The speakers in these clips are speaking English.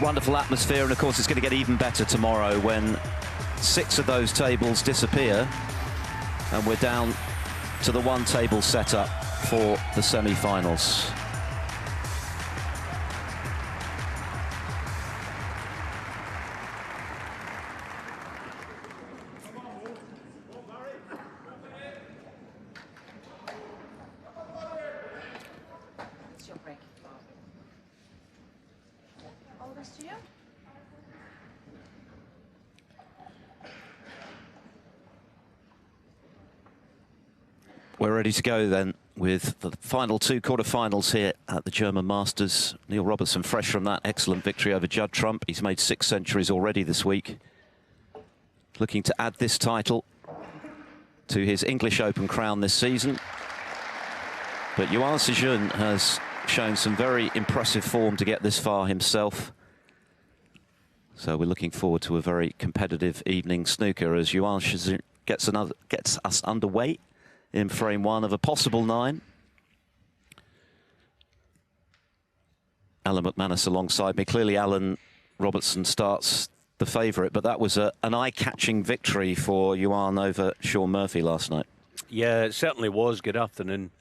Wonderful atmosphere, and of course it's going to get even better tomorrow when 6 of those tables disappear and we're down to the 1 table setup for the semi-finals. We're ready to go then with the final 2 quarter-finals here at the German Masters. Neil Robertson fresh from that excellent victory over Judd Trump. He's made 6 centuries already this week. Looking to add this title to his English Open crown this season. But Yuan Sijun has shown some very impressive form to get this far himself. So we're looking forward to a very competitive evening snooker as Yuan Sijun gets us underway in frame 1 of a possible 9. Alan McManus alongside me. Clearly Alan Robertson starts the favourite, but that was an eye-catching victory for Yuan over Sean Murphy last night. Yeah, it certainly was. Good afternoon,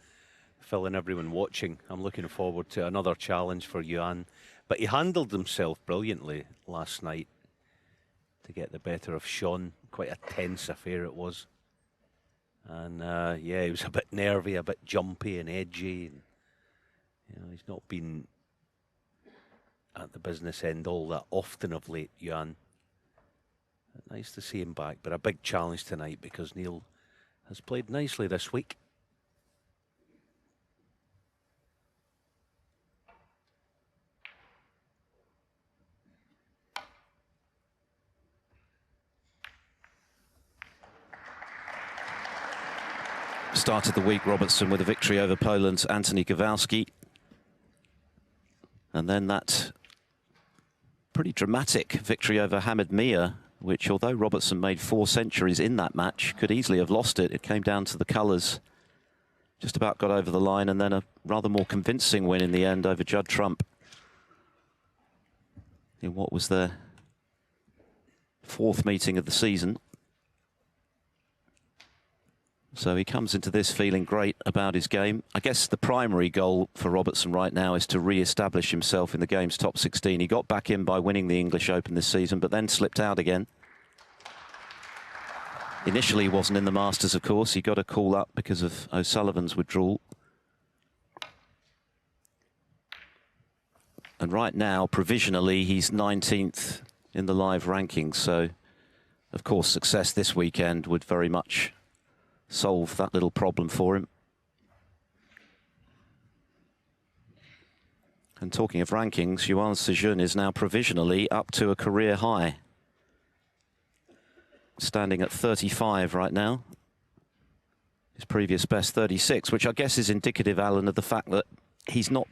Phil and everyone watching. I'm looking forward to another challenge for Yuan. But he handled himself brilliantly last night to get the better of Sean. Quite a tense affair it was. And yeah, he was a bit nervy, a bit jumpy and edgy. And, you know, he's not been at the business end all that often of late, Yuan. Nice to see him back, but a big challenge tonight because Neil has played nicely this week. Started the week, Robertson, with a victory over Poland's Anthony Kowalski. And then that pretty dramatic victory over Hamid Mia, which, although Robertson made 4 centuries in that match, could easily have lost it. It came down to the colours. Just about got over the line, and then a rather more convincing win in the end over Judd Trump in what was their 4th meeting of the season. So he comes into this feeling great about his game. I guess the primary goal for Robertson right now is to re-establish himself in the game's top 16. He got back in by winning the English Open this season, but then slipped out again. Initially, he wasn't in the Masters, of course. He got a call up because of O'Sullivan's withdrawal. And right now, provisionally, he's 19th in the live rankings. So, of course, success this weekend would very much solve that little problem for him. And talking of rankings, Yuan Sijun is now provisionally up to a career high. Standing at 35 right now. His previous best 36, which I guess is indicative, Alan, of the fact that he's not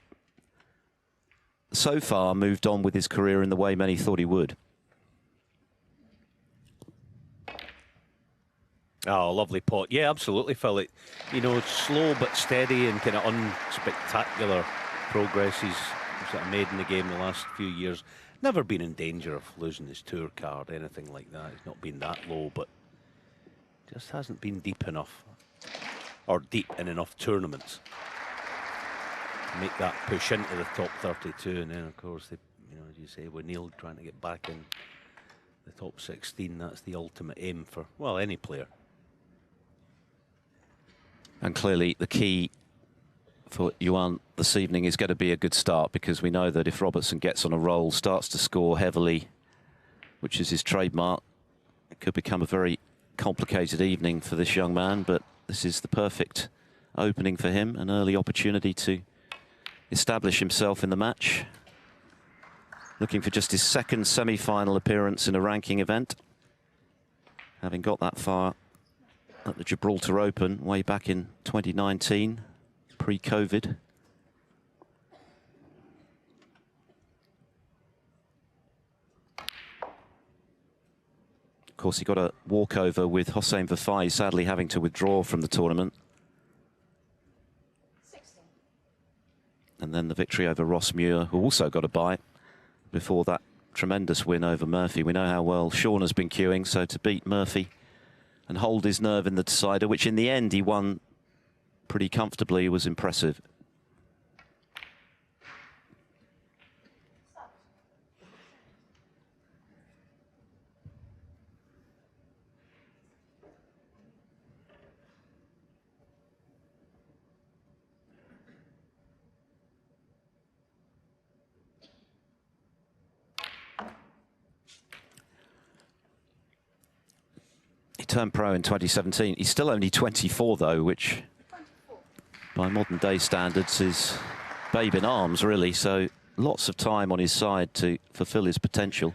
so far moved on with his career in the way many thought he would. Oh, lovely pot. Yeah, absolutely, Phil. It, you know, slow but steady and kind of unspectacular progress he's sort of made in the game the last few years. Never been in danger of losing his tour card, anything like that. He's not been that low, but just hasn't been deep enough, or deep in enough tournaments to make that push into the top 32. And then, of course, they, you know, as you say, with Neil trying to get back in the top 16, that's the ultimate aim for, well, any player. And clearly the key for Yuan this evening is going to be a good start, because we know that if Robertson gets on a roll, starts to score heavily, which is his trademark, it could become a very complicated evening for this young man. But this is the perfect opening for him, an early opportunity to establish himself in the match. Looking for just his 2nd semi-final appearance in a ranking event, having got that far at the Gibraltar Open way back in 2019, pre-COVID. Of course, he got a walkover with Hossein Vafai, sadly having to withdraw from the tournament. 16. And then the victory over Ross Muir, who also got a bye before that tremendous win over Murphy. We know how well Sean has been queuing, so to beat Murphy and hold his nerve in the decider, which in the end he won pretty comfortably, was impressive. He turned pro in 2017. He's still only 24, though, which by modern day standards is babe in arms, really. So lots of time on his side to fulfill his potential.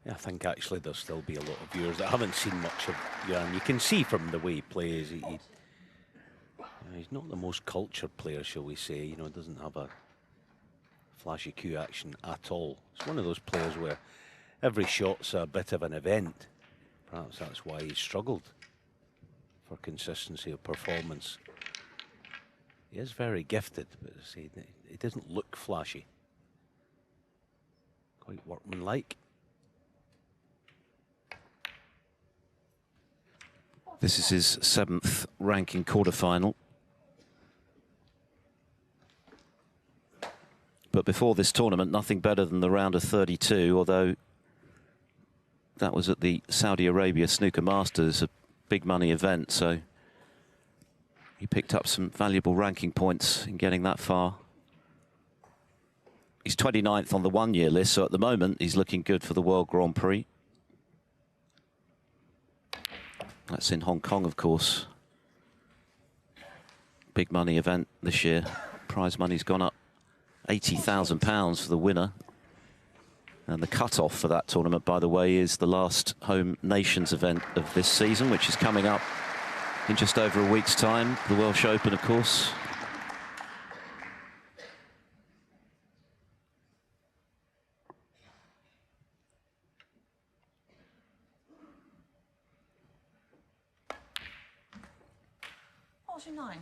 I think actually there'll still be a lot of viewers that haven't seen much of Yuan. You can see from the way he plays, he's not the most cultured player, shall we say. You know, doesn't have a flashy cue action at all. It's one of those players where every shot's a bit of an event. Perhaps that's why he struggled for consistency of performance. He is very gifted, but see, he doesn't look flashy. Quite workmanlike. This is his 7th ranking quarterfinal. But before this tournament, nothing better than the round of 32, although that was at the Saudi Arabia Snooker Masters, a big money event, so he picked up some valuable ranking points in getting that far. He's 29th on the one-year list, so at the moment he's looking good for the World Grand Prix. That's in Hong Kong, of course. Big money event this year. Prize money's gone up £80,000 for the winner. And the cut-off for that tournament, by the way, is the last home nations event of this season, which is coming up in just over a week's time. The Welsh Open, of course. Nine.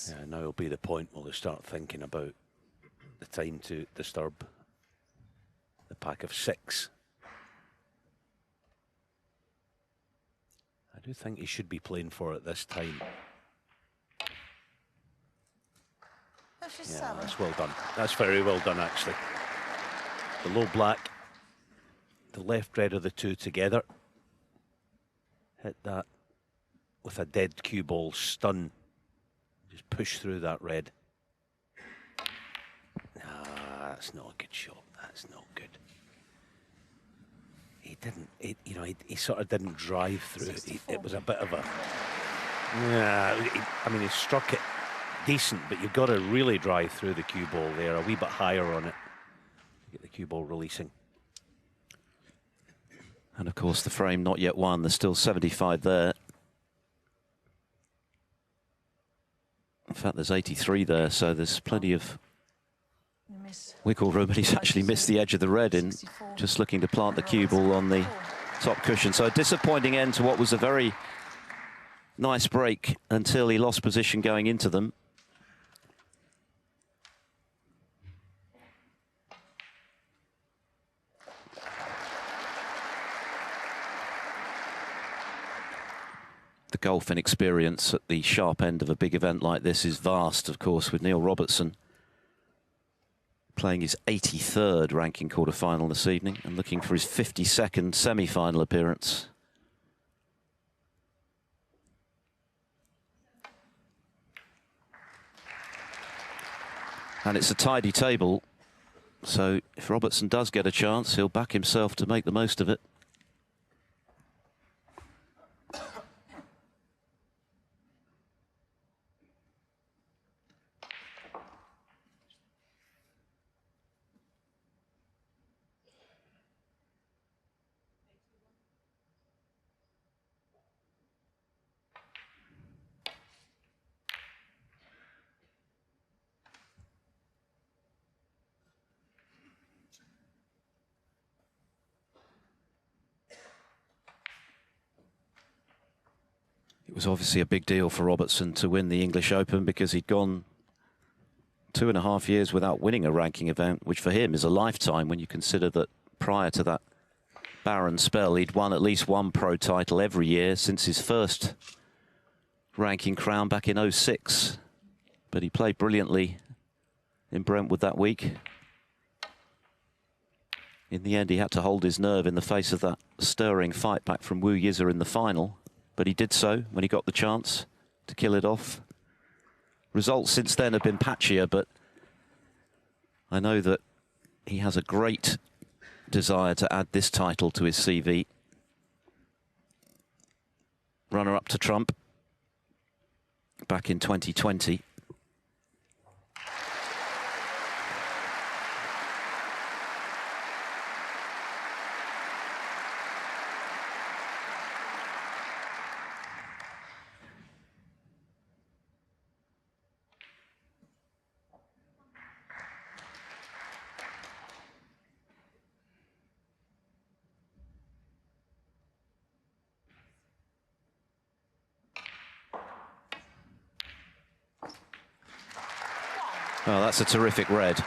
Yeah, now will be the point where they start thinking about the time to disturb the pack of 6. I do think he should be playing for it this time. Yeah, that's well done. That's very well done, actually. The low black, the left red of the two together. Hit that with a dead cue ball stun. Just push through that red. That's not a good shot. That's not good. He didn't, he sort of didn't drive through. It was a bit of a, I mean, he struck it decent, but you've got to really drive through the cue ball there, a wee bit higher on it. Get the cue ball releasing. And of course, the frame not yet won. There's still 75 there. In fact, there's 83 there, so there's plenty of wiggle room, but he's actually missed the edge of the red in just looking to plant the cue ball on the top cushion. So a disappointing end to what was a very nice break until he lost position going into them. The golf inexperience at the sharp end of a big event like this is vast, of course, with Neil Robertson playing his 83rd ranking quarter-final this evening and looking for his 52nd semi-final appearance. And it's a tidy table, so if Robertson does get a chance, he'll back himself to make the most of it. It was obviously a big deal for Robertson to win the English Open because he'd gone 2.5 years without winning a ranking event, which for him is a lifetime when you consider that prior to that barren spell, he'd won at least one pro title every year since his first ranking crown back in '06. But he played brilliantly in Brentwood that week. In the end, he had to hold his nerve in the face of that stirring fight back from Wu Yiza in the final. But he did so when he got the chance to kill it off. Results since then have been patchier, but I know that he has a great desire to add this title to his CV. Runner-up to Trump back in 2020. Well, that's a terrific red.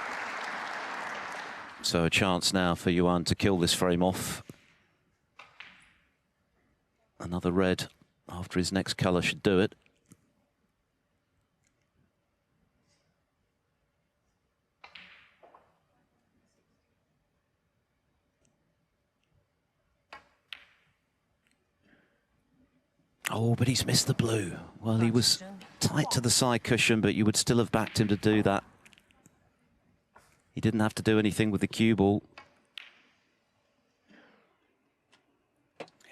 So a chance now for Yuan to kill this frame off. Another red after his next colour should do it. Oh, but he's missed the blue. Well, he was tight to the side cushion, but you would still have backed him to do that. He didn't have to do anything with the cue ball.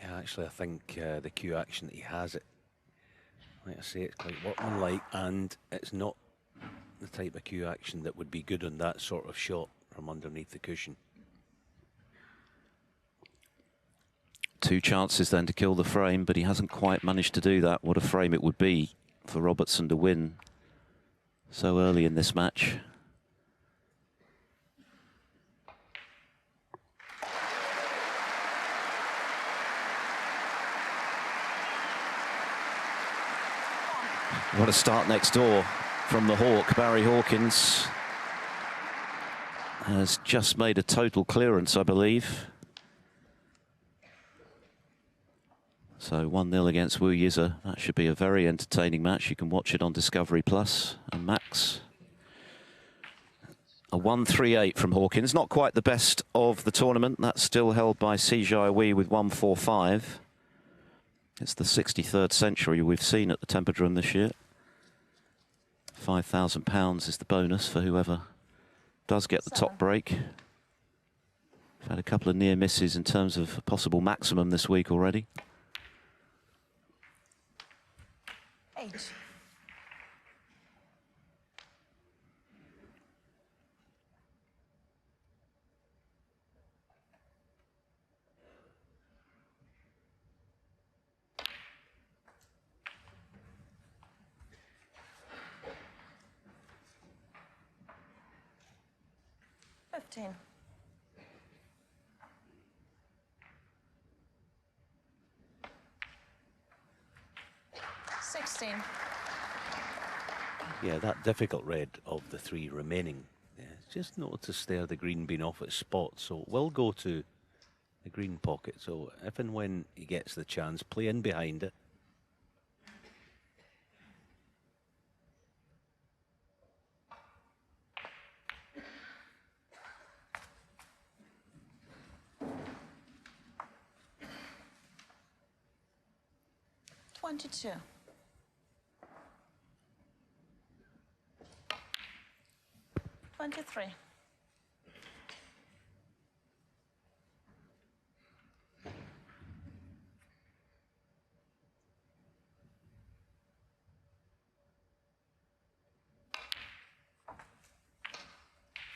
Yeah, actually, I think the cue action that he has, it, like I say, it's quite workmanlike, and it's not the type of cue action that would be good on that sort of shot from underneath the cushion. Two chances then to kill the frame, but he hasn't quite managed to do that. What a frame it would be for Robertson to win so early in this match. What a start next door from the Hawk. Barry Hawkins has just made a total clearance, I believe. So 1-0 against Wu Yiza. That should be a very entertaining match. You can watch it on Discovery Plus and Max. A 1-3-8 from Hawkins. Not quite the best of the tournament. That's still held by Si Jiawei with 1-4-5. It's the 63rd century we've seen at the Tempodrom this year. £5,000 is the bonus for whoever does get the top break. We've had a couple of near misses in terms of a possible maximum this week already. 8. 15. 16. Yeah, that difficult red of the three remaining. Yeah, just noticed there the green being off its spot, so we'll go to the green pocket. So if and when he gets the chance, play in behind it. Twenty-two. 23.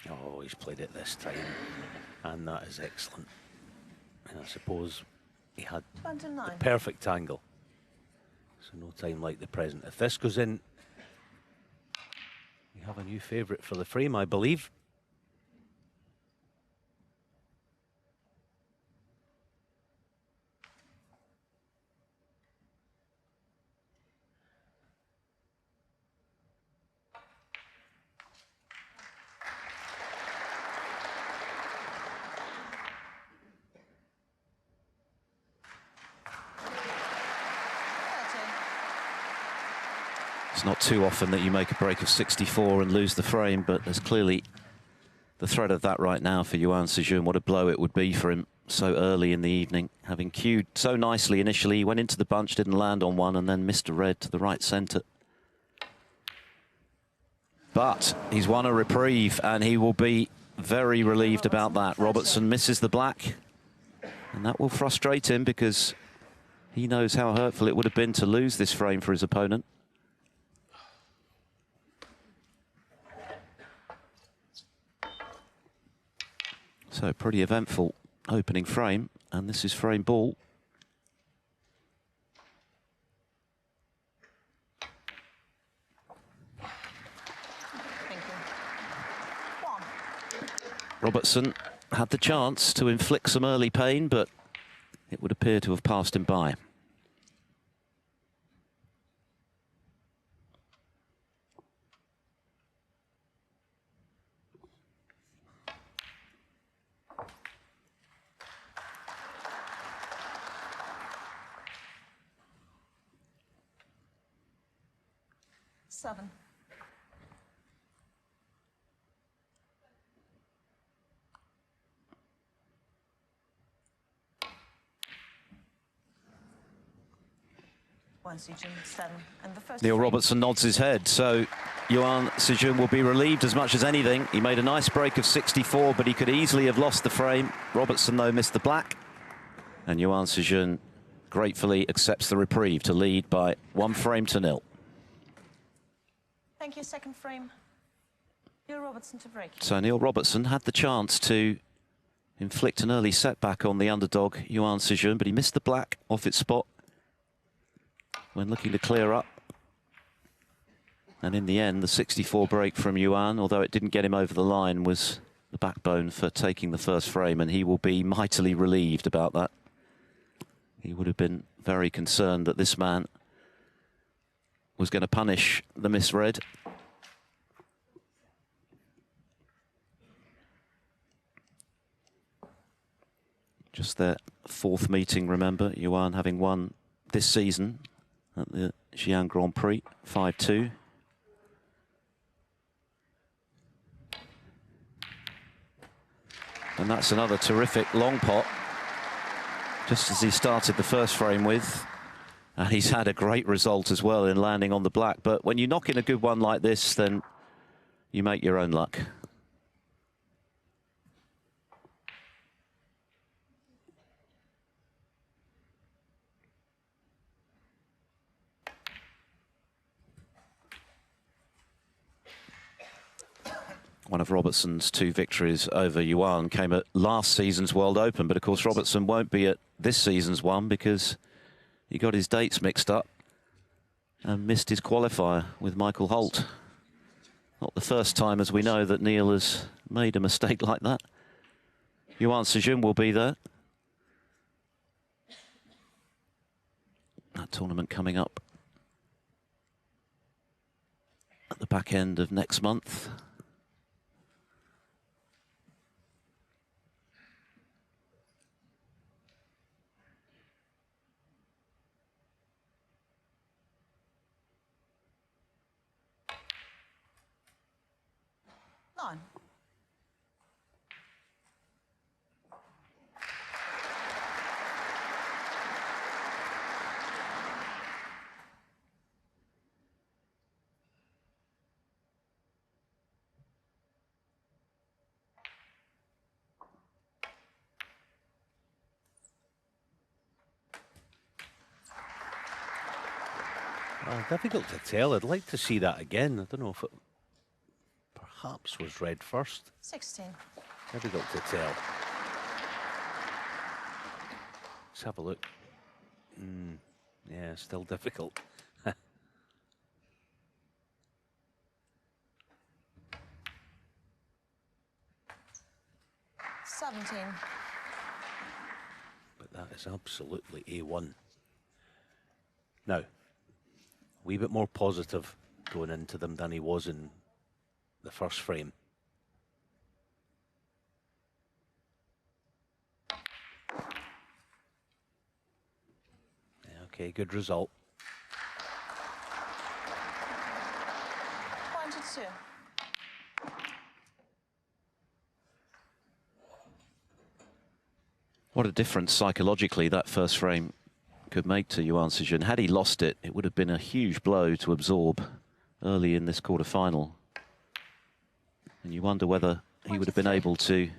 Oh, he's played it this time, and that is excellent. And I suppose he had 29. the perfect angle. So no time like the present. If this goes in, we have a new favourite for the frame, I believe. It's not too often that you make a break of 64 and lose the frame, but there's clearly the threat of that right now for Yuan Sijun. What a blow it would be for him so early in the evening. Having cued so nicely initially, he went into the bunch, didn't land on one, and then missed a red to the right centre. But he's won a reprieve, and he will be very relieved about that. Robertson misses the black, and that will frustrate him because he knows how hurtful it would have been to lose this frame for his opponent. So pretty eventful opening frame, and this is frame ball. Thank you. 1. Robertson had the chance to inflict some early pain, but it would appear to have passed him by. Seven. Yuan Sijun, 7. And the first Neil frame. Robertson nods his head, so Yuan Sijun will be relieved as much as anything. He made a nice break of 64, but he could easily have lost the frame. Robertson, though, missed the black. And Yuan Sijun gratefully accepts the reprieve to lead by 1-0. Thank you. Second frame. Neil Robertson to break. So Neil Robertson had the chance to inflict an early setback on the underdog, Yuan Sijun, but he missed the black off its spot when looking to clear up. And in the end, the 64 break from Yuan, although it didn't get him over the line, was the backbone for taking the first frame, and he will be mightily relieved about that. He would have been very concerned that this man was going to punish the misread. Just their fourth meeting, remember, Yuan having won this season at the Xi'an Grand Prix, 5-2. And that's another terrific long pot, just as he started the first frame with. And he's had a great result as well in landing on the black. But when you knock in a good one like this, then you make your own luck. One of Robertson's 2 victories over Yuan came at last season's World Open. But of course, Robertson won't be at this season's one because he got his dates mixed up and missed his qualifier with Michael Holt. Not the first time, as we know, that Neil has made a mistake like that. Yuan Sijun will be there. That tournament coming up at the back end of next month. Nine. Difficult to tell. I'd like to see that again. I don't know if it perhaps was red first. 16. Difficult to tell. Let's have a look. Yeah, still difficult. 17. But that is absolutely A1. Now, a wee bit more positive going into them than he was in the first frame. Yeah, okay, good result. 22. What a difference psychologically that first frame could make to Yuan Sijun. Had he lost it, it would have been a huge blow to absorb early in this quarter-final. And you wonder whether he would have been able to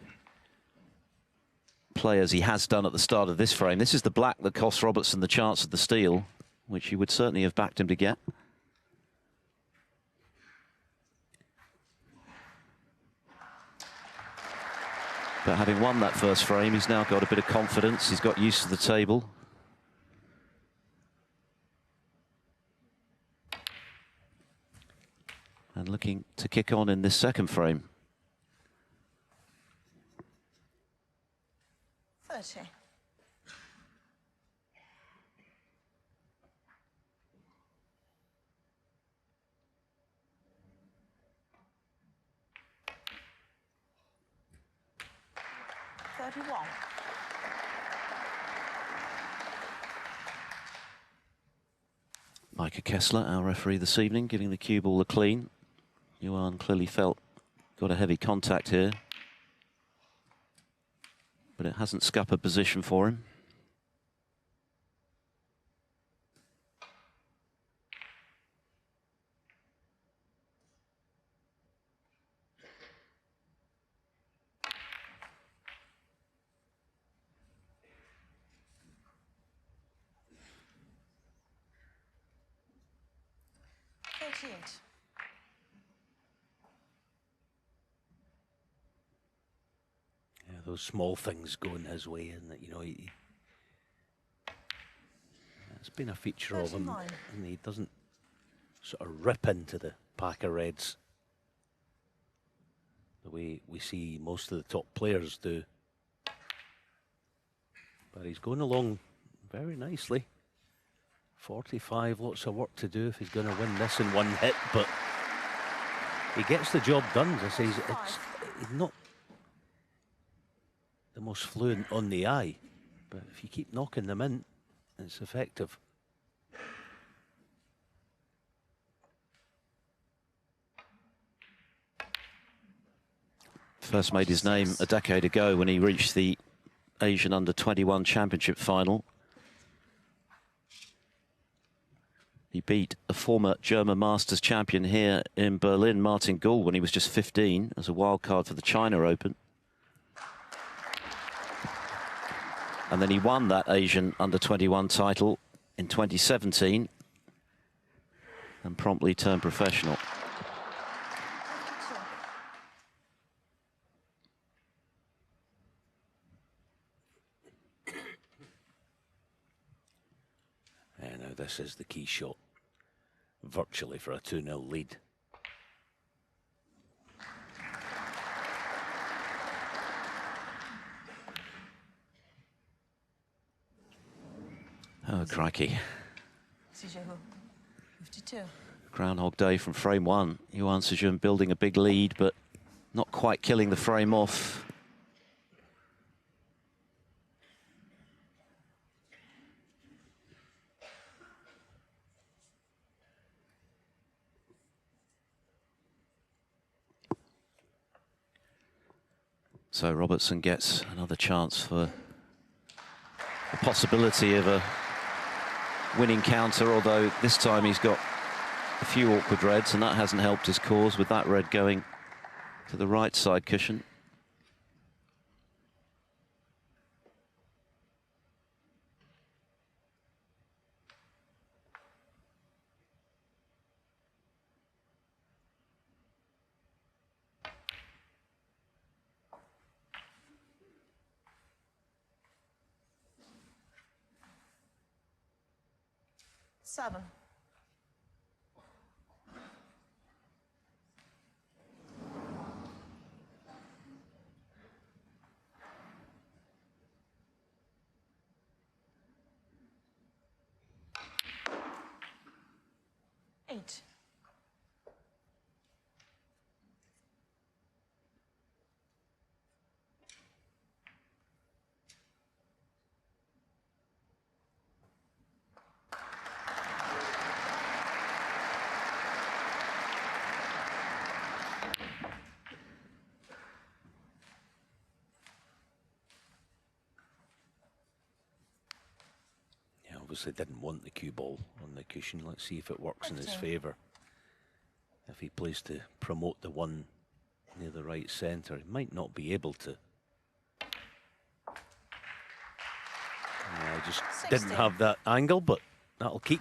play as he has done at the start of this frame. This is the black that cost Robertson the chance of the steal, which he would certainly have backed him to get. But having won that first frame, he's now got a bit of confidence. He's got used to the table. And looking to kick on in this second frame. 30. Maike Kesseler, our referee this evening, giving the cue ball a clean. Yuan clearly felt got a heavy contact here, but it hasn't scuppered position for him. Yeah, those small things going his way, and that, you know, it's been a feature of him, and he doesn't sort of rip into the pack of reds the way we see most of the top players do. But he's going along very nicely. 45, lots of work to do if he's going to win this in one hit, but he gets the job done. As I say, it's not the most fluent on the eye, but if you keep knocking them in, it's effective. First made his name a decade ago when he reached the Asian Under-21 Championship final. He beat a former German Masters champion here in Berlin, Martin Gould, when he was just 15 as a wild card for the China Open. And then he won that Asian Under-21 title in 2017 and promptly turned professional. And now this is the key shot, virtually for a 2-0 lead. Oh, crikey. 52. Groundhog Day from frame one. Yuan Sijun building a big lead, but not quite killing the frame off. So Robertson gets another chance for the possibility of a winning counter, although this time he's got a few awkward reds, and that hasn't helped his cause with that red going to the right side cushion. Seven. Eight. Obviously didn't want the cue ball on the cushion. Let's see if it works in his favour. If he plays to promote the one near the right centre, he might not be able to. I just 16. didn't have that angle, but that'll keep.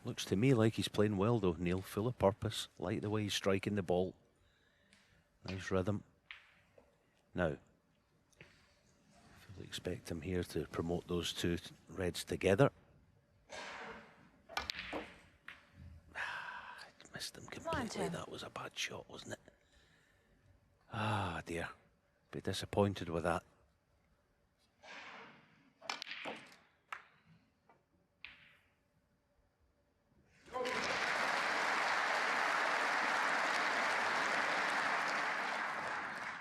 Looks to me like he's playing well though, Neil. Full of purpose. Like the way he's striking the ball. Nice rhythm. Now, fully expect him here to promote those two reds together. Missed them completely. That was a bad shot, wasn't it? Ah, dear. Be disappointed with that.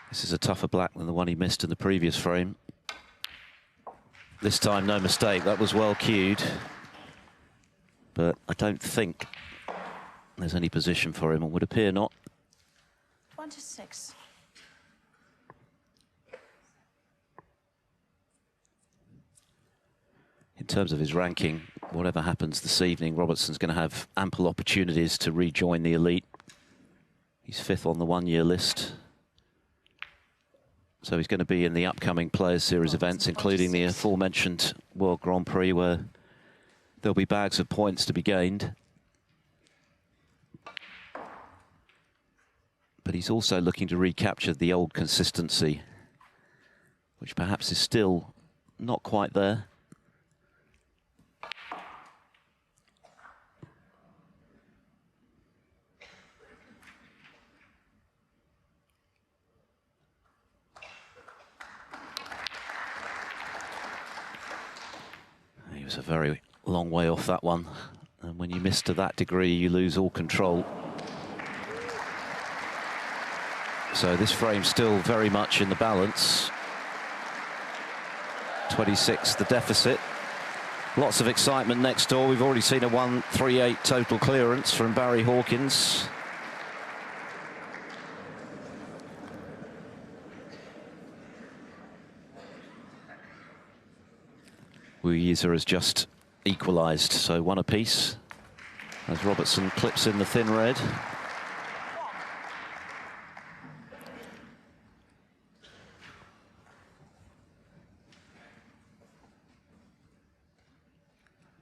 This is a tougher black than the one he missed in the previous frame. This time, no mistake. That was well cued. But I don't think there's any position for him. It would appear not. 26. In terms of his ranking, whatever happens this evening, Robertson's going to have ample opportunities to rejoin the elite. He's 5th on the one-year list. So he's going to be in the upcoming Players Series events, including the aforementioned World Grand Prix, where there'll be bags of points to be gained. But he's also looking to recapture the old consistency, which perhaps is still not quite there. He was a very long way off that one. And when you miss to that degree, you lose all control. So this frame's still very much in the balance. 26, the deficit. Lots of excitement next door. We've already seen a 138 total clearance from Barry Hawkins. Wu Yiza has just equalised, so one apiece as Robertson clips in the thin red.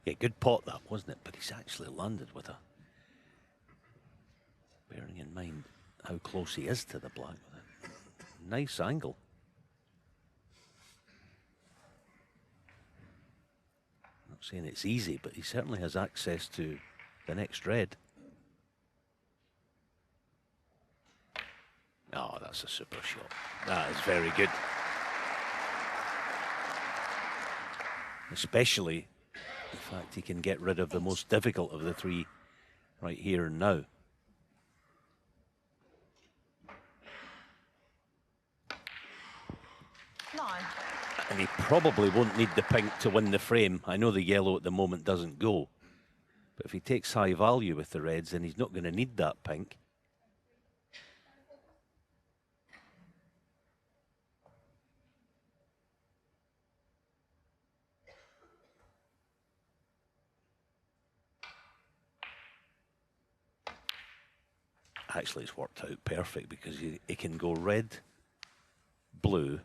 Yeah, good pot that, wasn't it? But he's actually landed with a, bearing in mind how close he is to the black. Nice angle. not saying it's easy, but he certainly has access to the next red. Oh, that's a super shot. That is very good. Especially the fact he can get rid of the most difficult of the three right here and now. And he probably won't need the pink to win the frame. I know the yellow at the moment doesn't go. But if he takes high value with the reds, then he's not going to need that pink. Actually, it's worked out perfect because he can go red, blue,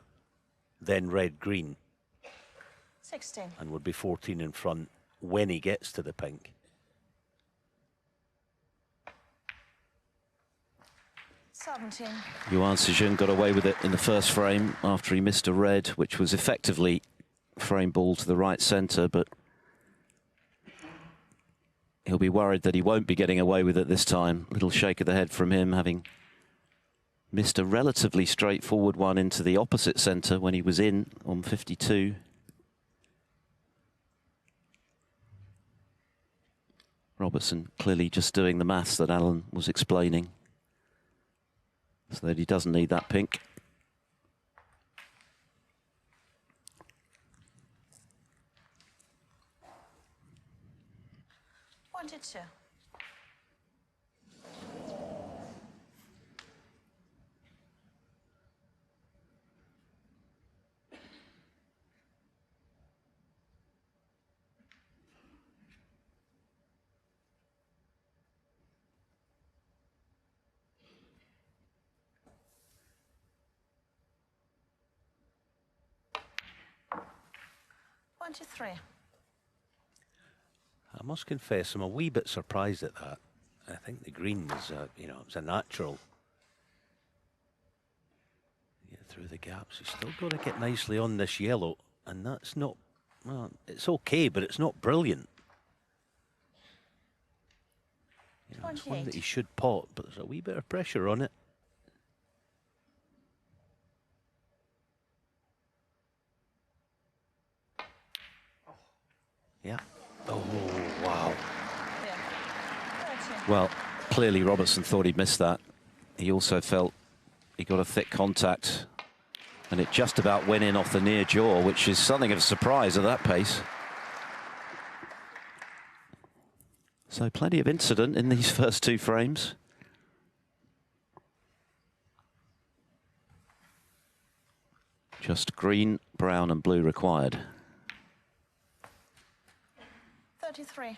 then red, green. 16. And would be 14 in front when he gets to the pink. 17. Yuan Sijun got away with it in the first frame after he missed a red, which was effectively frame ball to the right centre, but he'll be worried that he won't be getting away with it this time. Little shake of the head from him, having missed a relatively straightforward one into the opposite centre when he was in on 52. Robertson clearly just doing the maths that Alan was explaining, so that he doesn't need that pink. Wanted to. Three. I must confess, I'm a wee bit surprised at that. I think the green is, you know, it's a natural. Get through the gaps. He's still got to get nicely on this yellow, and that's not, well, it's okay, but it's not brilliant. You know, it's one that he should pot, but there's a wee bit of pressure on it. Yeah. Oh, wow. Well, clearly Robertson thought he'd missed that. He also felt he got a thick contact, and it just about went in off the near jaw, which is something of a surprise at that pace. So plenty of incident in these first two frames. Just green, brown and blue required. 33.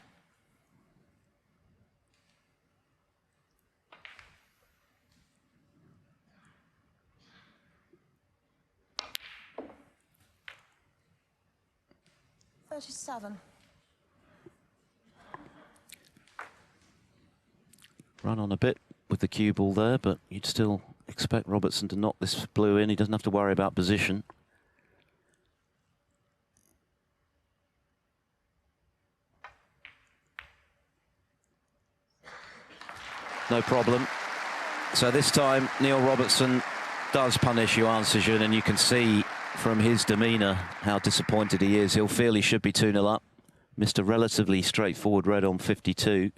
Run on a bit with the cue ball there, but you'd still expect Robertson to knock this blue in. He doesn't have to worry about position. No problem. So this time, Neil Robertson does punish Yuan Sijun, and you can see from his demeanour how disappointed he is. He'll feel he should be 2-0 up. Missed a relatively straightforward red on 52.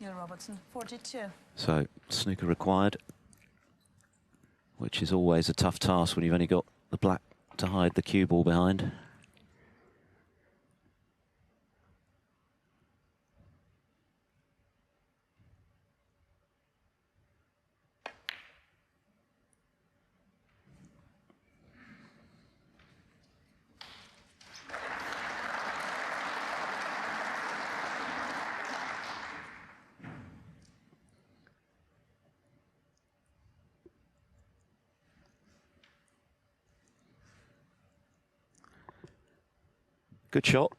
Neil Robertson, 42. So, snooker required, which is always a tough task when you've only got the black to hide the cue ball behind. Good shot.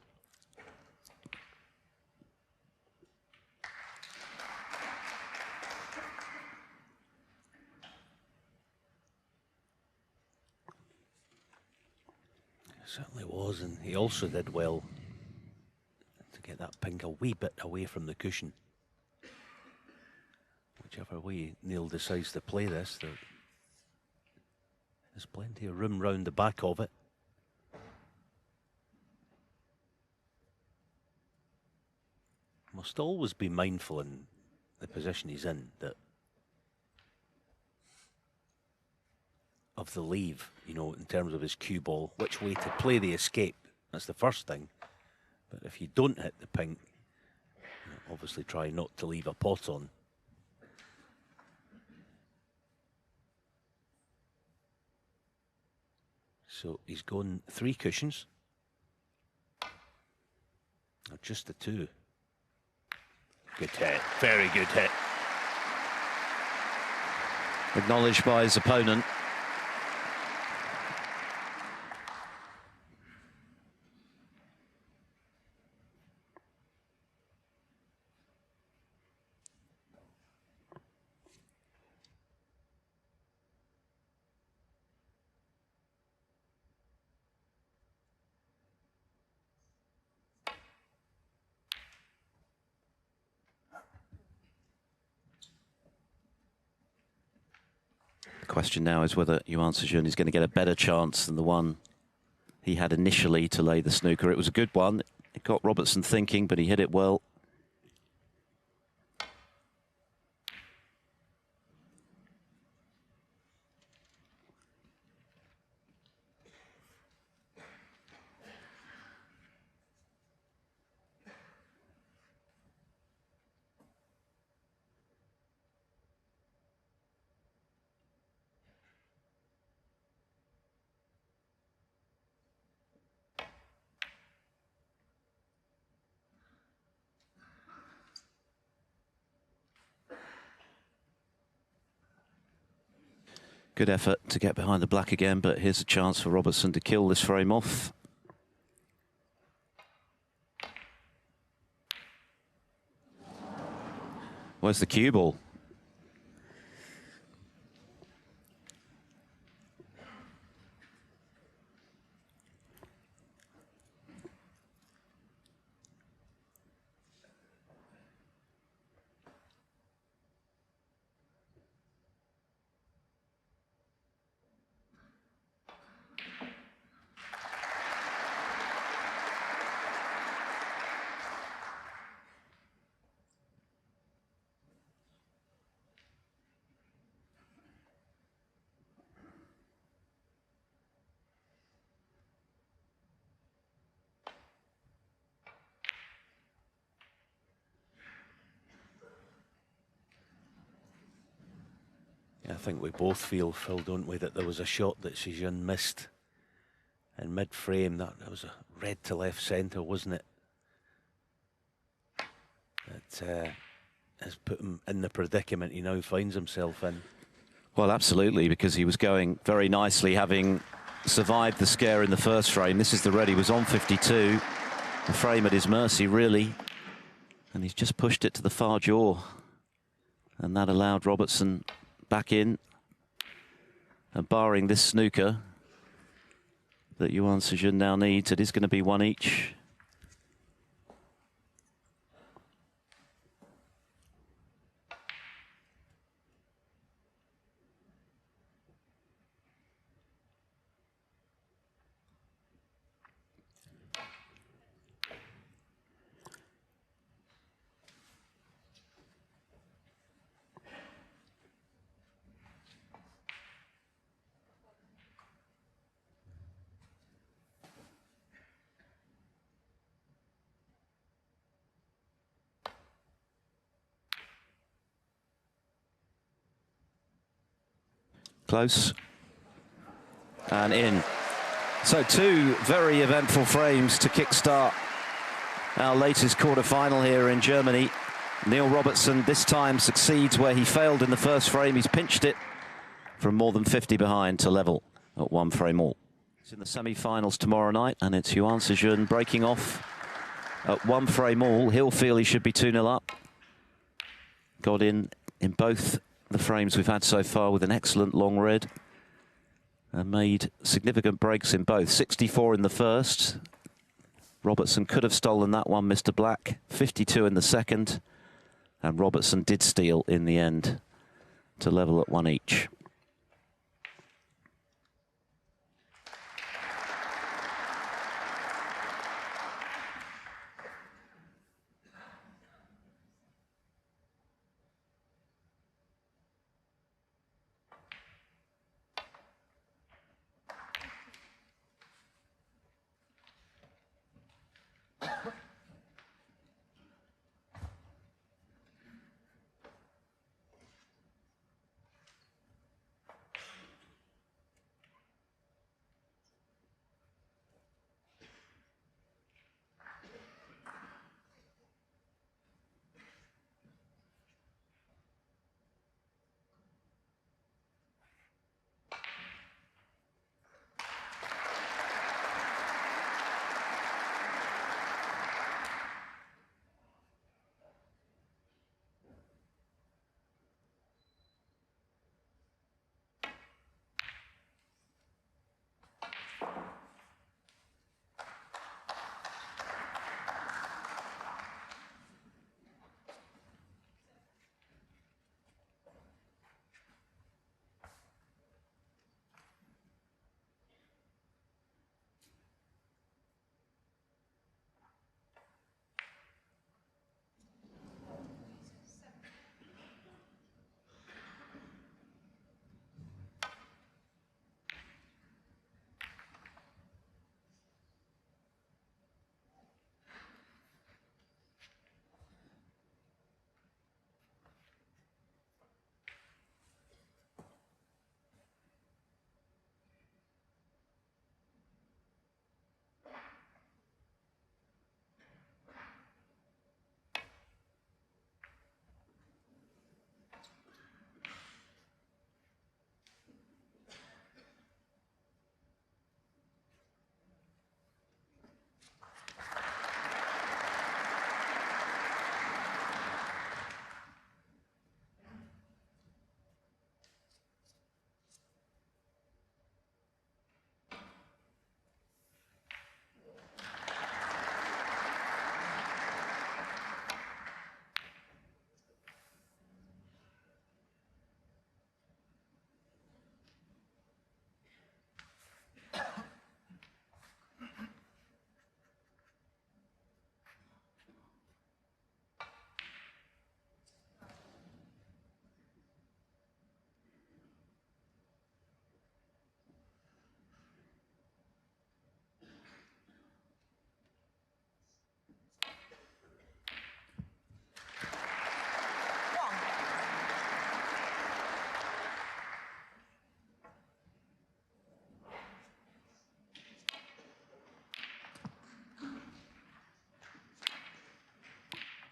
Certainly was, and he also did well to get that pink a wee bit away from the cushion. Whichever way Neil decides to play this, there's plenty of room round the back of it. Must always be mindful in the position he's in that of the leave, you know, in terms of his cue ball, which way to play the escape. That's the first thing. But if you don't hit the pink, you know, obviously try not to leave a pot on. So he's gone 3 cushions. Or just the 2. Good hit, very good hit. Acknowledged by his opponent. Question now is whether Yuan Sijun is going to get a better chance than the one he had initially to lay the snooker. It was a good one. It got Robertson thinking, but he hit it well. Good effort to get behind the black again, but here's a chance for Robertson to kill this frame off. Where's the cue ball? I think we both feel, Phil, don't we, that there was a shot that Sijun missed in mid-frame. That was a red to left centre, wasn't it? That has put him in the predicament he now finds himself in. Well, absolutely, because he was going very nicely, having survived the scare in the first frame. This is the red. He was on 52. The frame at his mercy, really. And he's just pushed it to the far jaw. And that allowed Robertson back in, and barring this snooker that Yuan Sijun now needs, it is going to be 1 each. Close and in. So 2 very eventful frames to kickstart our latest quarter-final here in Germany. Neil Robertson this time succeeds where he failed in the first frame. He's pinched it from more than 50 behind to level at 1 frame all. It's in the semi-finals tomorrow night, and it's Yuan Sijun breaking off at 1 frame all. He'll feel he should be 2-0 up. Got in both the frames we've had so far with an excellent long red. and made significant breaks in both. 64 in the first. Robertson could have stolen that one, Mr. Black. 52 in the second. And Robertson did steal in the end to level at 1 each.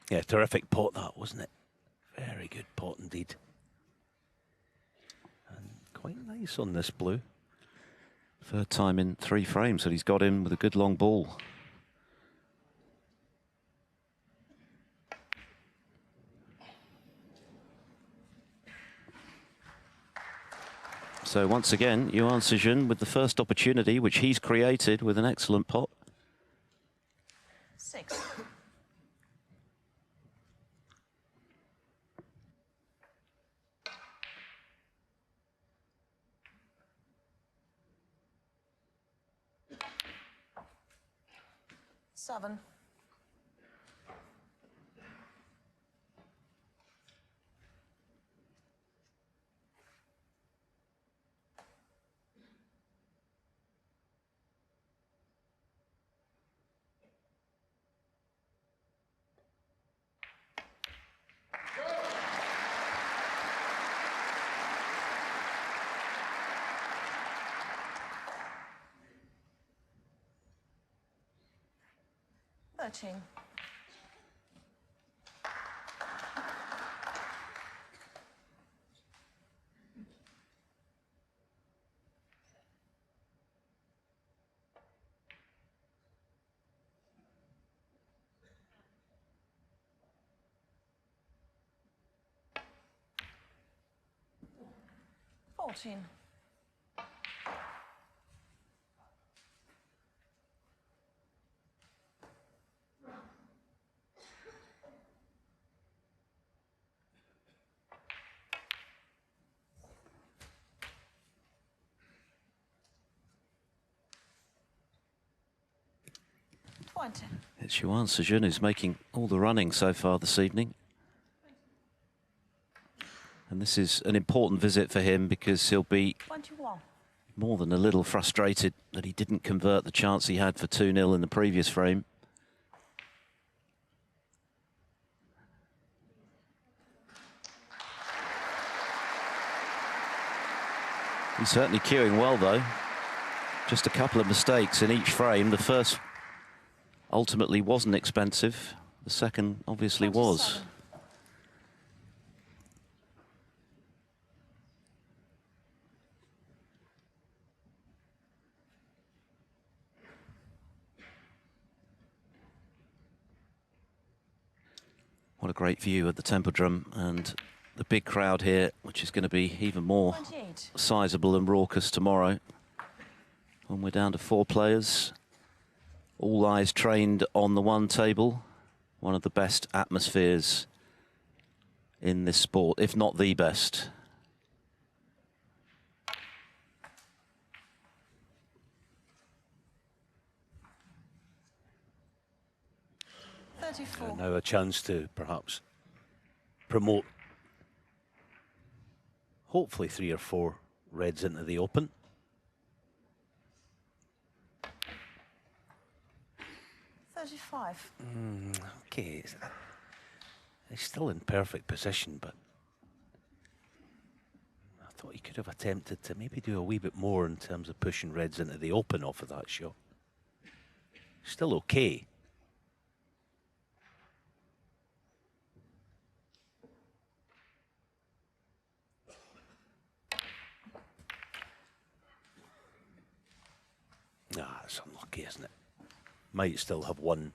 Yeah, terrific pot that, wasn't it? Very good pot indeed. And quite nice on this blue. Third time in 3 frames that he's got in with a good long ball. So once again, Yuan Sijun with the first opportunity, which he's created with an excellent pot. 6. Seven. 13. Fourteen. 20. It's Yuan Sijun who's making all the running so far this evening. And this is an important visit for him because he'll be 21. more than a little frustrated that he didn't convert the chance he had for 2-0 in the previous frame. He's certainly queuing well, though. Just a couple of mistakes in each frame. The first ultimately wasn't expensive. The second obviously was. What a great view of the Tempodrom and the big crowd here, which is going to be even more 28. sizable and raucous tomorrow. When we're down to 4 players, all eyes trained on the one table. One of the best atmospheres in this sport, if not the best. And now a chance to perhaps promote hopefully 3 or 4 reds into the Open. Okay, he's still in perfect position, but I thought he could have attempted to maybe do a wee bit more in terms of pushing reds into the Open off of that shot. Still okay. Ah, it's unlucky, isn't it? Might still have one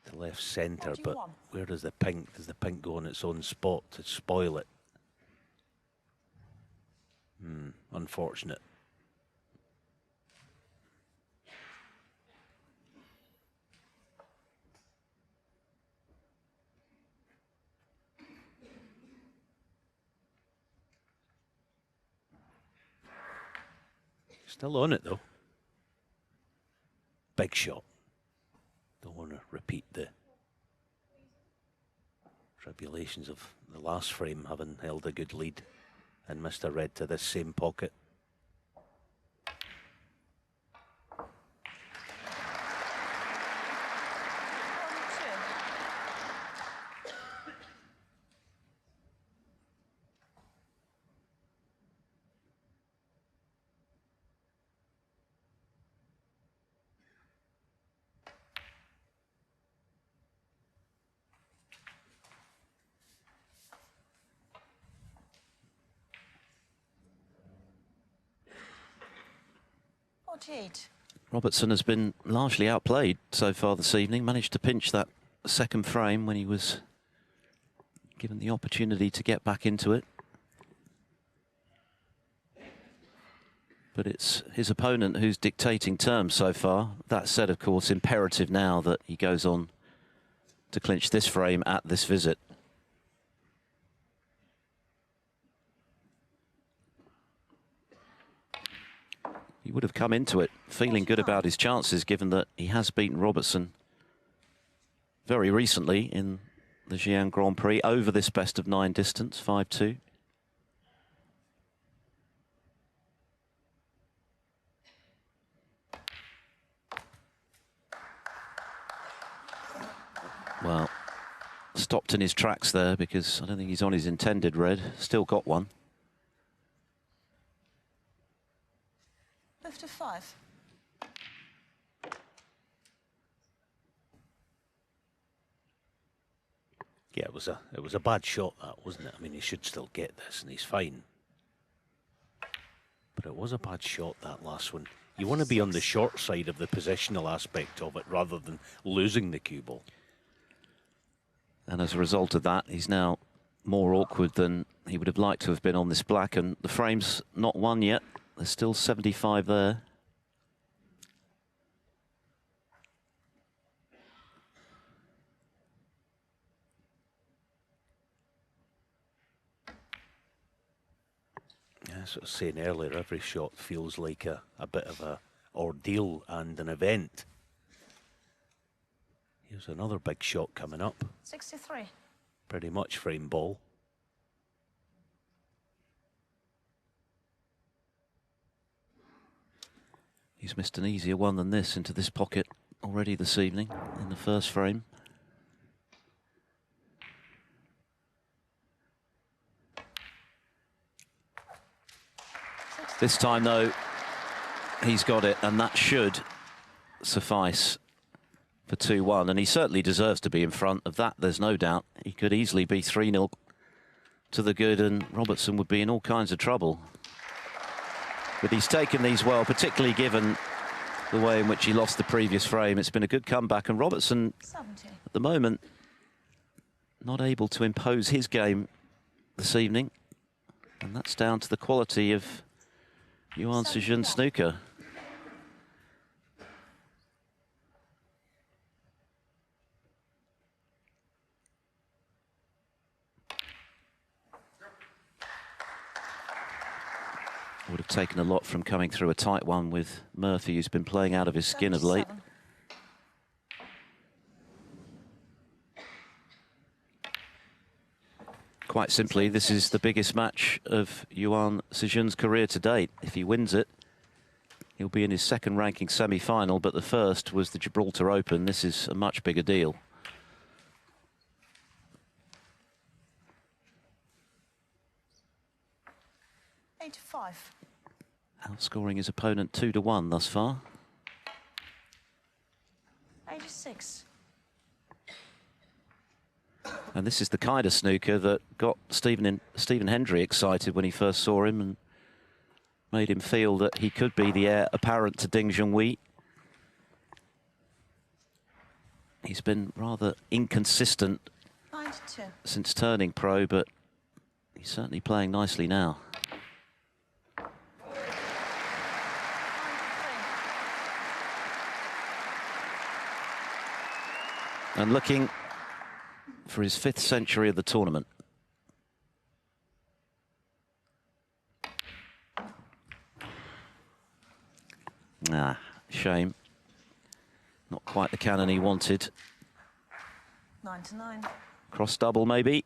to left centre, but where does the pink? Does the pink go on its own spot to spoil it? Unfortunate. Still on it though. Big shot. Don't want to repeat the tribulations of the last frame, having held a good lead and missed a red to this same pocket. Robertson has been largely outplayed so far this evening. Managed to pinch that second frame when he was given the opportunity to get back into it. But it's his opponent who's dictating terms so far. That said, of course, imperative now that he goes on to clinch this frame at this visit. He would have come into it feeling good about his chances, given that he has beaten Robertson very recently in the Xi'an Grand Prix over this best of 9 distance, 5-2. Well, stopped in his tracks there because I don't think he's on his intended red. Still got one. 55. Yeah, it was a bad shot, that, wasn't it? I mean, he should still get this and he's fine. But it was a bad shot, that last one. You want to be on the short side of the positional aspect of it rather than losing the cue ball. And as a result of that, he's now more awkward than he would have liked to have been on this black, and the frame's not won yet. There's still 75 there. Yeah, as I was saying earlier, every shot feels like a bit of ordeal and an event. Here's another big shot coming up. 63. Pretty much frame ball. He's missed an easier one than this into this pocket already this evening in the first frame. This time, though, he's got it, and that should suffice for 2-1. And he certainly deserves to be in front of that, there's no doubt. He could easily be 3-0 to the good, and Robertson would be in all kinds of trouble. But he's taken these well, particularly given the way in which he lost the previous frame. It's been a good comeback, and Robertson, 70. at the moment, not able to impose his game this evening. And that's down to the quality of Yuan Sijun snooker. Would have taken a lot from coming through a tight one with Murphy, who's been playing out of his skin of late. 77. Quite simply, this is the biggest match of Yuan Sijun's career to date. If he wins it, he'll be in his second ranking semi-final, but the first was the Gibraltar Open. This is a much bigger deal. Five. Outscoring his opponent 2-1 thus far. 86. And this is the kind of snooker that got Stephen Hendry excited when he first saw him and made him feel that he could be the heir apparent to Ding Junhui. He's been rather inconsistent 92. since turning pro, but he's certainly playing nicely now. 93. And looking for his 5th century of the tournament. Shame. Not quite the cannon he wanted. 99. Cross double, maybe.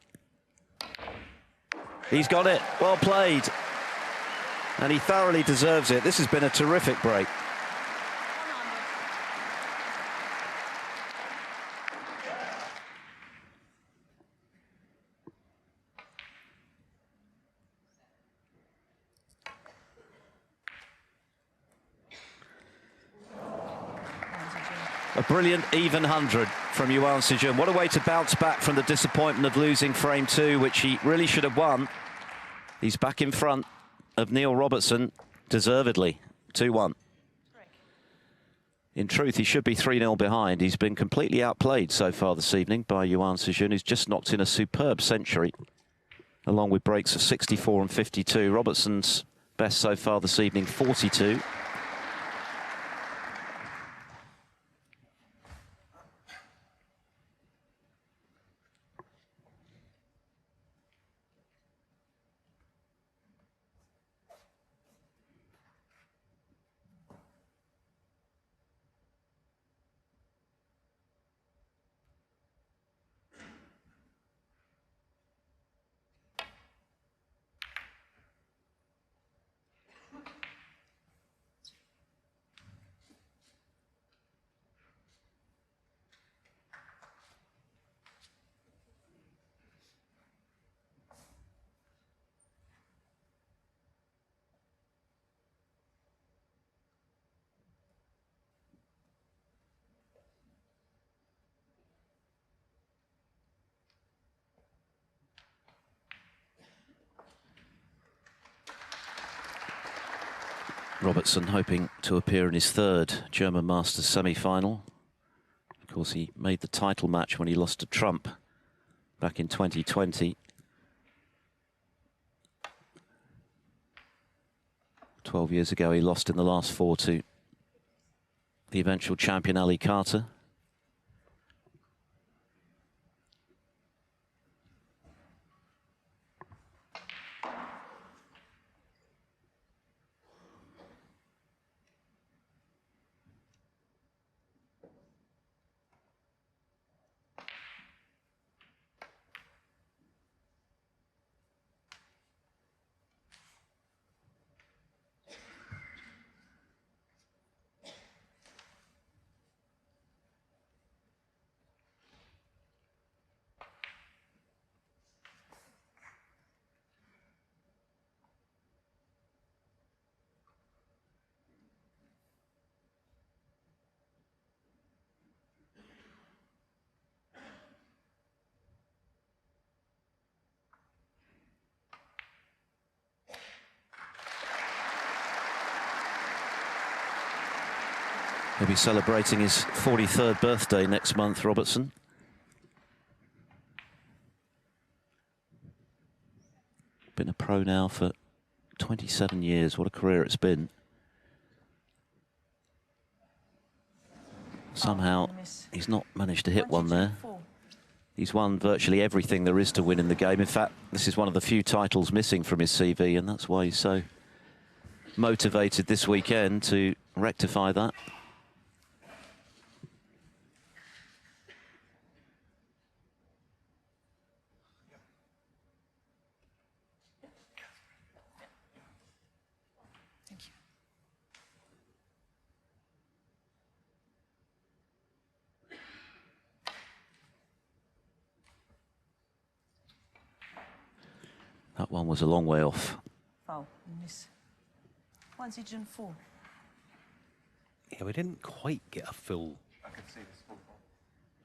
He's got it. Well played. And he thoroughly deserves it. This has been a terrific break. 100. A brilliant even 100 from Yuan Sijun. What a way to bounce back from the disappointment of losing frame 2, which he really should have won. He's back in front of Neil Robertson, deservedly, 2-1. In truth, he should be 3-0 behind. He's been completely outplayed so far this evening by Yuan Sijun, who's just knocked in a superb century, along with breaks of 64 and 52. Robertson's best so far this evening, 42. Robertson hoping to appear in his 3rd German Masters semi-final. Of course, he made the title match when he lost to Trump back in 2020. 12 years ago, he lost in the last 4 to the eventual champion Ali Carter. He'll be celebrating his 43rd birthday next month, Robertson. Been a pro now for 27 years. What a career it's been. Somehow, he's not managed to hit one there. He's won virtually everything there is to win in the game. In fact, this is one of the few titles missing from his CV, and that's why he's so motivated this weekend to rectify that. That one was a long way off. Foul. Miss. Yuan Sijun 4. Yeah, we didn't quite get a full...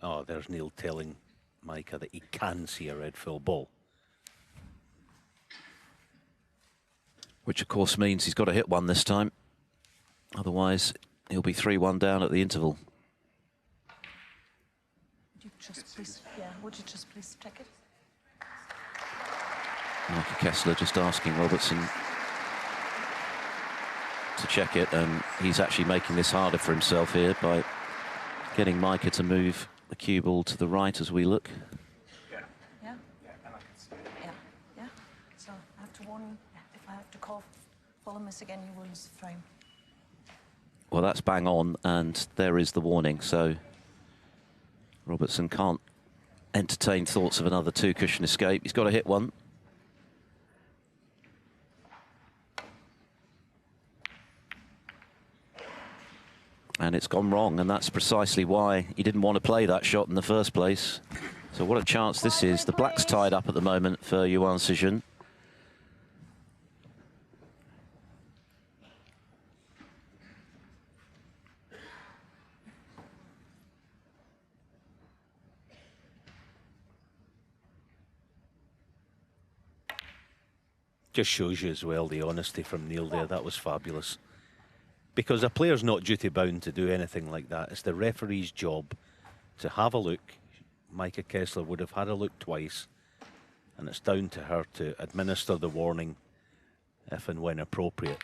Oh, there's Neil telling Maike that he can see a red full ball. Which, of course, means he's got to hit one this time. Otherwise, he'll be 3-1 down at the interval. Would you just please, would you just please check it? Maike Kesseler just asking Robertson to check it, and he's actually making this harder for himself here by getting Maike to move the cue ball to the right as we look. Yeah? Yeah. So I have to warn you, if I have to call follow miss again, you will lose the frame. Well, that's bang on, and there is the warning, so Robertson can't entertain thoughts of another two-cushion escape. He's got to hit one. And it's gone wrong, and that's precisely why he didn't want to play that shot in the first place. So what a chance this is. The black's tied up at the moment for Yuan Sijun. Just shows you as well the honesty from Neil there. That was fabulous. Because a player's not duty-bound to do anything like that. It's the referee's job to have a look. Maike Kesseler would have had a look twice, and it's down to her to administer the warning if and when appropriate.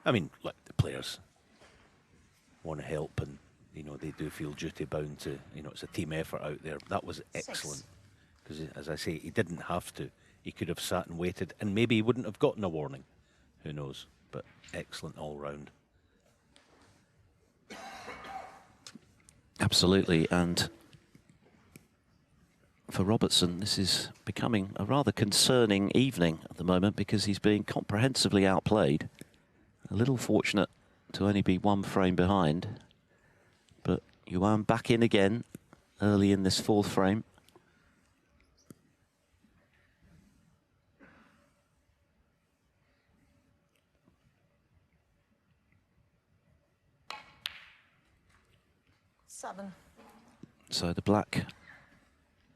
I mean, look, the players want to help, and, you know, they do feel duty-bound to, you know, it's a team effort out there. That was excellent. Because, as I say, he didn't have to. He could have sat and waited, and maybe he wouldn't have gotten a warning. Who knows? But excellent all round. Absolutely, and for Robertson, this is becoming a rather concerning evening at the moment because he's being comprehensively outplayed. A little fortunate to only be one frame behind, but Yuan back in again early in this fourth frame. So the black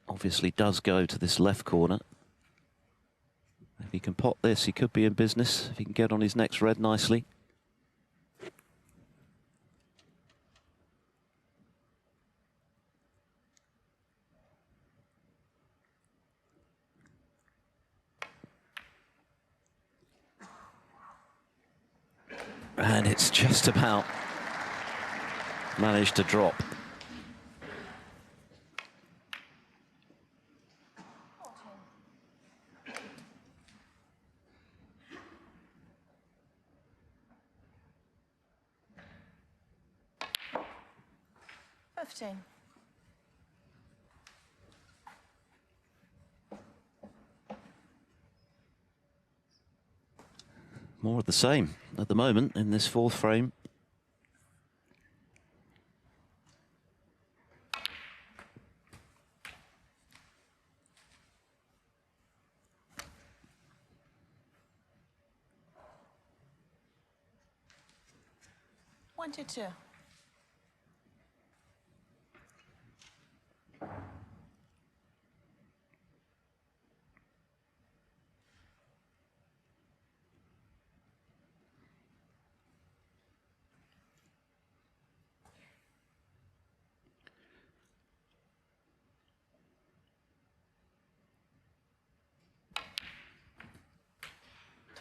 obviously does go to this left corner. If he can pot this, he could be in business. If he can get on his next red nicely. And it's just about managed to drop. More of the same at the moment in this fourth frame. One, two, two.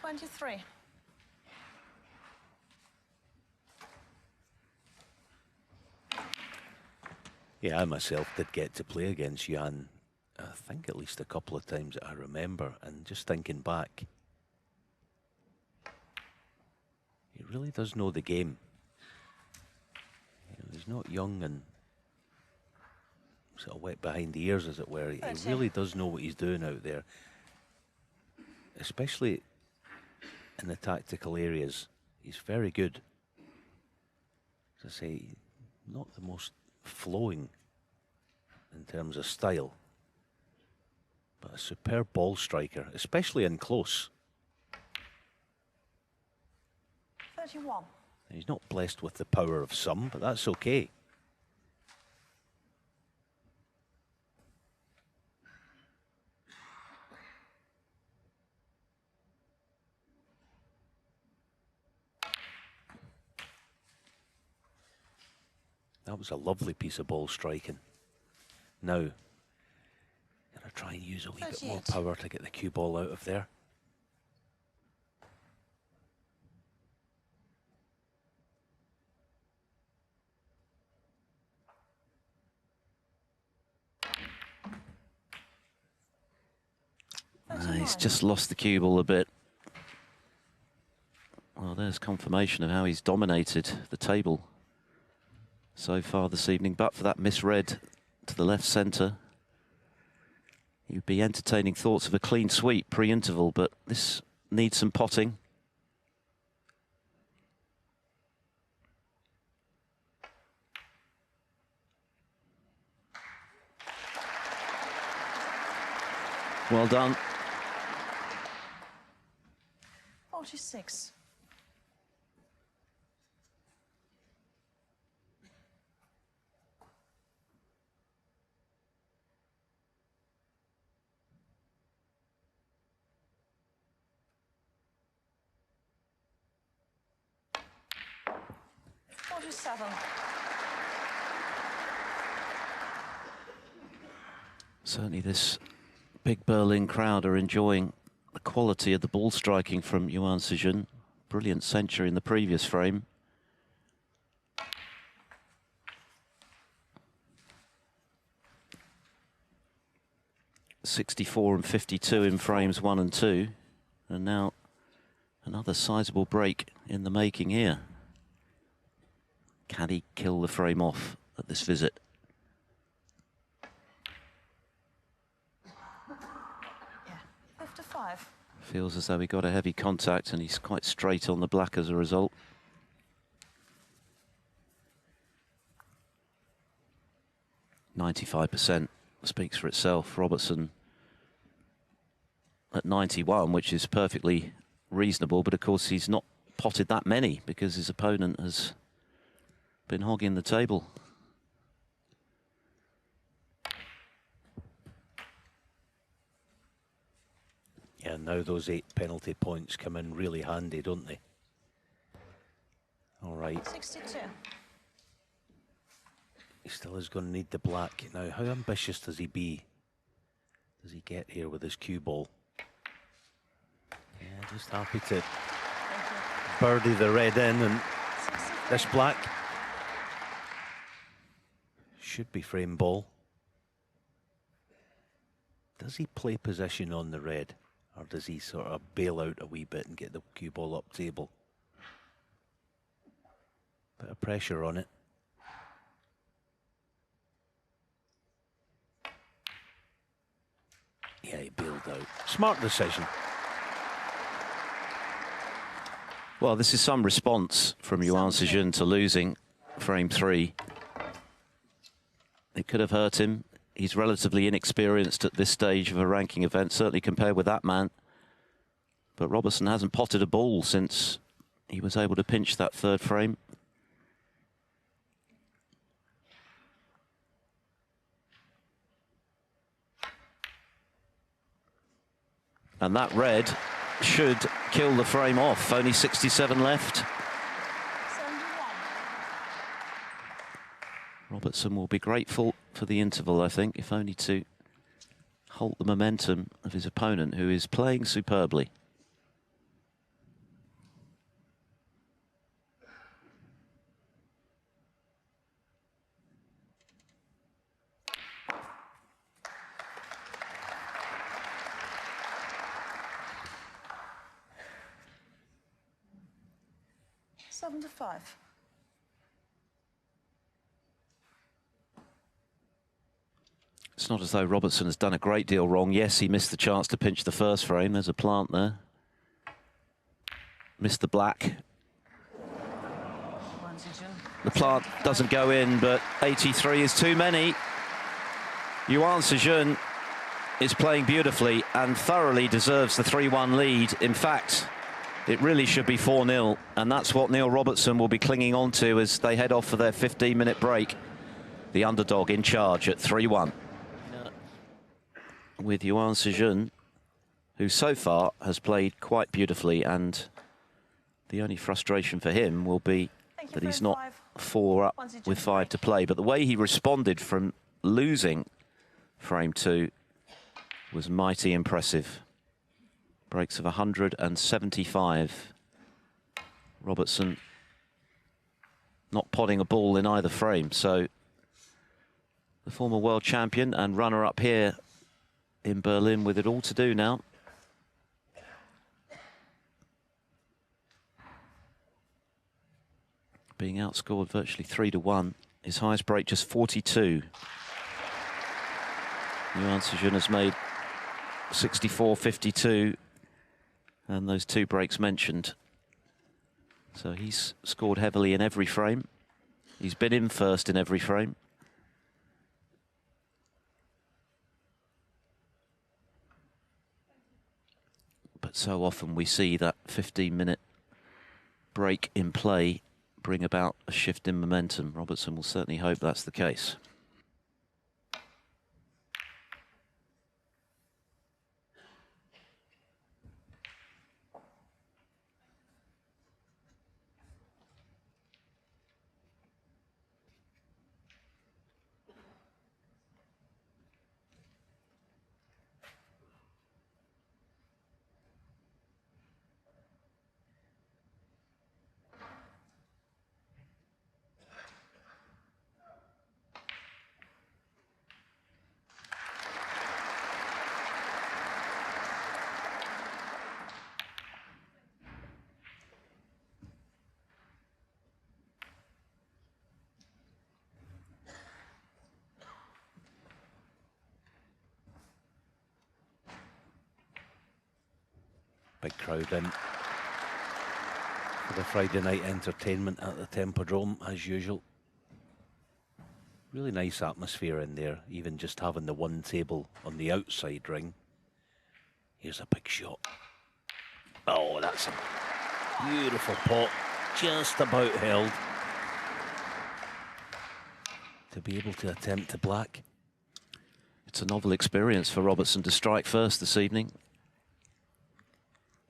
23. Yeah, I myself did get to play against Yuan, I think at least a couple of times that I remember, and just thinking back, he really does know the game. You know, he's not young and sort of wet behind the ears, as it were. He really does know what he's doing out there, especially in the tactical areas. He's very good. As I say, not the most flowing in terms of style, but a superb ball striker, especially in close. 31. He's not blessed with the power of some, but that's okay. That was a lovely piece of ball striking. Now, gonna try and use a wee bit more power to get the cue ball out of there. He's just lost the cue ball a bit. Well, there's confirmation of how he's dominated the table so far this evening. But for that misread to the left centre, you'd be entertaining thoughts of a clean sweep pre-interval, but this needs some potting. Well done. 46. Certainly this big Berlin crowd are enjoying the quality of the ball striking from Yuan Sijun. Brilliant century in the previous frame. .64 and 52 in frames 1 and 2. And now another sizable break in the making here. Can he kill the frame off at this visit? Yeah, 55. Feels as though he got a heavy contact and he's quite straight on the black as a result. .95% speaks for itself. Robertson at 91, which is perfectly reasonable, but of course he's not potted that many because his opponent has been hogging the table. Yeah, now those 8 penalty points come in really handy, don't they? All right. 62. He still is going to need the black. Now, how ambitious does he be? Does he get here with his cue ball? Yeah, just happy to birdie the red in, and this black should be frame ball. Does he play position on the red, or does he sort of bail out a wee bit and get the cue ball up table? Bit of pressure on it. Yeah, he bailed out. Smart decision. Well, this is some response from Yuan Sijun to losing frame 3. It could have hurt him. He's relatively inexperienced at this stage of a ranking event, certainly compared with that man. But Robertson hasn't potted a ball since he was able to pinch that third frame. And that red should kill the frame off. Only 67 left. 71. Robertson will be grateful for the interval, I think, if only to halt the momentum of his opponent, who is playing superbly. 7-5. It's not as though Robertson has done a great deal wrong. Yes, he missed the chance to pinch the first frame. There's a plant there. Missed the black. Yuan Sijun. The plant doesn't go in, but 83 is too many. Yuan Sijun is playing beautifully and thoroughly deserves the 3-1 lead. In fact, it really should be 4-0, and that's what Neil Robertson will be clinging on to as they head off for their 15-minute break. The underdog in charge at 3-1. With Yuan Sijun, who so far has played quite beautifully, and the only frustration for him will be that he's not 4 up with 5 to play. But the way he responded from losing frame 2 was mighty impressive. Breaks of 175. Robertson not potting a ball in either frame. So the former world champion and runner-up here in Berlin with it all to do now. Being outscored virtually 3-1. His highest break just 42. Yuan Sijun has made 64, 52, and those 2 breaks mentioned. So he's scored heavily in every frame. He's been in first in every frame. But so often we see that 15-minute break in play bring about a shift in momentum. Robertson will certainly hope that's the case. Big crowd in for the Friday night entertainment at the Tempodrom, as usual. Really nice atmosphere in there, even just having the one table on the outside ring. Here's a big shot. Oh, that's a beautiful pot, just about held. To be able to attempt to black. It's a novel experience for Robertson to strike first this evening.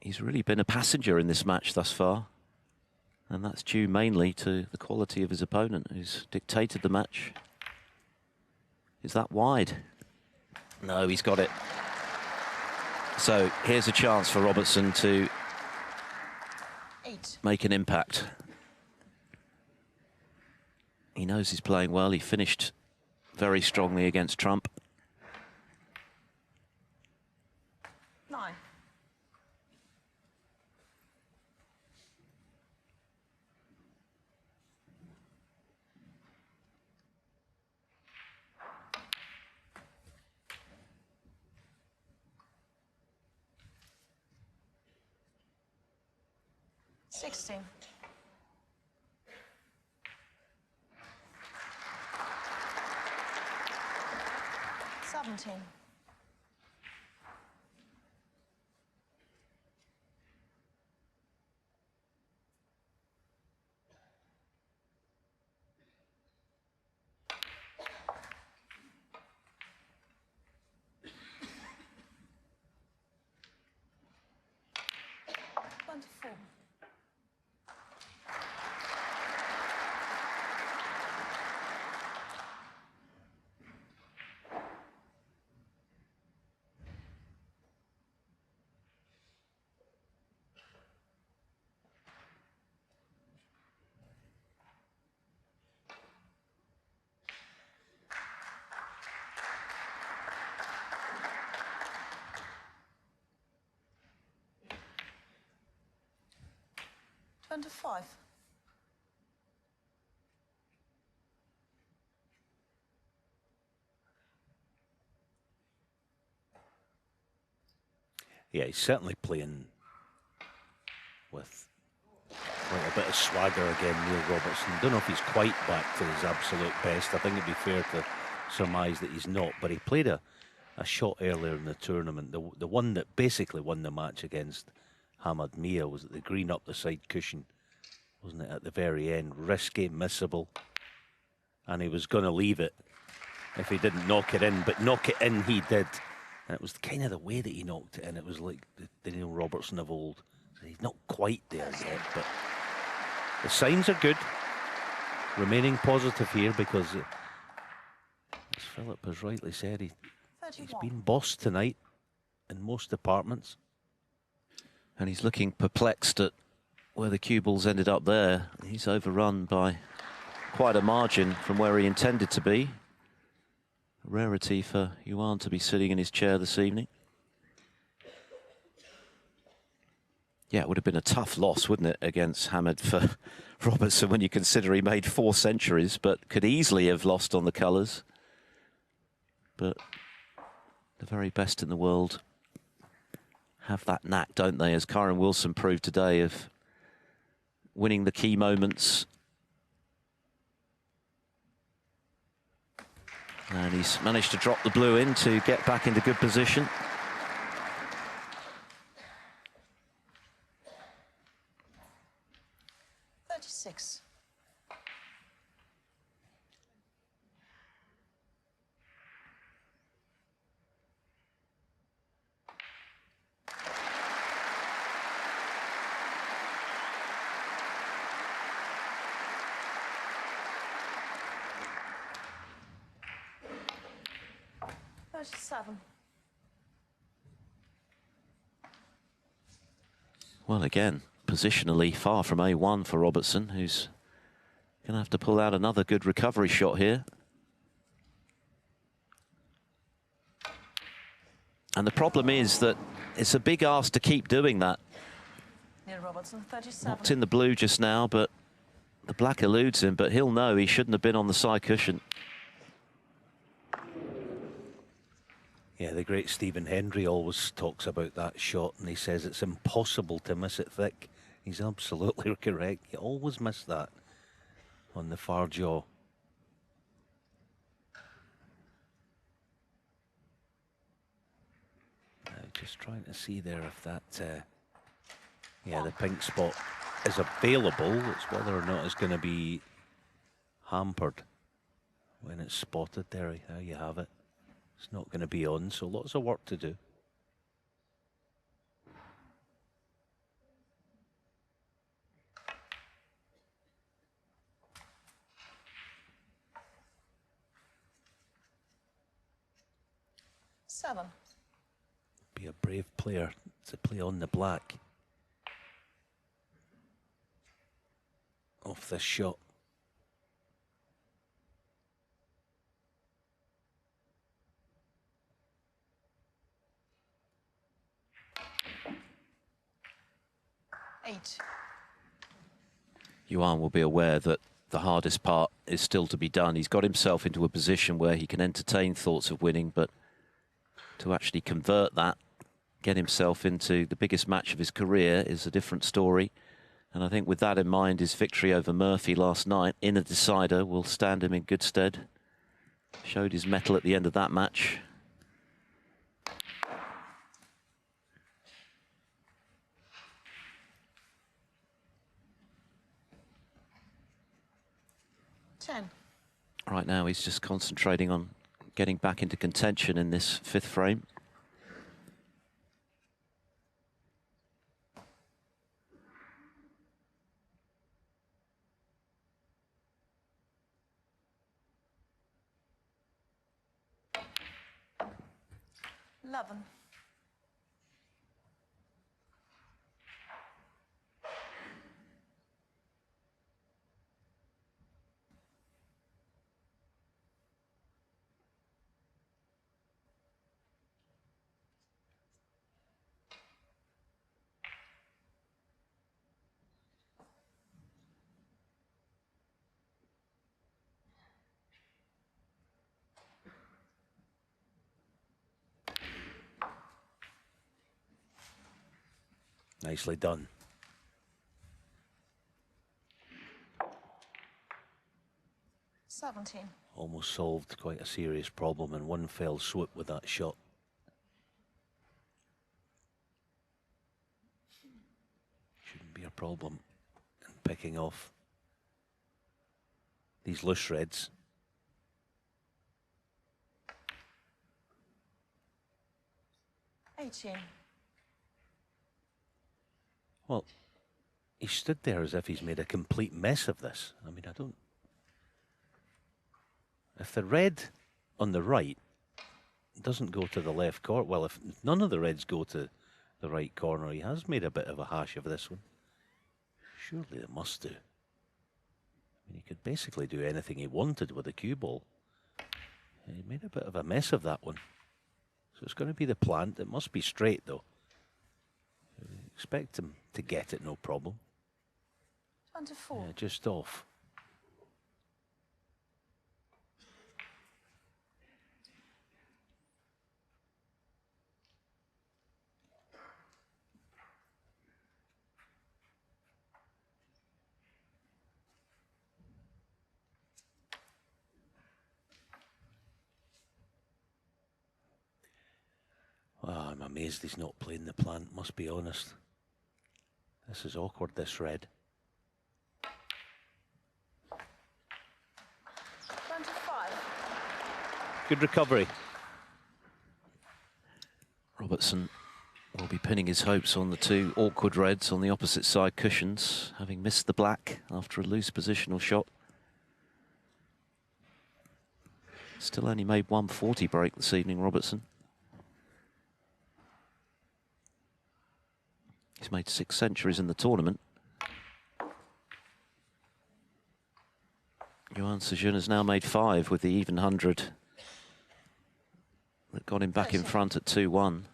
He's really been a passenger in this match thus far, and that's due mainly to the quality of his opponent, who's dictated the match. Is that wide? No, he's got it. So here's a chance for Robertson to 8. make an impact. He knows he's playing well. He finished very strongly against Trump. 9. $16. 17. 24. 25. Yeah, he's certainly playing with quite a bit of swagger again, Neil Robertson. Don't know if he's quite back to his absolute best. I think it'd be fair to surmise that he's not, but he played a shot earlier in the tournament. The one that basically won the match against Hamad Mia was at the green up the side cushion, wasn't it, at the very end? Risky, missable, and he was going to leave it if he didn't knock it in, but knock it in he did. And it was kind of the way that he knocked it in. It was like the Neil Robertson of old. So he's not quite there yet, but the signs are good. Remaining positive here because, as Philip has rightly said, he's been bossed tonight in most departments. And he's looking perplexed at where the cue balls ended up there. He's overrun by quite a margin from where he intended to be. A rarity for Yuan to be sitting in his chair this evening. Yeah, it would have been a tough loss, wouldn't it, against Hamad for Robertson when you consider he made 4 centuries, but could easily have lost on the colours. But the very best in the world have that knack, don't they, as Kyren Wilson proved today, of winning the key moments. And he's managed to drop the blue in to get back into good position. Six. Seven. Well, again, positionally far from A1 for Robertson, who's going to have to pull out another good recovery shot here. And the problem is that it's a big ask to keep doing that. Neil Robertson, 37. Knocked in the blue just now, but the black eludes him, but he'll know he shouldn't have been on the side cushion. Yeah, the great Stephen Hendry always talks about that shot, and he says it's impossible to miss it thick. He's absolutely correct. You always miss that on the far jaw. Now just trying to see there if that, yeah, the pink spot is available. It's whether or not it's going to be hampered when it's spotted. There you have it. It's not going to be on, so lots of work to do. Seven. Be a brave player to play on the black off this shot. Eight. Yuan will be aware that the hardest part is still to be done. He's got himself into a position where he can entertain thoughts of winning, but to actually convert that, get himself into the biggest match of his career is a different story. And I think with that in mind, his victory over Murphy last night in a decider will stand him in good stead. Showed his mettle at the end of that match. Right now, he's just concentrating on getting back into contention in this 5th frame. Eleven. Nicely done. $17. Almost solved quite a serious problem in one fell swoop with that shot. Shouldn't be a problem in picking off these loose reds. $18. Well, he stood there as if he's made a complete mess of this. I mean, I don't... If the red on the right doesn't go to the left corner, well, if none of the reds go to the right corner, he has made a bit of a hash of this one. Surely they must do. I mean, he could basically do anything he wanted with the cue ball. And he made a bit of a mess of that one. So it's going to be the plant. It must be straight, though. Expect him to get it, no problem. 24. Yeah, just off. Wow, I'm amazed he's not playing the plant, must be honest. This is awkward, this red. 25. Good recovery. Robertson will be pinning his hopes on the two awkward reds on the opposite side cushions, having missed the black after a loose positional shot. Still only made 140 break this evening, Robertson. He's made 6 centuries in the tournament. Yuan Sijun has now made 5 with the even 100 that got him back in front at 2-1.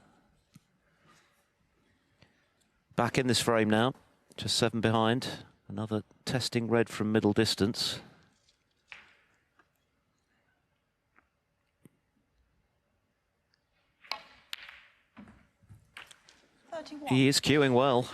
Back in this frame now, just 7 behind. Another testing red from middle distance. He is cueing well.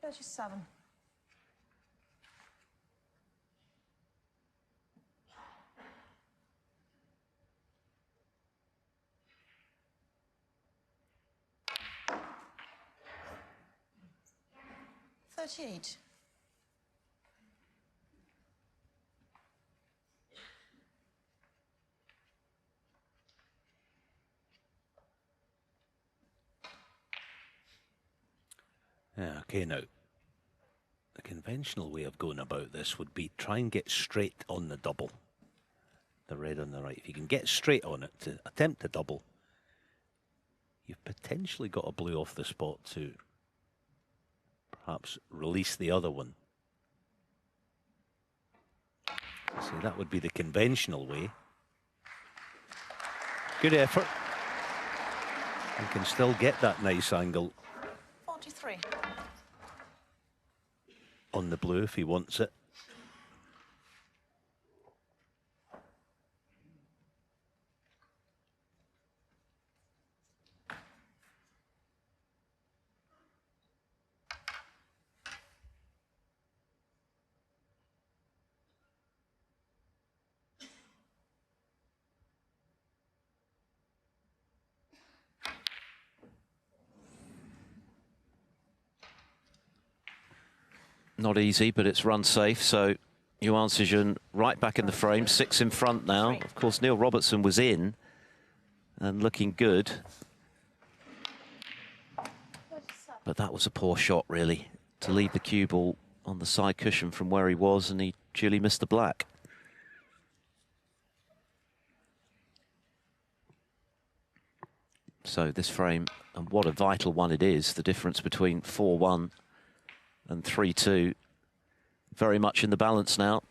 $37. $38. Yeah, okay, now, the conventional way of going about this would be try and get straight on the double. The red on the right. If you can get straight on it to attempt a double, you've potentially got a blue off the spot to perhaps release the other one. So that would be the conventional way. Good effort. You can still get that nice angle 43. on the blue if he wants it. Not easy, but it's run safe. So Yuan Sijun right back in the frame, 6 in front now. Of course, Neil Robertson was in and looking good. But that was a poor shot, really, to leave the cue ball on the side cushion from where he was, and he duly missed the black. So this frame, and what a vital one it is, the difference between 4-1 and 3-2, very much in the balance now.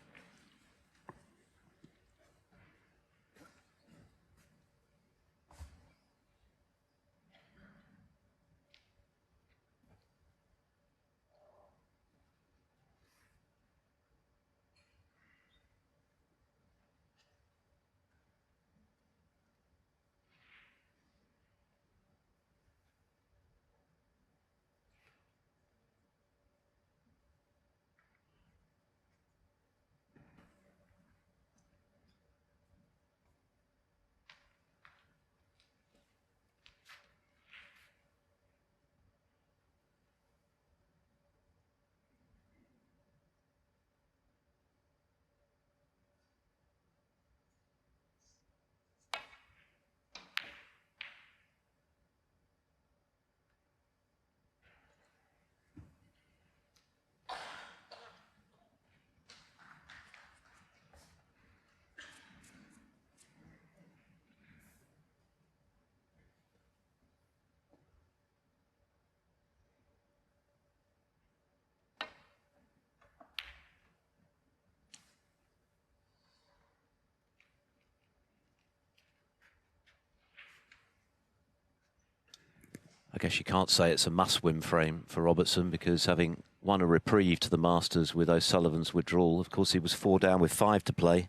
I guess you can't say it's a must-win frame for Robertson, because having won a reprieve to the Masters with O'Sullivan's withdrawal, of course he was 4 down with 5 to play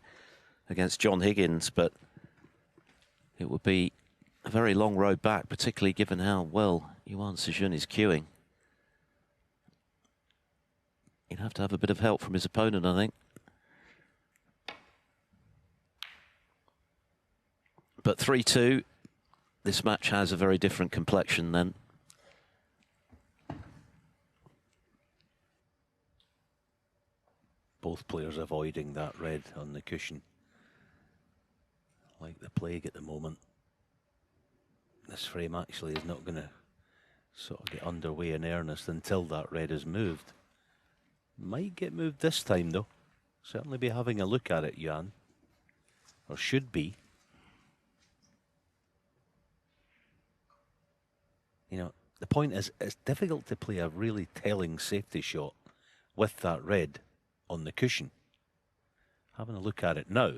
against John Higgins, but it would be a very long road back, particularly given how well Yuan Sijun is cueing. He'd have to have a bit of help from his opponent, I think. But 3-2, this match has a very different complexion then. Both players avoiding that red on the cushion like the plague at the moment. This frame actually is not going to sort of get underway in earnest until that red is moved. Might get moved this time though. Certainly be having a look at it, Yuan. Or should be. You know, the point is, it's difficult to play a really telling safety shot with that red on the cushion. Having a look at it now.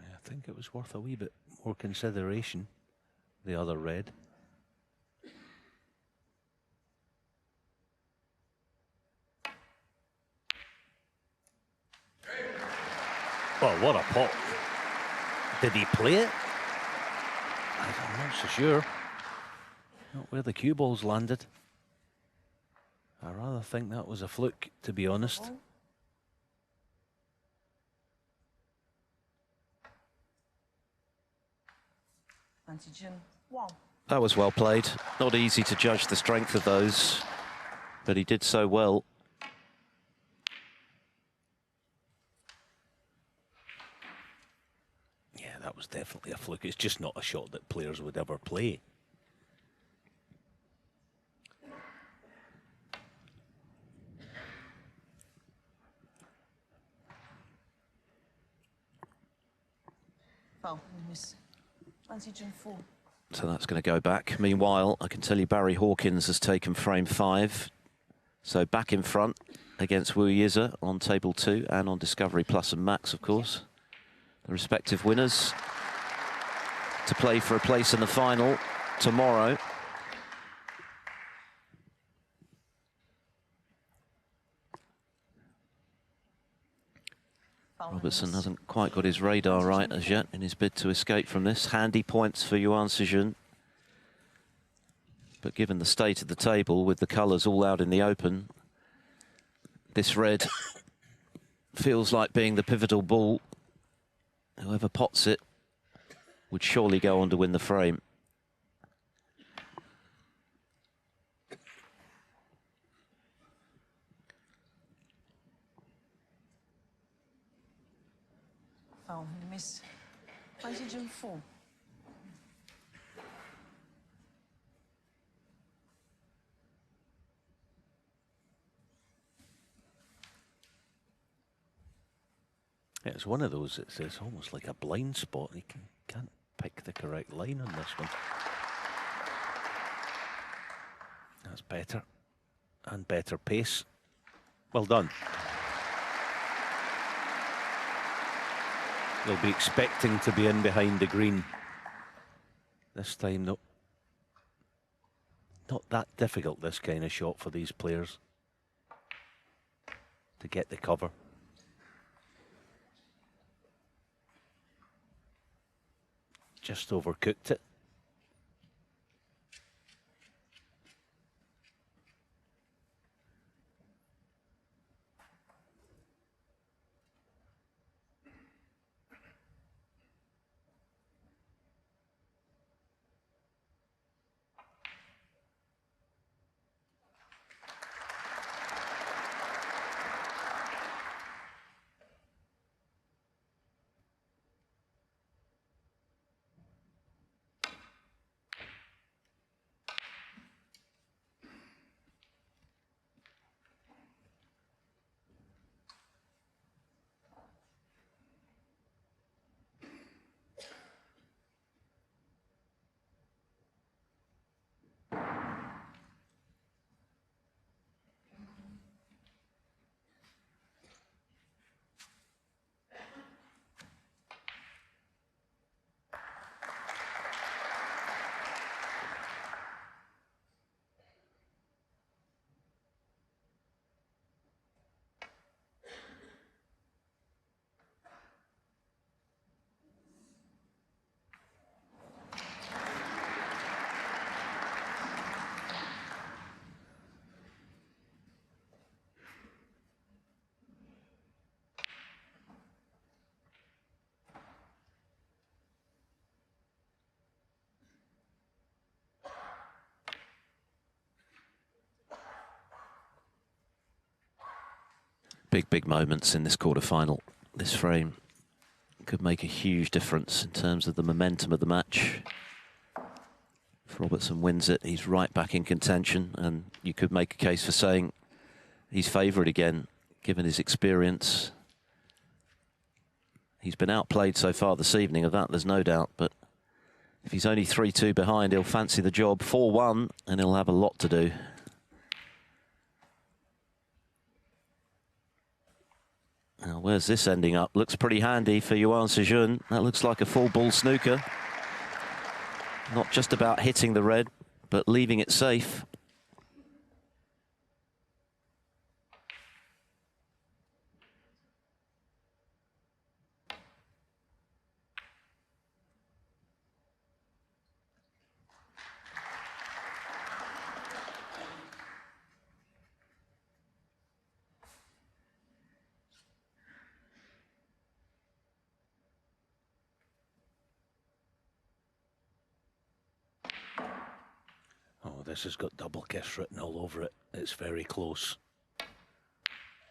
I think it was worth a wee bit more consideration, the other red. Oh, what a pot. Did he play it? I'm not so sure. Not where the cue balls landed. I rather think that was a fluke, to be honest. That was well played. Not easy to judge the strength of those, but he did so well. Yeah, that was definitely a fluke. It's just not a shot that players would ever play. Foul, miss. Yuan Sijun 4. So that's going to go back. Meanwhile, I can tell you Barry Hawkins has taken frame 5. So back in front against Wu Yize on table 2 and on Discovery Plus and Max, of course. The respective winners to play for a place in the final tomorrow. Robertson hasn't quite got his radar right as yet in his bid to escape from this. Handy points for Yuan Sijun. But given the state of the table, with the colours all out in the open, this red feels like being the pivotal ball. Whoever pots it would surely go on to win the frame. Foul, miss. Yuan Sijun 4. It's one of those, it's almost like a blind spot. He can't pick the correct line on this one. That's better. And better pace. Well done. They'll be expecting to be in behind the green this time, though. Not that difficult, this kind of shot for these players to get the cover. Just overcooked it. Big moments in this quarter-final. This frame could make a huge difference in terms of the momentum of the match. If Robertson wins it, he's right back in contention, and you could make a case for saying he's favourite again, given his experience. He's been outplayed so far this evening, of that there's no doubt, but if he's only 3-2 behind, he'll fancy the job. 4-1, and he'll have a lot to do. Now, where's this ending up? Looks pretty handy for Yuan Sijun. That looks like a full ball snooker. Not just about hitting the red, but leaving it safe. This has got double kiss written all over it. It's very close.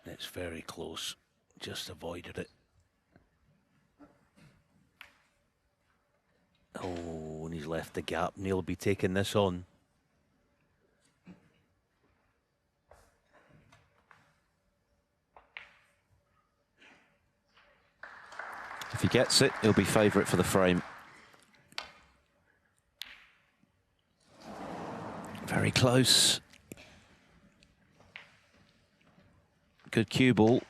It's very close. Just avoided it. Oh, and he's left the gap. Neil will be taking this on. If he gets it, he'll be favourite for the frame. Very close. Good cue ball.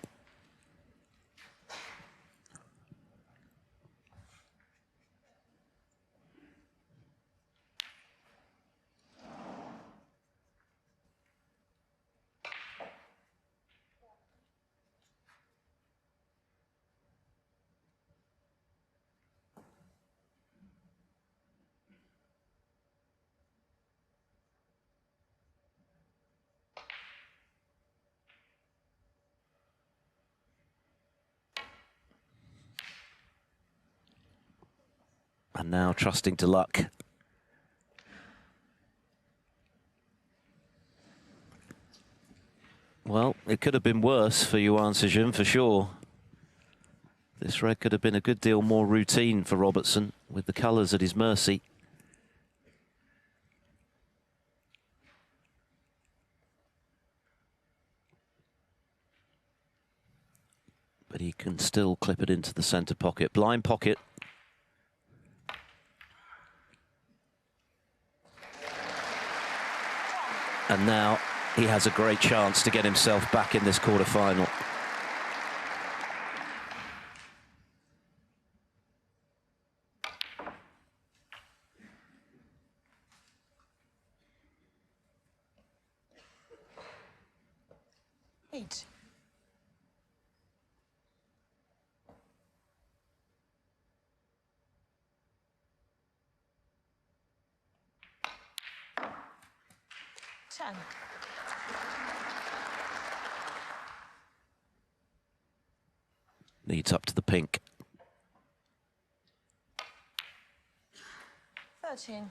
And now trusting to luck. Well, it could have been worse for Yuan Sijun for sure. This red could have been a good deal more routine for Robertson with the colours at his mercy. But he can still clip it into the centre pocket. Blind pocket. And now he has a great chance to get himself back in this quarter-final. Eight. Ten. Needs up to the pink. 13.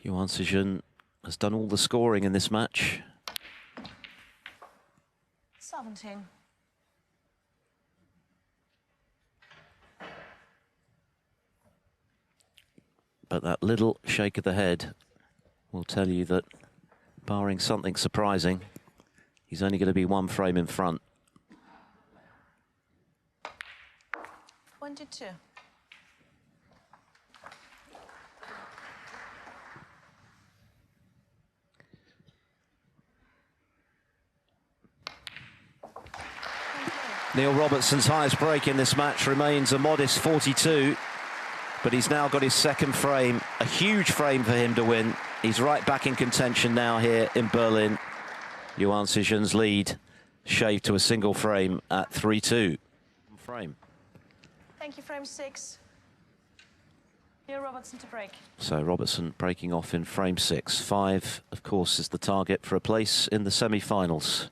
Yuan Sijun has done all the scoring in this match. 17. But that little shake of the head will tell you that, barring something surprising, he's only going to be one frame in front. 22. Neil Robertson's highest break in this match remains a modest 42, but he's now got his second frame, a huge frame for him to win. He's right back in contention now here in Berlin. Yuan Sijun's lead shaved to a single frame at 3-2. Frame. Thank you, frame 6. Neil Robertson to break. So Robertson breaking off in frame 6. 5, of course, is the target for a place in the semi-finals.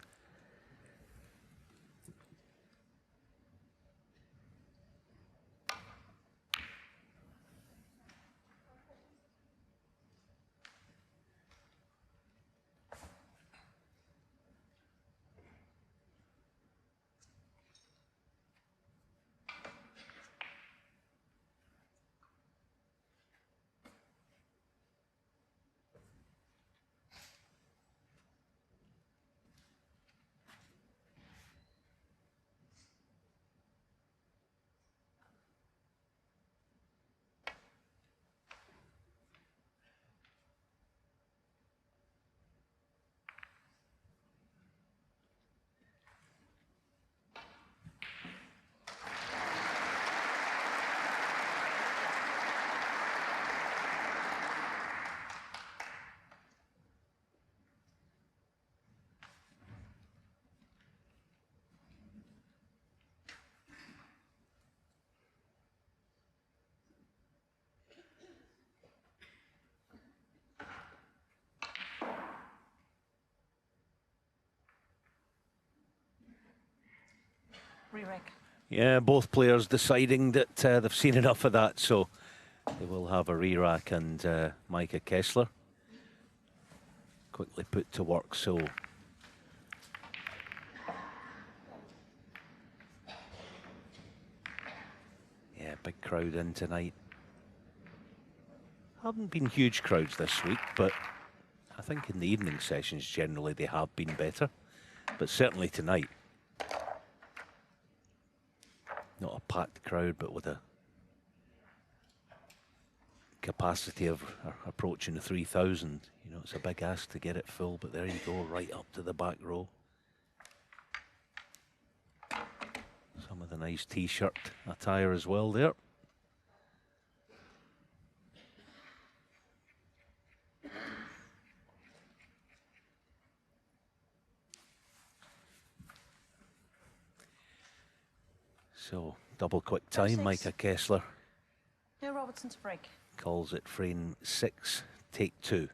Re-rec. Yeah, both players deciding that they've seen enough of that, so they will have a re-rack, and Maike Kesseler quickly put to work, so yeah, big crowd in tonight. Haven't been huge crowds this week, but I think in the evening sessions generally they have been better, but certainly tonight not a packed crowd, but with a capacity of approaching 3,000. You know, it's a big ask to get it full, but there you go, right up to the back row. Some of the nice t-shirt attire as well there. So, double quick time, Maike Kesseler. Yeah, Robertson to break. Calls it frame 6, take 2.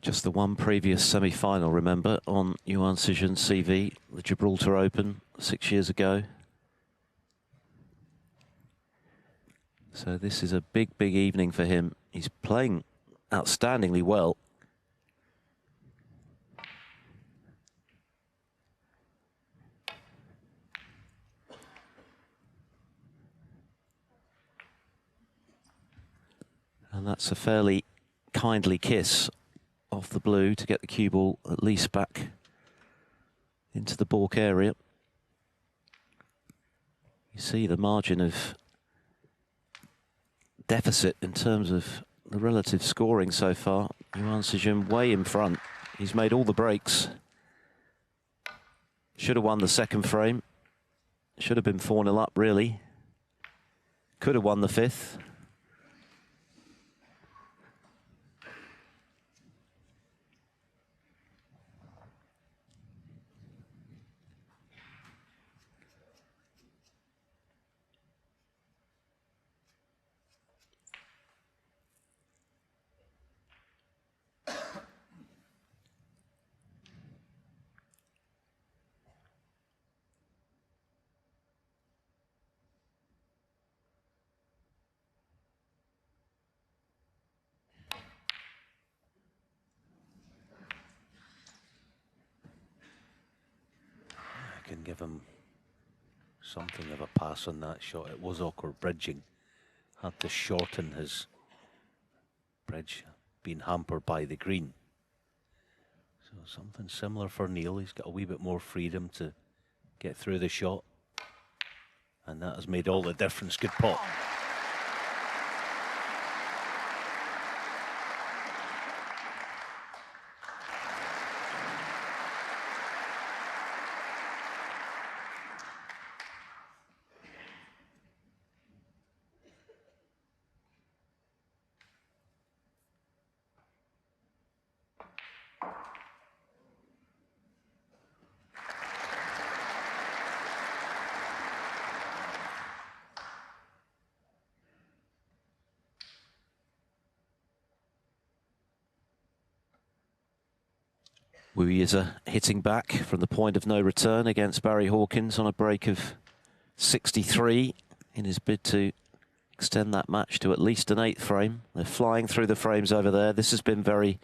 Just the one previous semi-final, remember, on Yuan Sijun CV, the Gibraltar Open 6 years ago. So this is a big, big evening for him. He's playing outstandingly well. And that's a fairly kindly kiss off the blue to get the cue ball at least back into the balk area. You see the margin of deficit in terms of the relative scoring so far. Yuan Sijun way in front. He's made all the breaks. Should have won the second frame. Should have been 4-0 up, really. Could have won the fifth. Can give him something of a pass on that shot. It was awkward bridging. Had to shorten his bridge, being hampered by the green. So something similar for Neil. He's got a wee bit more freedom to get through the shot. And that has made all the difference. Good pot. Wuiza hitting back from the point of no return against Barry Hawkins on a break of 63 in his bid to extend that match to at least an 8th frame. They're flying through the frames over there. This has been very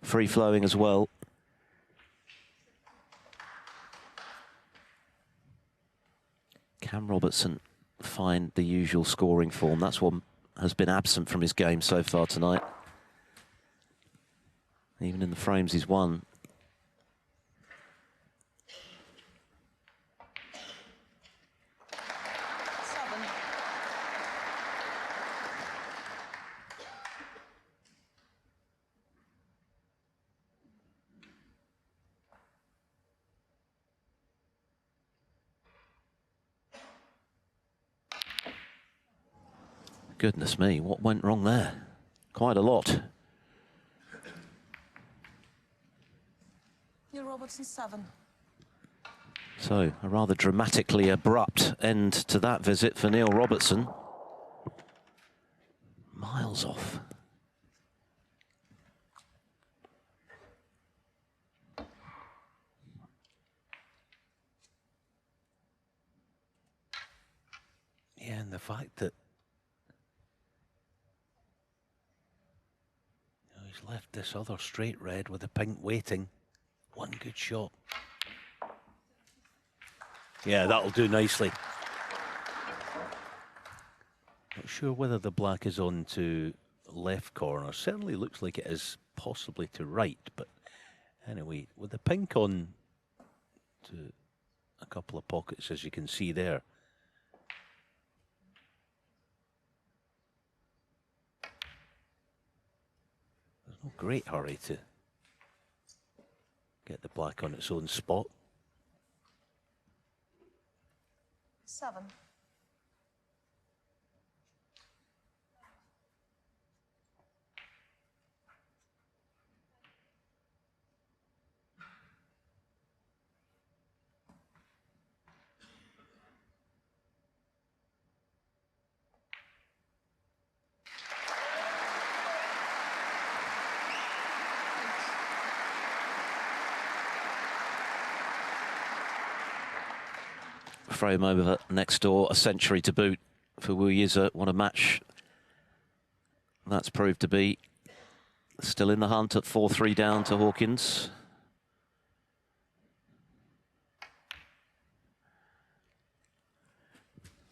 free-flowing as well. Can Robertson find the usual scoring form? That's what has been absent from his game so far tonight. Even in the frames he's won. Goodness me, what went wrong there? Quite a lot. Neil Robertson, 7. So, a rather dramatically abrupt end to that visit for Neil Robertson. Miles off. Yeah, and the fact that he's left this other straight red with a pink waiting. One good shot. Yeah, that'll do nicely. Not sure whether the black is on to left corner. Certainly looks like it is possibly to right, but anyway, with the pink on to a couple of pockets, as you can see there. There's no great hurry to get the black on its own spot. 7. Frame over next door, a century to boot for Wuiza. What a match that's proved to be. Still in the hunt at 4-3 down to Hawkins.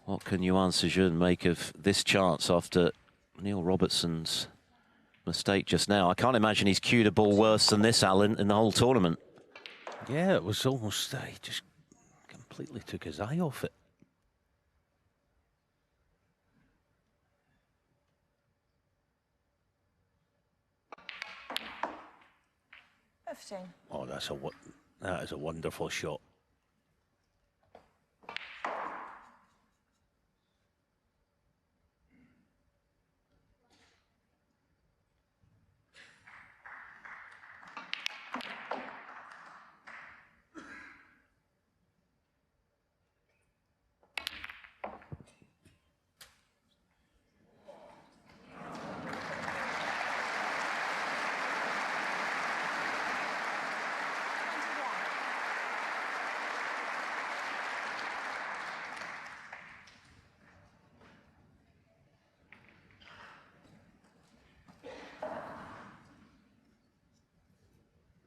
What can Yuan Sijun make of this chance after Neil Robertson's mistake just now? I can't imagine he's cued a ball worse than this, Alan, in the whole tournament. Yeah, it was almost, he just completely took his eye off it. Oh, that is a wonderful shot.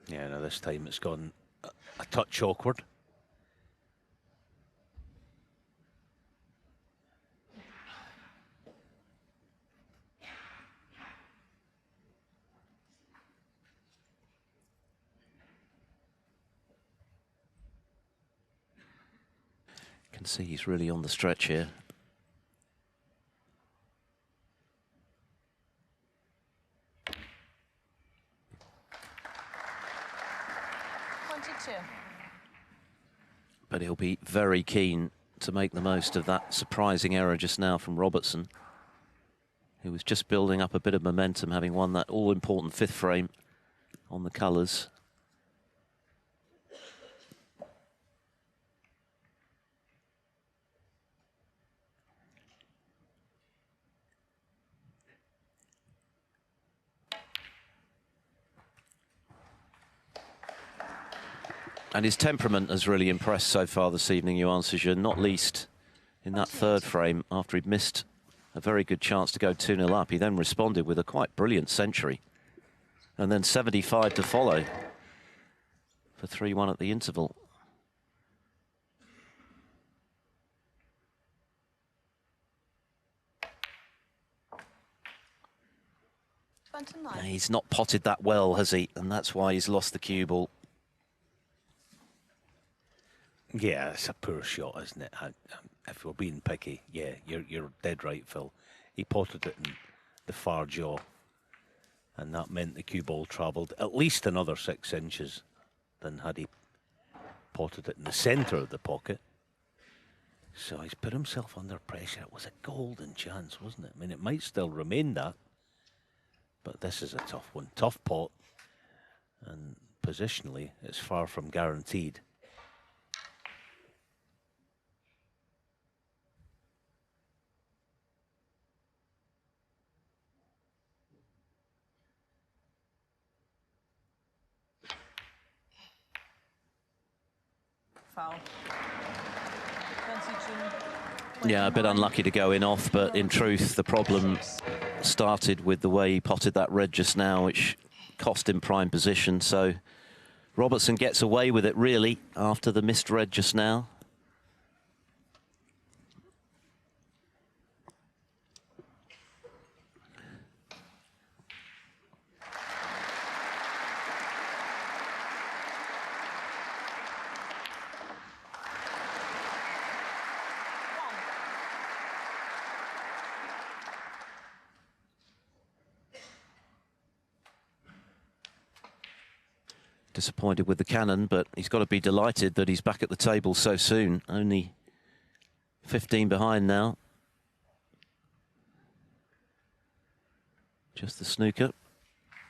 Yeah, now this time it's gone a touch awkward. Can see he's really on the stretch here. But he'll be very keen to make the most of that surprising error just now from Robertson, who was just building up a bit of momentum, having won that all-important 5th frame on the colours. And his temperament has really impressed so far this evening, Yuan Sijun, not least in that third frame after he'd missed a very good chance to go 2-0 up. He then responded with a quite brilliant century. And then 75 to follow for 3-1 at the interval. He's not potted that well, has he? And that's why he's lost the cue ball. Yeah, it's a poor shot, isn't it? If we're being picky, yeah, you're dead right, Phil. He potted it in the far jaw, and that meant the cue ball travelled at least another 6 inches than had he potted it in the centre of the pocket. So he's put himself under pressure. It was a golden chance, wasn't it? I mean, it might still remain that, but this is a tough one. Tough pot, and positionally, it's far from guaranteed. Foul. Yeah, a bit unlucky to go in off, but in truth, the problem started with the way he potted that red just now, which cost him prime position. So Robertson gets away with it, really, after the missed red just now. Disappointed with the cannon, but he's got to be delighted that he's back at the table so soon. Only 15 behind now. Just the snooker.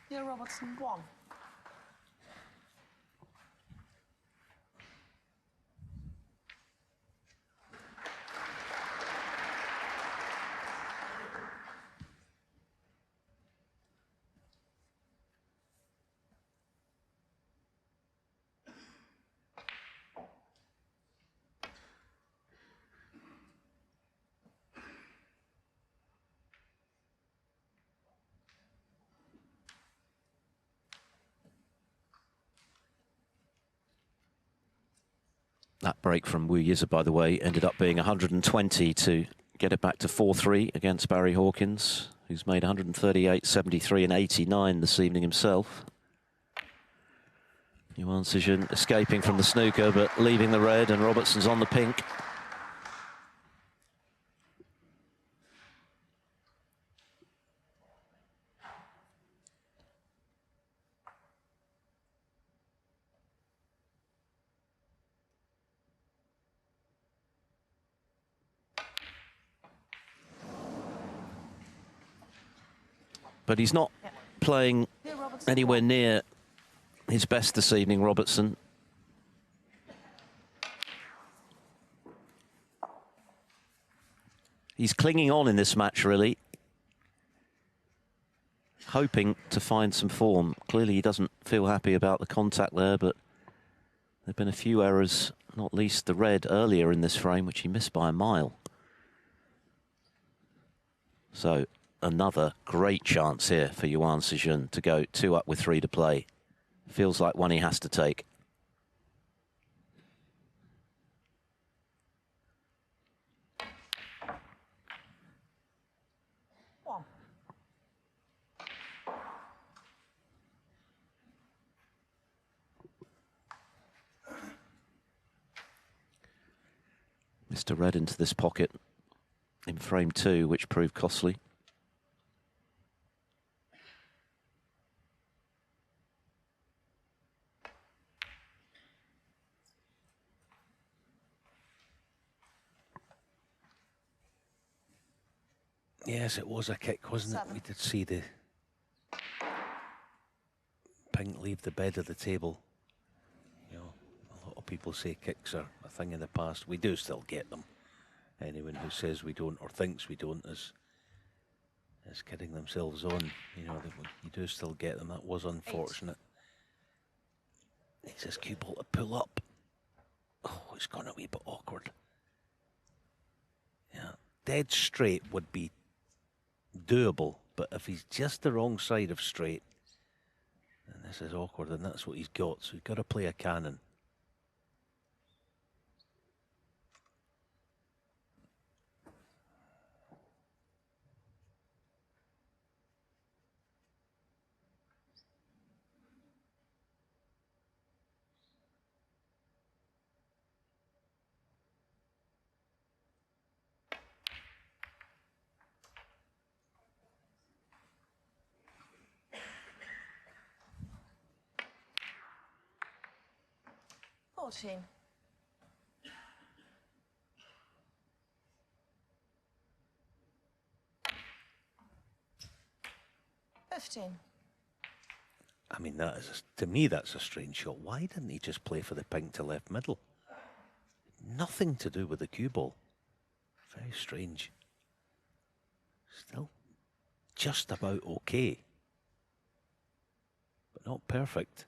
Yeah, Robertson, 1. That break from Wu Yiza, by the way, ended up being 120 to get it back to 4-3 against Barry Hawkins, who's made 138, 73 and 89 this evening himself. Yuan Sijun escaping from the snooker, but leaving the red, and Robertson's on the pink. But he's not playing anywhere near his best this evening, Robertson. He's clinging on in this match, really, hoping to find some form. Clearly, he doesn't feel happy about the contact there, but there have been a few errors, not least the red earlier in this frame, which he missed by a mile. So another great chance here for Yuan Sijun to go 2 up with 3 to play. Feels like one he has to take. Mr. Red into this pocket in frame 2, which proved costly. Yes, it was a kick, wasn't it? We did see the pink leave the bed of the table. You know, a lot of people say kicks are a thing in the past. We do still get them. Anyone who says we don't or thinks we don't is kidding themselves on. You know, you do still get them. That was unfortunate. Needs his cue ball to pull up. Oh, it's gone a wee bit awkward. Yeah, dead straight would be doable, but if he's just the wrong side of straight, then this is awkward, and that's what he's got. So he's got to play a cannon. Team. 15. I mean, that is, to me, that's a strange shot. Why didn't he just play for the pink to left middle? Nothing to do with the cue ball. Very strange. Still just about okay, but not perfect.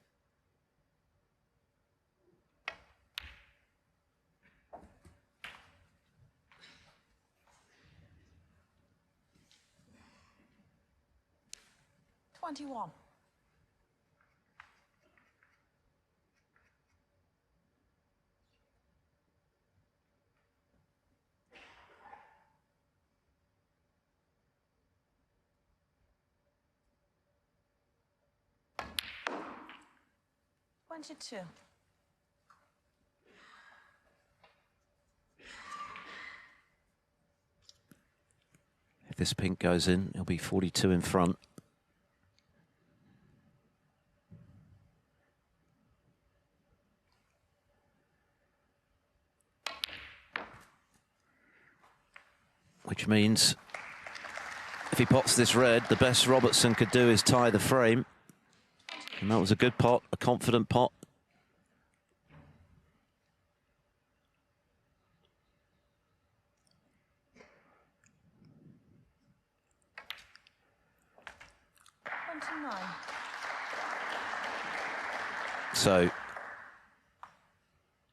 $21. $22. If this pink goes in, he'll be 42 in front. Which means if he pots this red, the best Robertson could do is tie the frame. And that was a good pot, a confident pot. So,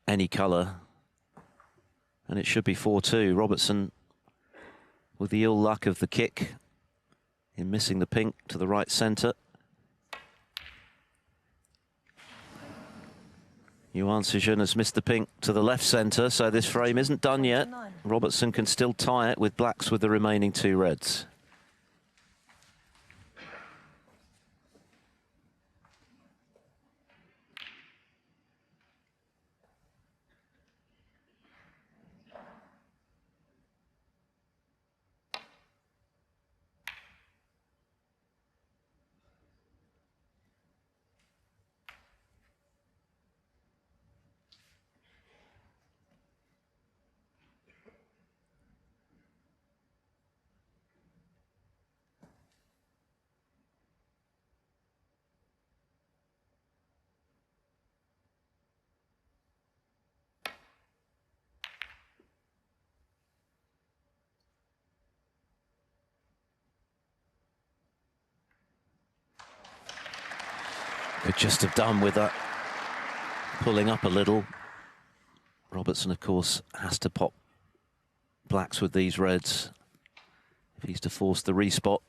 any colour, and it should be 4-2. Robertson, with the ill luck of the kick in missing the pink to the right centre. Yuan Sijun has missed the pink to the left centre, so this frame isn't done yet. Robertson can still tie it with blacks with the remaining two reds. Could just have done with that pulling up a little. Robertson, of course, has to pop blacks with these reds if he's to force the respot.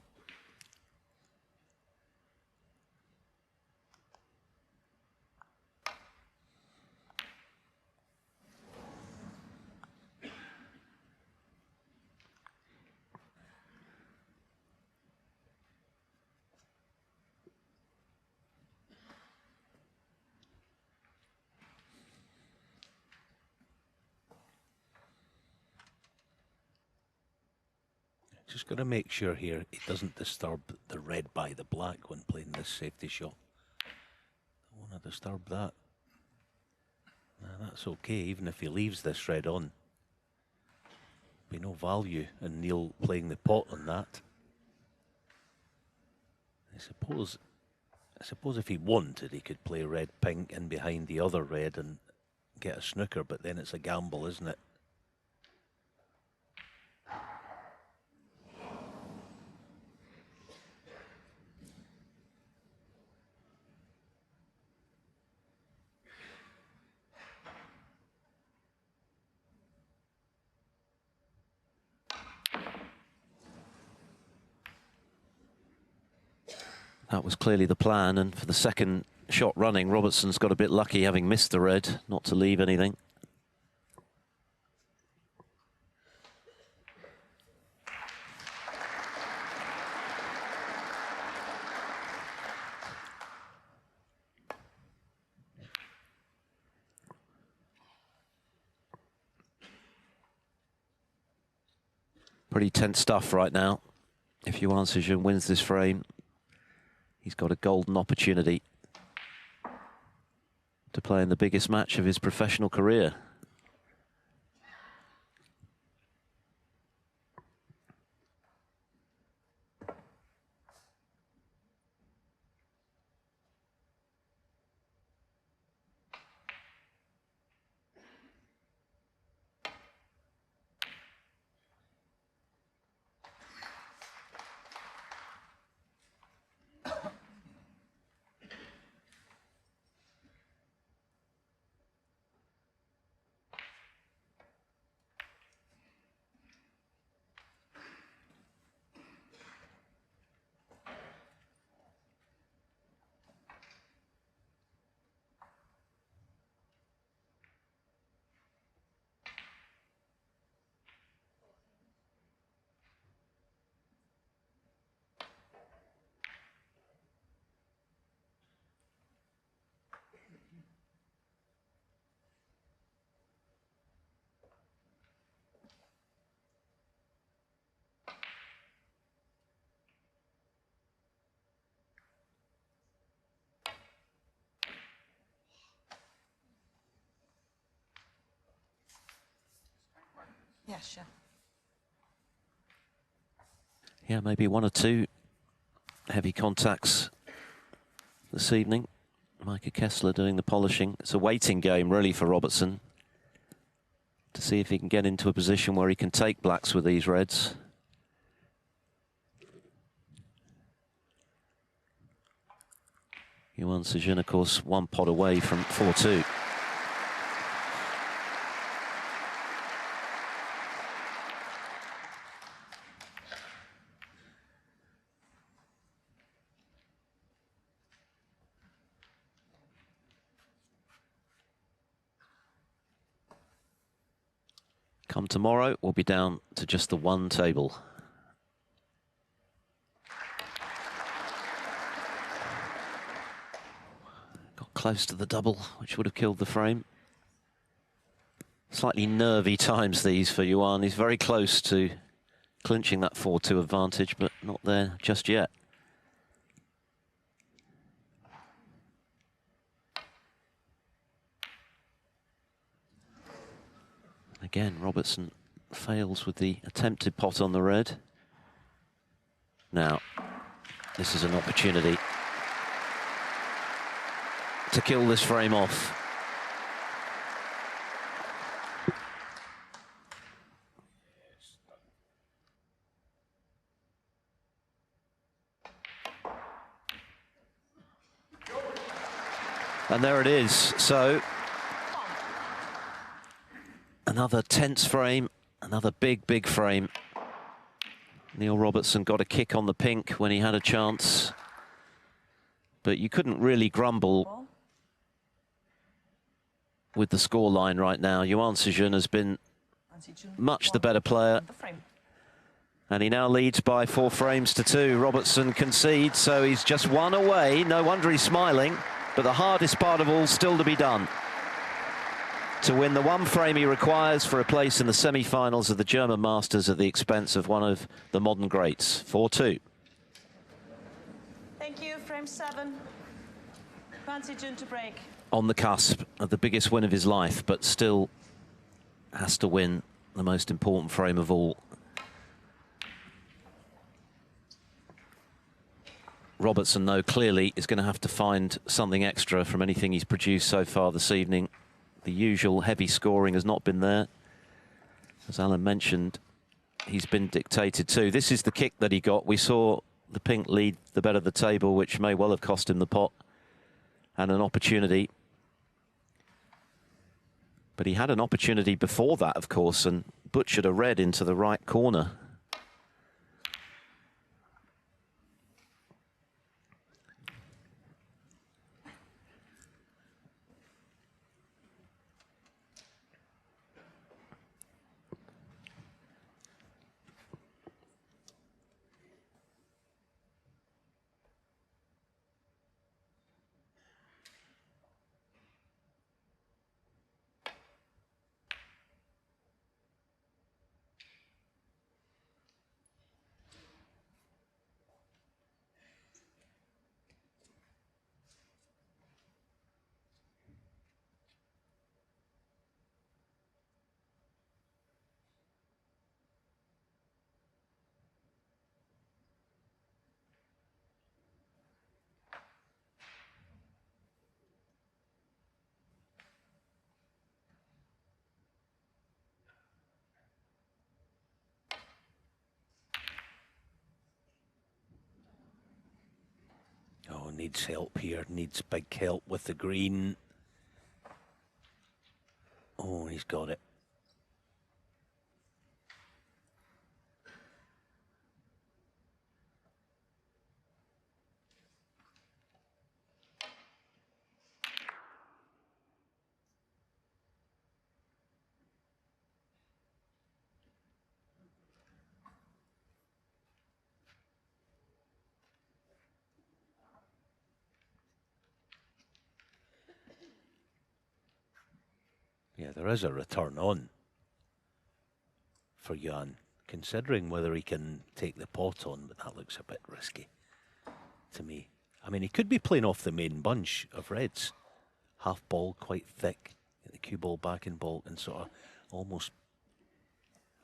Just got to make sure here he doesn't disturb the red by the black when playing this safety shot. Don't want to disturb that. Nah, that's okay, even if he leaves this red on. Be no value in Neil playing the pot on that. I suppose if he wanted, he could play red-pink in behind the other red and get a snooker, but then it's a gamble, isn't it? That was clearly the plan, and for the second shot running, Robertson's got a bit lucky having missed the red, not to leave anything. Pretty tense stuff right now. If Yuan Sijun wins this frame, he's got a golden opportunity to play in the biggest match of his professional career. Yeah, sure. Yeah, maybe one or two heavy contacts this evening. Maike Kesseler doing the polishing. It's a waiting game, really, for Robertson to see if he can get into a position where he can take blacks with these reds. Yuan Sijun, of course, one pot away from 4-2. Come tomorrow, we'll be down to just the one table. Got close to the double, which would have killed the frame. Slightly nervy times these for Yuan. He's very close to clinching that 4-2 advantage, but not there just yet. Again, Robertson fails with the attempted pot on the red. Now, this is an opportunity to kill this frame off. And there it is. So, another tense frame, another big frame. Neil Robertson got a kick on the pink when he had a chance, but you couldn't really grumble with the scoreline right now. Yuan Sijun has been much the better player, and he now leads by 4 frames to 2. Robertson concedes, so he's just one away. No wonder he's smiling, but the hardest part of all still to be done. To win the one frame he requires for a place in the semi-finals of the German Masters at the expense of one of the modern greats. 4-2. Thank you. Frame 7. Yuan Sijun to break. On the cusp of the biggest win of his life, but still has to win the most important frame of all. Robertson, though, clearly is going to have to find something extra from anything he's produced so far this evening. The usual heavy scoring has not been there. As Alan mentioned, he's been dictated to. This is the kick that he got. We saw the pink lead the bet of the table, which may well have cost him the pot and an opportunity. But he had an opportunity before that, of course, and butchered a red into the right corner. needs help here, needs big help with the green. Oh, he's got it. Yeah, there is a return on for Yuan, considering whether he can take the pot on, but that looks a bit risky to me. I mean, he could be playing off the main bunch of reds. Half ball, quite thick, get the cue ball back in bulk and sort of almost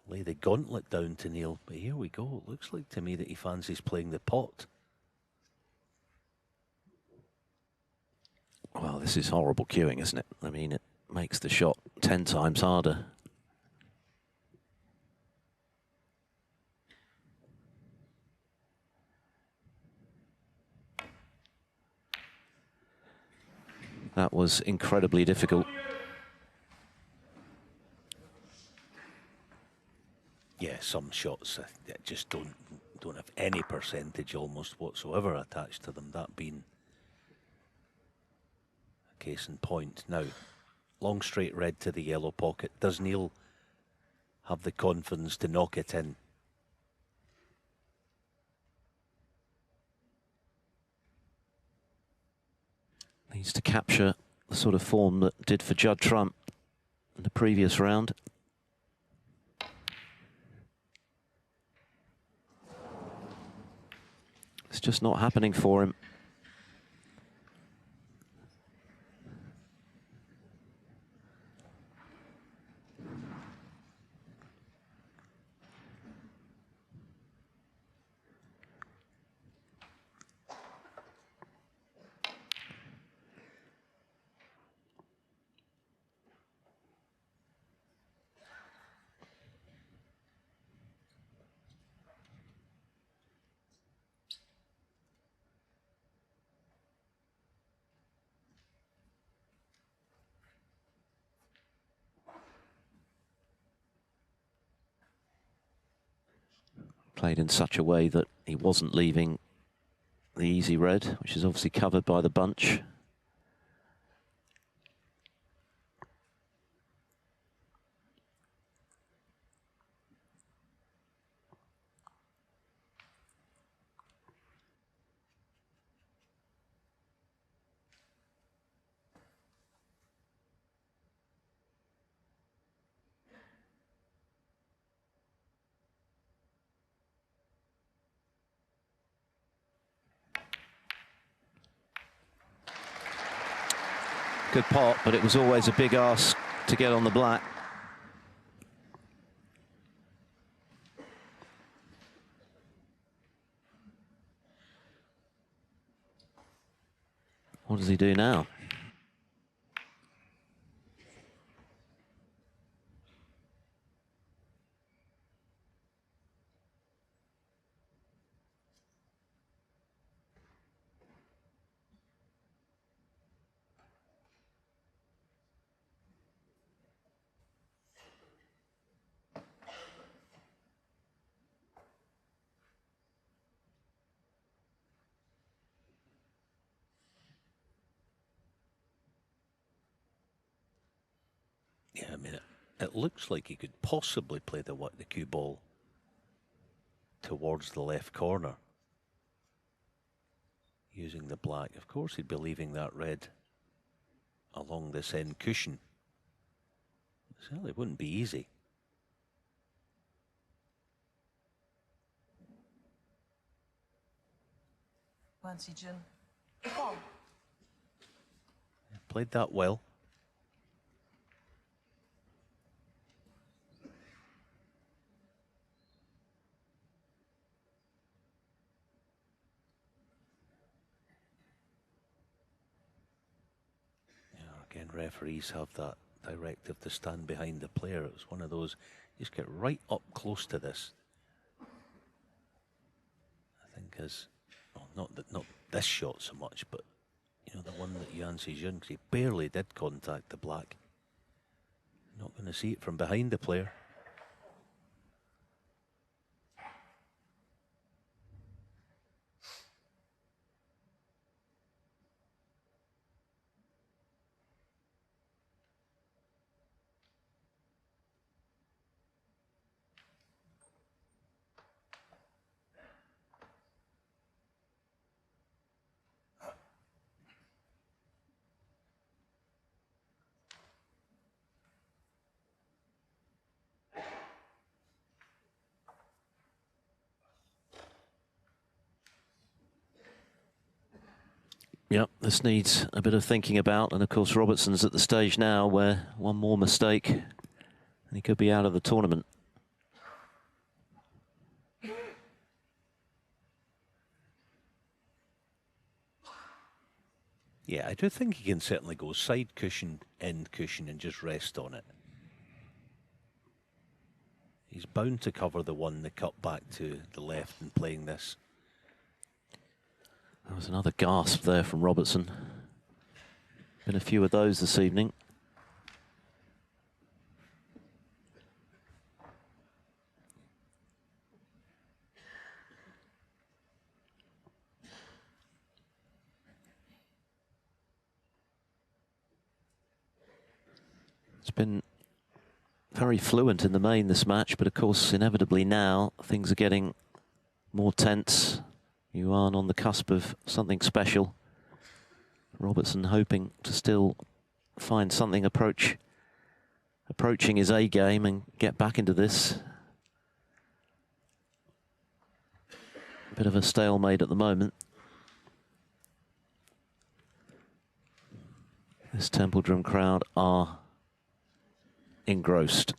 lay the gauntlet down to Neil. But here we go. It looks like to me that he fancies playing the pot. Well, this is horrible cueing, isn't it? I mean, it makes the shot 10 times harder. That was incredibly difficult. Yeah, some shots that just don't have any percentage almost whatsoever attached to them. That being a case in point. Now, long straight red to the yellow pocket. Does Neil have the confidence to knock it in? Needs to capture the sort of form that did for Judd Trump in the previous round. It's just not happening for him. Played in such a way that he wasn't leaving the easy red, which is obviously covered by the bunch. Good pot, but it was always a big ask to get on the black. What does he do now? Yeah, I mean, it looks like he could possibly play the cue ball towards the left corner using the black. Of course, he'd be leaving that red along this end cushion. It certainly wouldn't be easy. Yuan Sijun. Ball. Played that well. Again, referees have that directive to stand behind the player. It was one of those, just get right up close to this. I think as, oh, not this shot so much, but you know, the one that Yuan Sijun, he barely did contact the black. Not going to see it from behind the player. Yep, this needs a bit of thinking about, and of course Robertson's at the stage now where one more mistake and he could be out of the tournament. Yeah, I do think he can certainly go side cushion, end cushion, and just rest on it. He's bound to cover the one that cut back to the left and playing this. There was another gasp there from Robertson. Been a few of those this evening. It's been very fluent in the main, this match, but of course, inevitably now, things are getting more tense. Yuan on the cusp of something special. Robertson hoping to still find something approaching his A game and get back into this. A bit of a stalemate at the moment. This Tempodrom crowd are engrossed.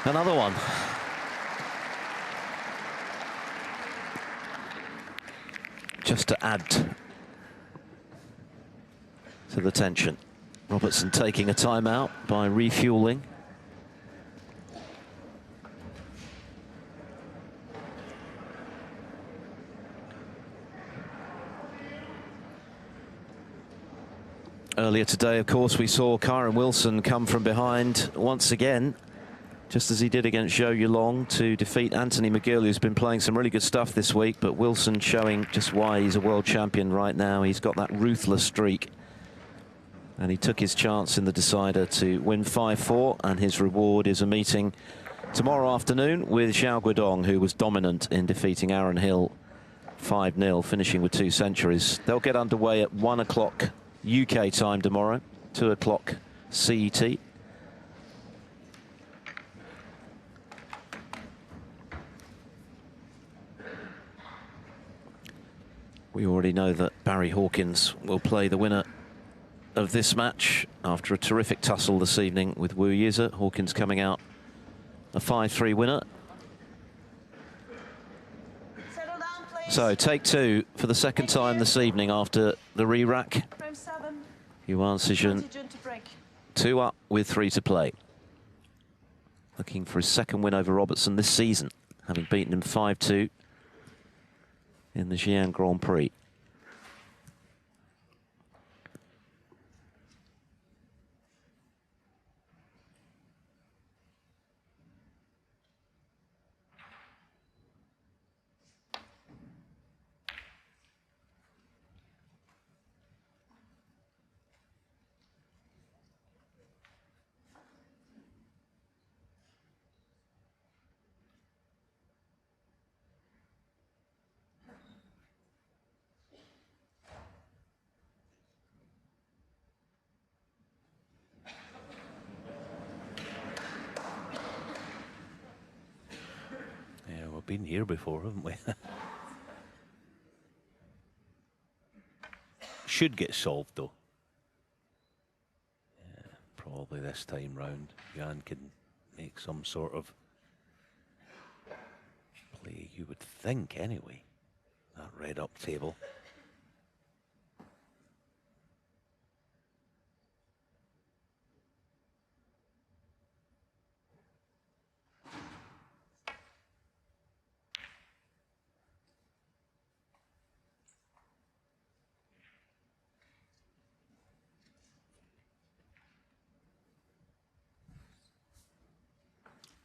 Another one. Just to add to the tension. Robertson taking a timeout by refueling. Earlier today, of course, we saw Kyron Wilson come from behind once again, just as he did against Zhou Yulong, to defeat Anthony McGill, who's been playing some really good stuff this week. But Wilson showing just why he's a world champion right now. He's got that ruthless streak. And he took his chance in the decider to win 5-4. And his reward is a meeting tomorrow afternoon with Zhao Guodong, who was dominant in defeating Aaron Hill 5-0, finishing with 2 centuries. They'll get underway at 1 o'clock UK time tomorrow, 2 o'clock CET. We already know that Barry Hawkins will play the winner of this match after a terrific tussle this evening with Wu Yize. Hawkins coming out a 5-3 winner. Settle down, please. So take 2 for the second time this evening after the re-rack. Frame 7. Yuan Sijun To break. 2 up with 3 to play. Looking for his second win over Robertson this season, having beaten him 5-2 in the Xi'an Grand Prix. been here before, haven't we? Should get solved, though. Yeah, probably this time round, Yuan can make some sort of play, you would think, anyway. That red up table.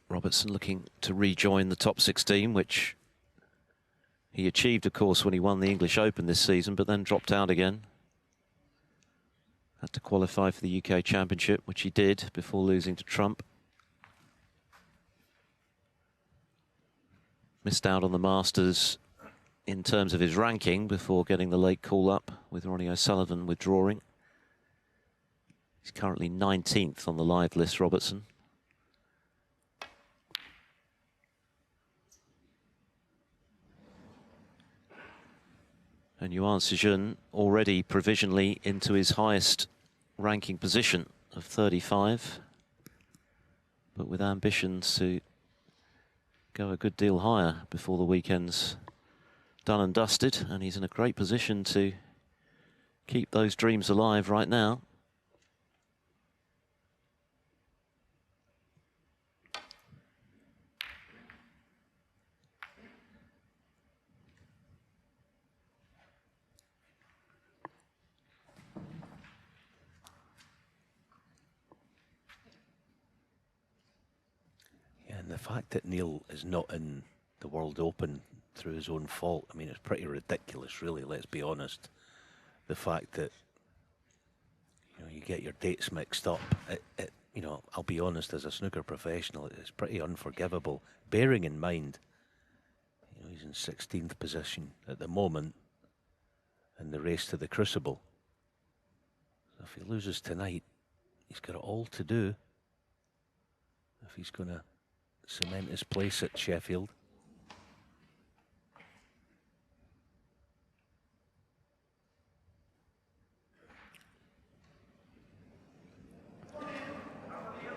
Robertson looking to rejoin the top 16, which he achieved, of course, when he won the English Open this season, but then dropped out again. Had to qualify for the UK Championship, which he did before losing to Trump. Missed out on the Masters in terms of his ranking before getting the late call-up with Ronnie O'Sullivan withdrawing. He's currently 19th on the live list, Robertson. And Yuan Sijun already provisionally into his highest ranking position of 35, but with ambitions to go a good deal higher before the weekend's done and dusted, and he's in a great position to keep those dreams alive right now. And the fact that Neil is not in the World Open through his own fault, I mean, it's pretty ridiculous, really, let's be honest. The fact that, you know, you get your dates mixed up, you know, I'll be honest, as a snooker professional, it's pretty unforgivable, bearing in mind, you know, he's in 16th position at the moment in the race to the Crucible. So if he loses tonight, he's got it all to do if he's going to cement his place at Sheffield.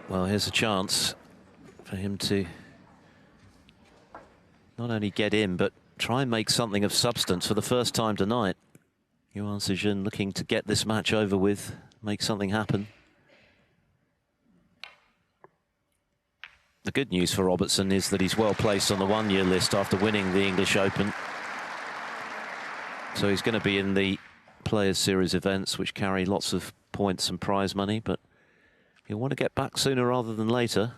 Well, here's a chance for him to not only get in, but try and make something of substance for the first time tonight. Yuan Sijun looking to get this match over with, make something happen. The good news for Robertson is that he's well placed on the one-year list after winning the English Open. So he's going to be in the Players Series events, which carry lots of points and prize money, but he'll want to get back sooner rather than later.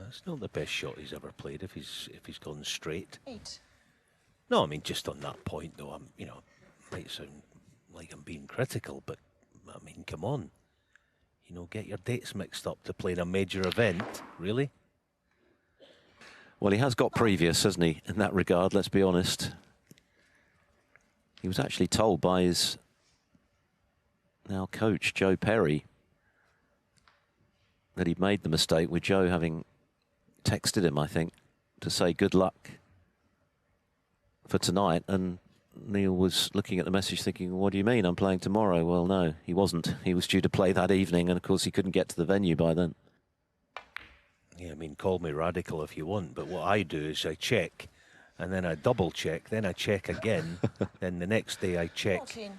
It's not the best shot he's ever played if he's gone straight. 8. No, I mean, just on that point, though, you know, might sound like I'm being critical, but I mean, come on, you know, get your dates mixed up to play in a major event, really? Well, he has got previous, hasn't he, in that regard, let's be honest. He was actually told by his now coach, Joe Perry, that he'd made the mistake, with Joe having texted him, I think, to say good luck for tonight. And Neil was looking at the message thinking, what do you mean, I'm playing tomorrow? Well, no, he wasn't. He was due to play that evening, and of course he couldn't get to the venue by then. Yeah, I mean, call me radical if you want, but what I do is I check, and then I double check, then I check again, then the next day I check 14.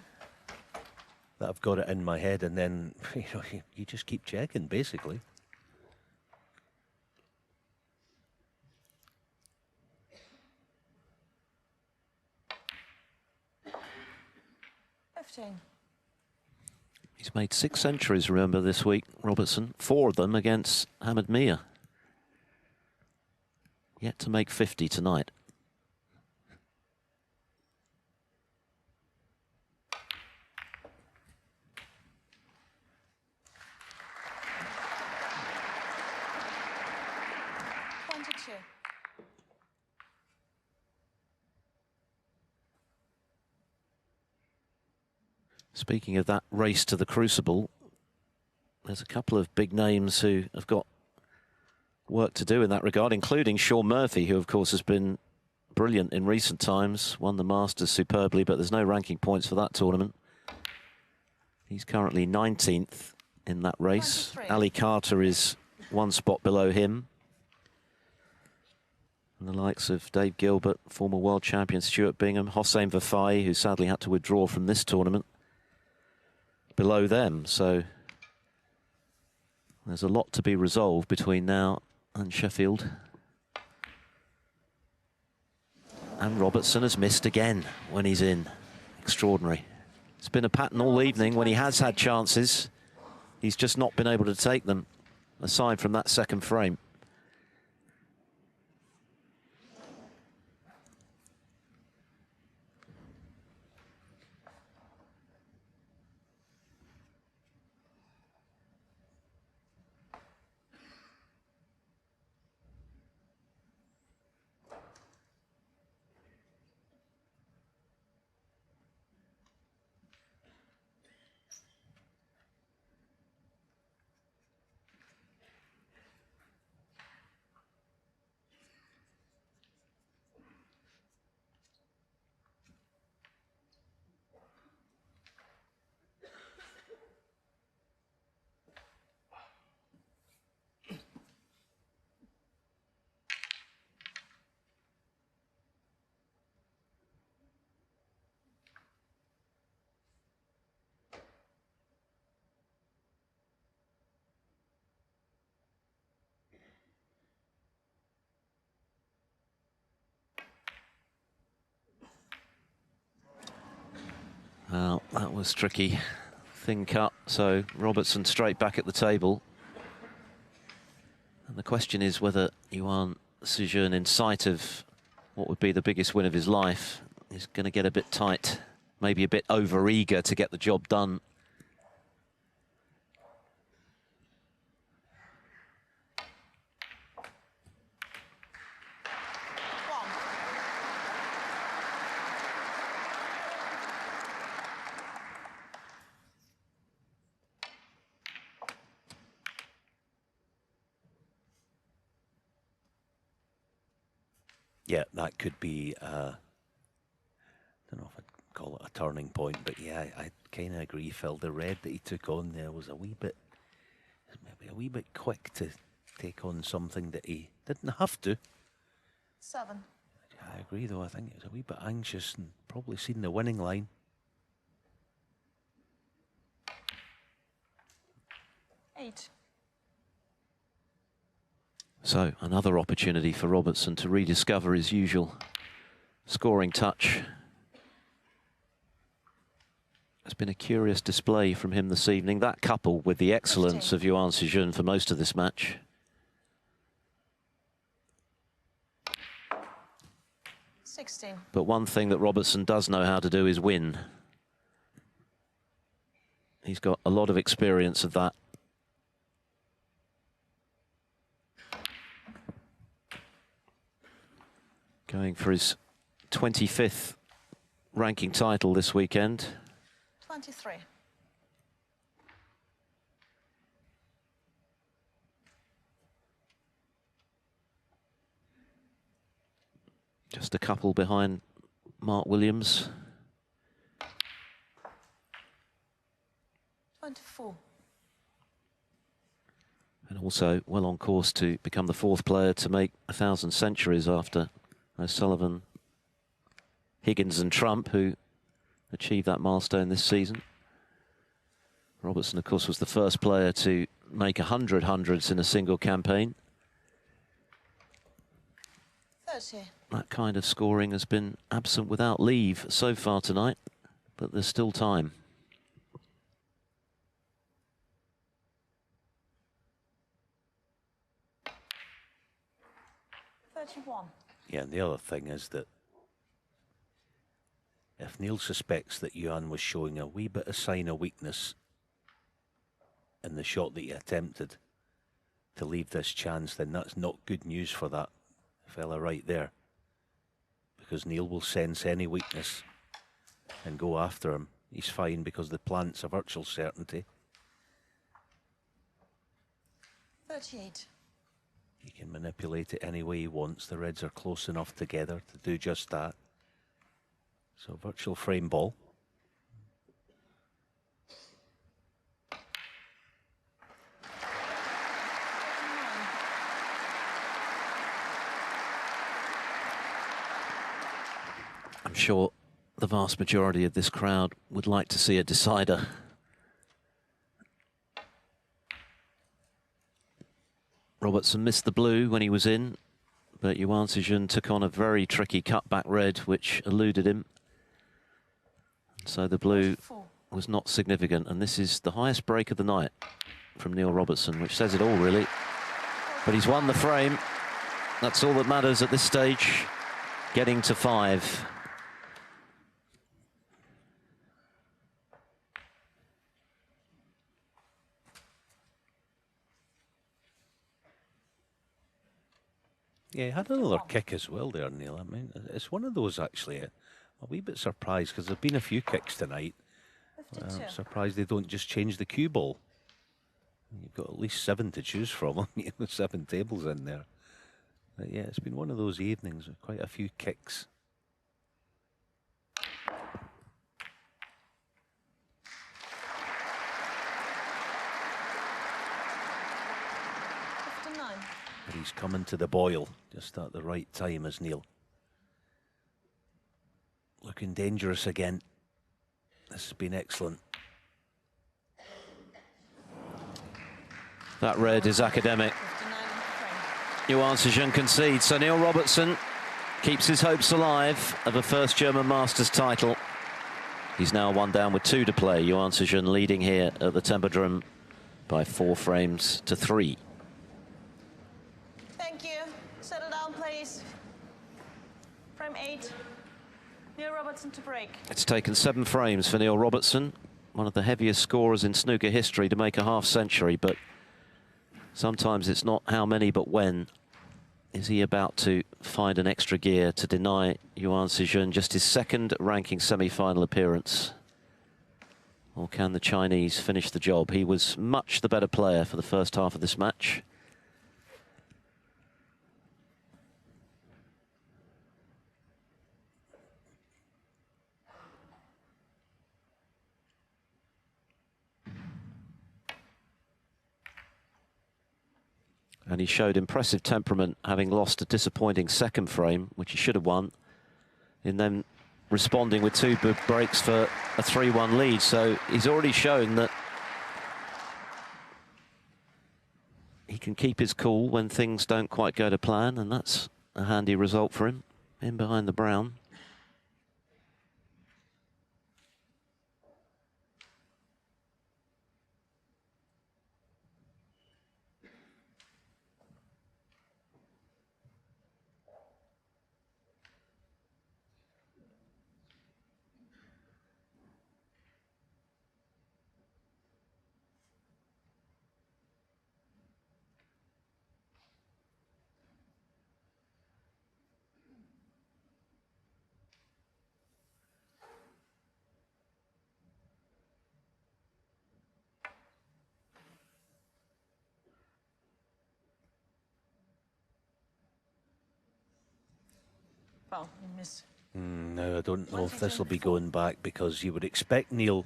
that I've got it in my head, and then, you know, you just keep checking, basically. He's made 6 centuries, remember, this week, Robertson. 4 of them against Hamid Mia. Yet to make 50 tonight. Speaking of that race to the Crucible, there's a couple of big names who have got work to do in that regard, including Shaun Murphy, who of course has been brilliant in recent times, won the Masters superbly, but there's no ranking points for that tournament. He's currently 19th in that race. 23. Ali Carter is one spot below him. And the likes of Dave Gilbert, former world champion Stuart Bingham, Hossein Vafai, who sadly had to withdraw from this tournament, below them. So there's a lot to be resolved between now and Sheffield. And Robertson has missed again when he's in. Extraordinary. It's been a pattern all evening. When he has had chances, he's just not been able to take them, aside from that second frame. Well, that was tricky. Thin cut, so Robertson straight back at the table. And the question is whether Yuan Sijun, in sight of what would be the biggest win of his life, is going to get a bit tight, maybe a bit over-eager to get the job done. Yeah, that could be, I don't know if I'd call it a turning point, but yeah, I kind of agree, Phil. The red that he took on there was maybe a wee bit quick to take on something that he didn't have to. 7. I agree, though. I think he was a wee bit anxious and probably seen the winning line. 8. So another opportunity for Robertson to rediscover his usual scoring touch. It's been a curious display from him this evening, that coupled with the excellence of Yuan Sijun for most of this match. 16. But one thing that Robertson does know how to do is win. He's got a lot of experience of that. Going for his 25th ranking title this weekend. 23. Just a couple behind Mark Williams. 24. And also well on course to become the 4th player to make 1,000 centuries after O'Sullivan, Higgins and Trump, who achieved that milestone this season. Robertson, of course, was the first player to make 100 hundreds in a single campaign. 30. That kind of scoring has been absent without leave so far tonight, but there's still time. 31. Yeah, and the other thing is that if Neil suspects that Yuan was showing a wee bit of sign of weakness in the shot that he attempted to leave this chance, then that's not good news for that fella right there. Because Neil will sense any weakness and go after him. he's fine because the plant's a virtual certainty. 38. He can manipulate it any way he wants. The reds are close enough together to do just that. So virtual frame ball. I'm sure the vast majority of this crowd would like to see a decider. Robertson missed the blue when he was in, but Yuan Sijun took on a very tricky cutback red, which eluded him. So the blue was not significant, and this is the highest break of the night from Neil Robertson, which says it all, really. But he's won the frame. That's all that matters at this stage, getting to 5. Yeah, he had another kick as well there, Neil. I mean, it's one of those actually a wee bit surprised because there've been a few kicks tonight. I'm surprised they don't just change the cue ball. You've got at least 7 to choose from. With 7 tables in there. But yeah, it's been one of those evenings with quite a few kicks. But he's coming to the boil just at the right time as Neil. Looking dangerous again. This has been excellent. That red is academic. Yuan Sijun concedes, so Neil Robertson keeps his hopes alive of a first German Masters title. He's now 1 down with 2 to play. Yuan Sijun leading here at the Tempodrom by 4 frames to 3. Thank you. Settle down, please. Frame 8. Neil Robertson to break. It's taken 7 frames for Neil Robertson, one of the heaviest scorers in snooker history, to make a half-century, but sometimes it's not how many but when. Is he about to find an extra gear to deny Yuan Sijun just his 2nd ranking semi-final appearance? Or can the Chinese finish the job? He was much the better player for the first half of this match. And he showed impressive temperament, having lost a disappointing 2nd frame, which he should have won, in then responding with 2 big breaks for a 3-1 lead. So he's already shown that he can keep his cool when things don't quite go to plan, and that's a handy result for him, in behind the brown. Well, you miss. No, I don't know if this will be going back, because you would expect Neil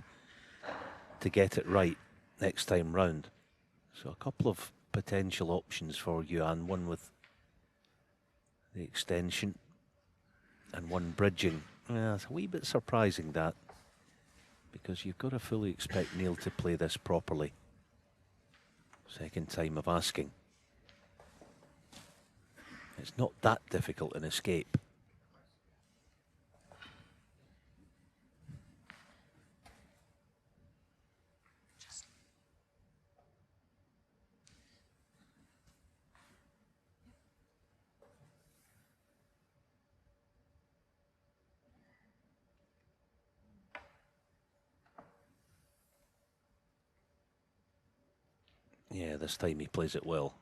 to get it right next time round. So a couple of potential options for Yuan, one with the extension and one bridging. Yeah, it's a wee bit surprising that, because you've got to fully expect Neil to play this properly. 2nd time of asking. It's not that difficult an escape. Yeah, this time he plays it well.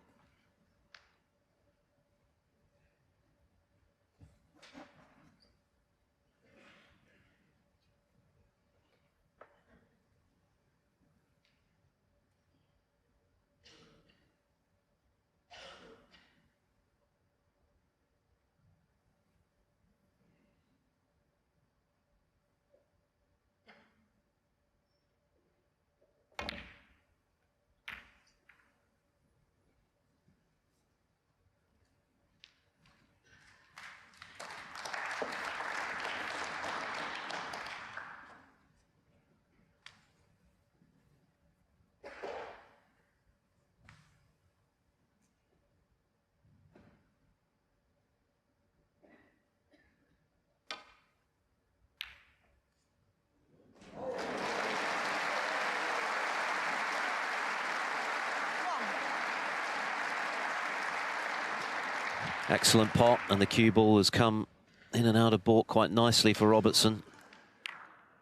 Excellent pot, and the cue ball has come in and out of baulk quite nicely for Robertson.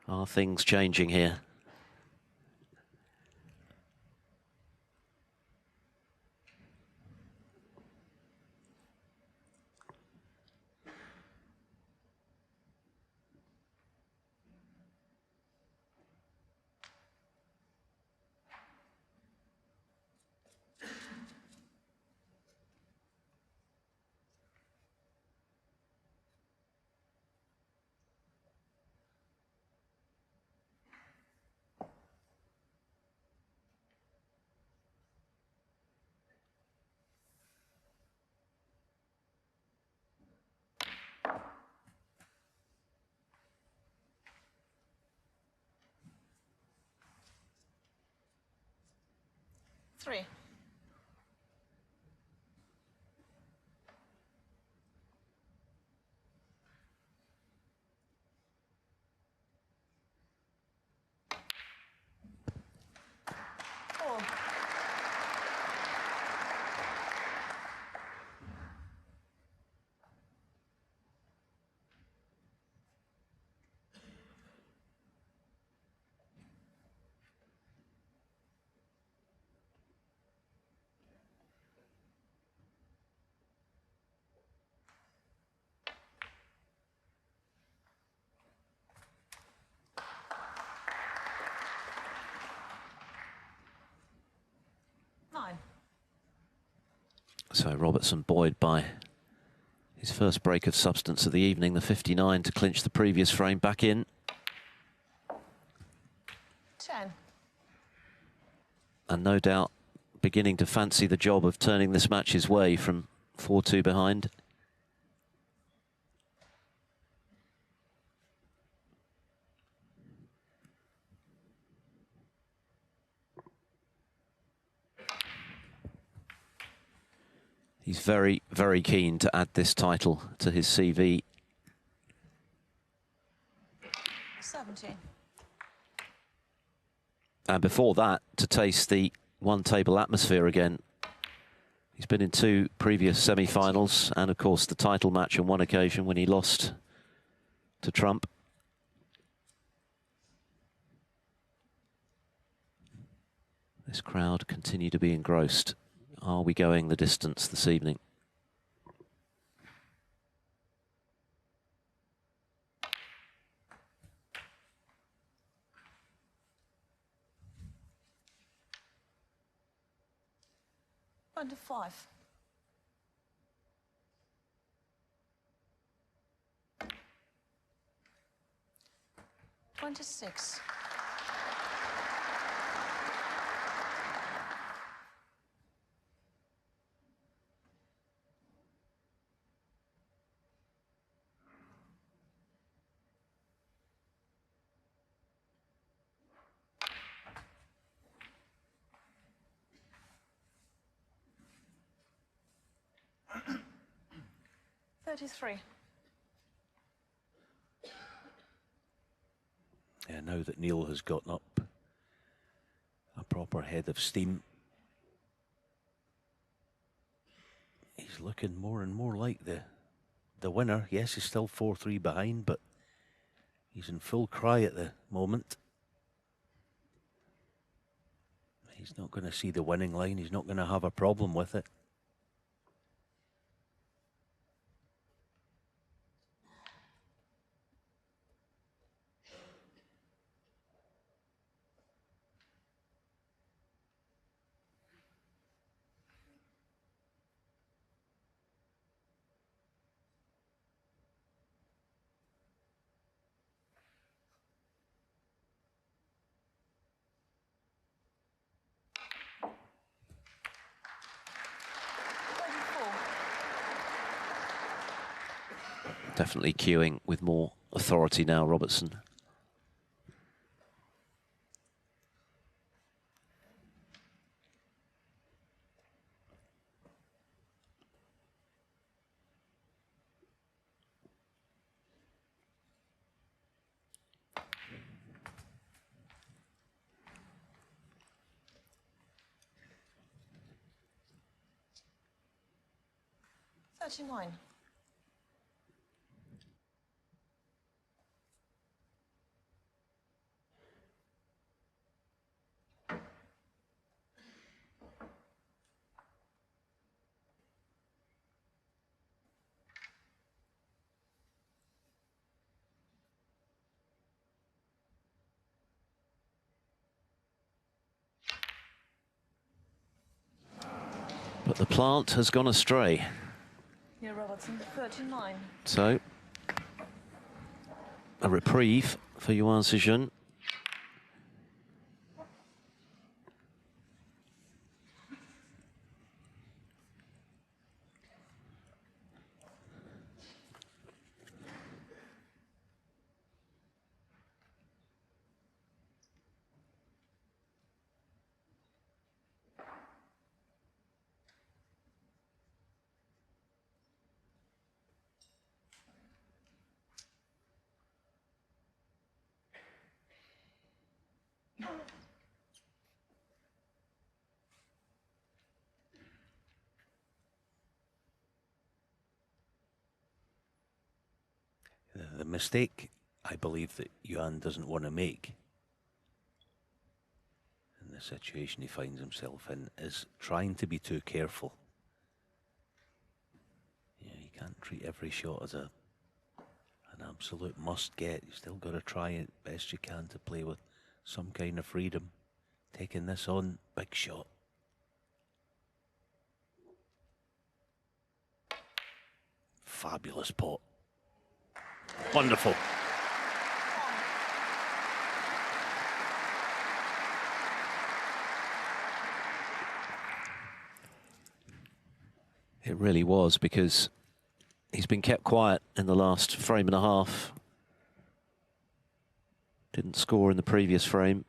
Are things changing here? Three. Four. Nine. So Robertson buoyed by his first break of substance of the evening, the 59, to clinch the previous frame back in. 10. And no doubt beginning to fancy the job of turning this match his way from 4-2 behind. He's very, very keen to add this title to his CV. 17. And before that, to taste the one-table atmosphere again. He's been in 2 previous semi-finals, and of course the title match on one occasion when he lost to Trump. This crowd continue to be engrossed. Are we going the distance this evening? Under 5. $26. $33. Yeah, now that Neil has gotten up a proper head of steam, he's looking more and more like the winner. Yes, he's still 4-3 behind, but he's in full cry at the moment. He's not going to see the winning line. He's not going to have a problem with it. Definitely cueing with more authority now, Robertson. 39. But the plant has gone astray. Neil Robertson, 39. So, a reprieve for Yuan Sijun. The mistake I believe that Yuan doesn't want to make in the situation he finds himself in is trying to be too careful. Yeah, you can't treat every shot as an absolute must get. You still got to try it best you can to play with some kind of freedom. Taking this on, big shot. Fabulous pot. Wonderful. It really was, because he's been kept quiet in the last frame and a half. Didn't score in the previous frame.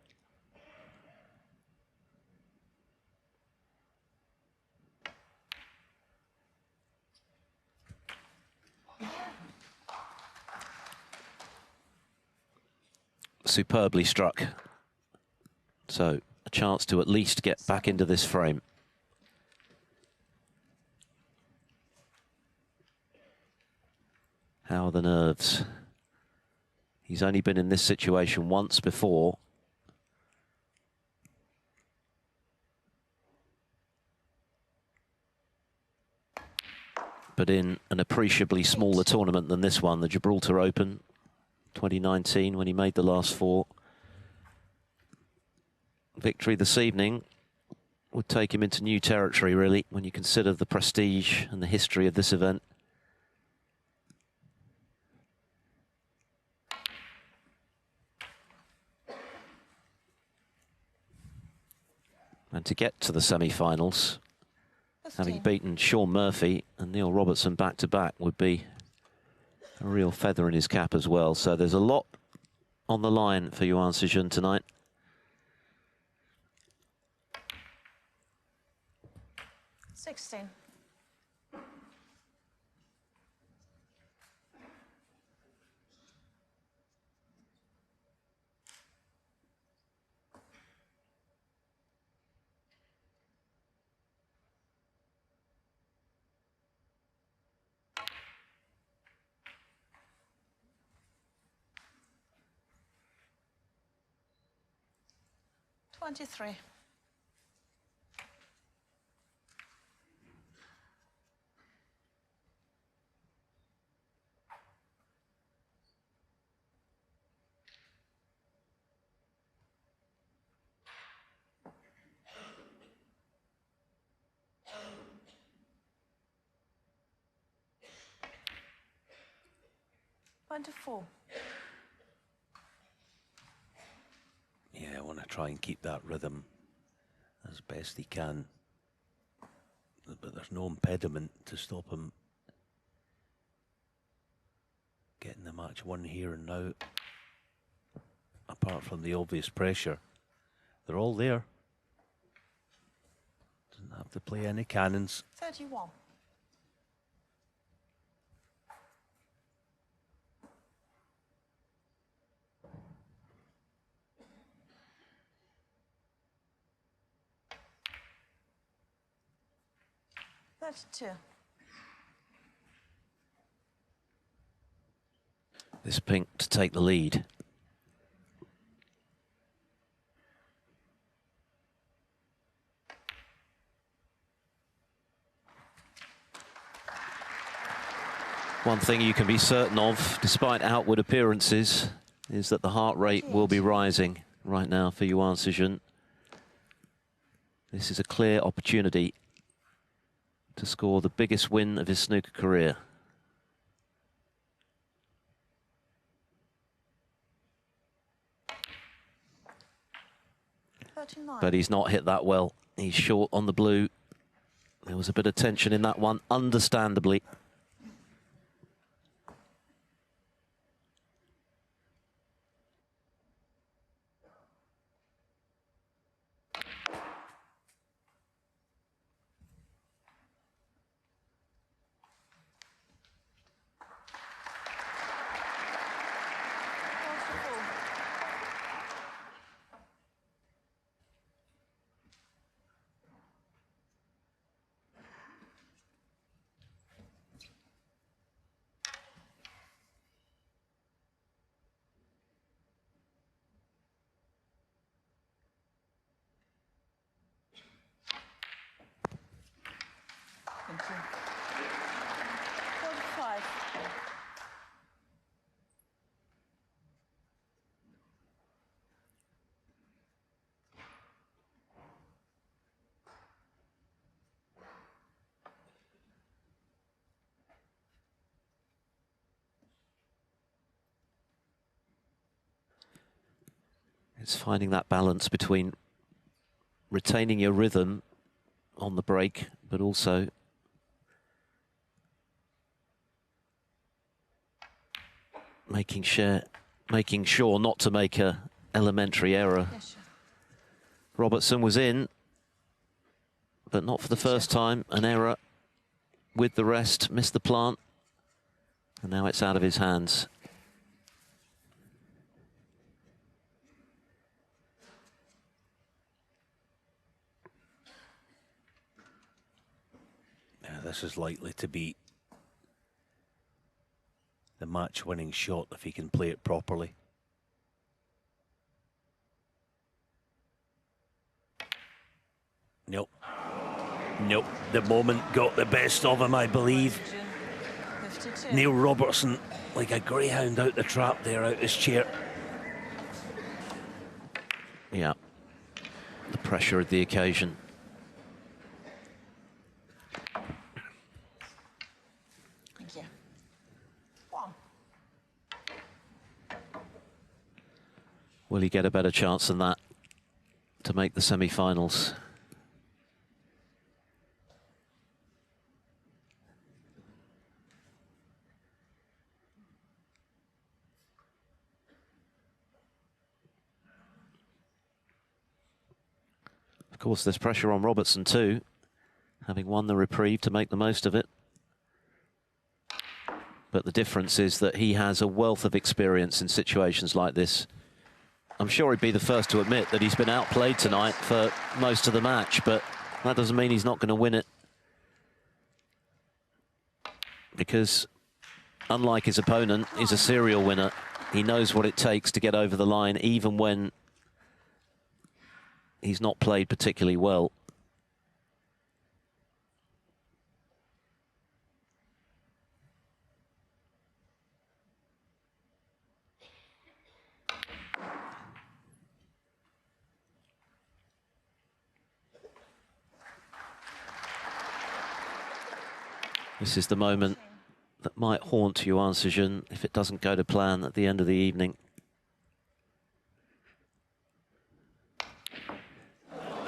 Superbly struck. So a chance to at least get back into this frame. How are the nerves? He's only been in this situation once before. But in an appreciably smaller tournament than this one, the Gibraltar Open 2019, when he made the last four. Victory this evening would take him into new territory, really, when you consider the prestige and the history of this event. And to get to the semi-finals, having beaten Sean Murphy and Neil Robertson back-to-back would be a real feather in his cap as well. So there's a lot on the line for Yuan Sijun tonight. Sixteen. $23. $24. Yeah, I want to try and keep that rhythm as best he can. But there's no impediment to stop him getting the match won here and now. Apart from the obvious pressure. They're all there. Doesn't have to play any cannons. 31. That's 2. this pink to take the lead. One thing you can be certain of, despite outward appearances, is that the heart rate will be rising right now for Yuan Sijun. This is a clear opportunity to score the biggest win of his snooker career. But he's not hit that well. He's short on the blue. There was a bit of tension in that one, understandably. It's finding that balance between retaining your rhythm on the break, but also making sure not to make a elementary error. Yes, Robertson was in, but not for the first time. An error with the rest, missed the plant, and now it's out of his hands. This is likely to be the match-winning shot if he can play it properly. Nope. Nope. The moment got the best of him, I believe. 52. Neil Robertson, like a greyhound out the trap there, out his chair. Yeah. The pressure of the occasion. Will he get a better chance than that to make the semi-finals? Of course, there's pressure on Robertson too, having won the reprieve to make the most of it. But the difference is that he has a wealth of experience in situations like this. I'm sure he'd be the first to admit that he's been outplayed tonight for most of the match, but that doesn't mean he's not going to win it. Because, unlike his opponent, he's a serial winner. He knows what it takes to get over the line, even when he's not played particularly well. This is the moment that might haunt Yuan Sijun if it doesn't go to plan at the end of the evening.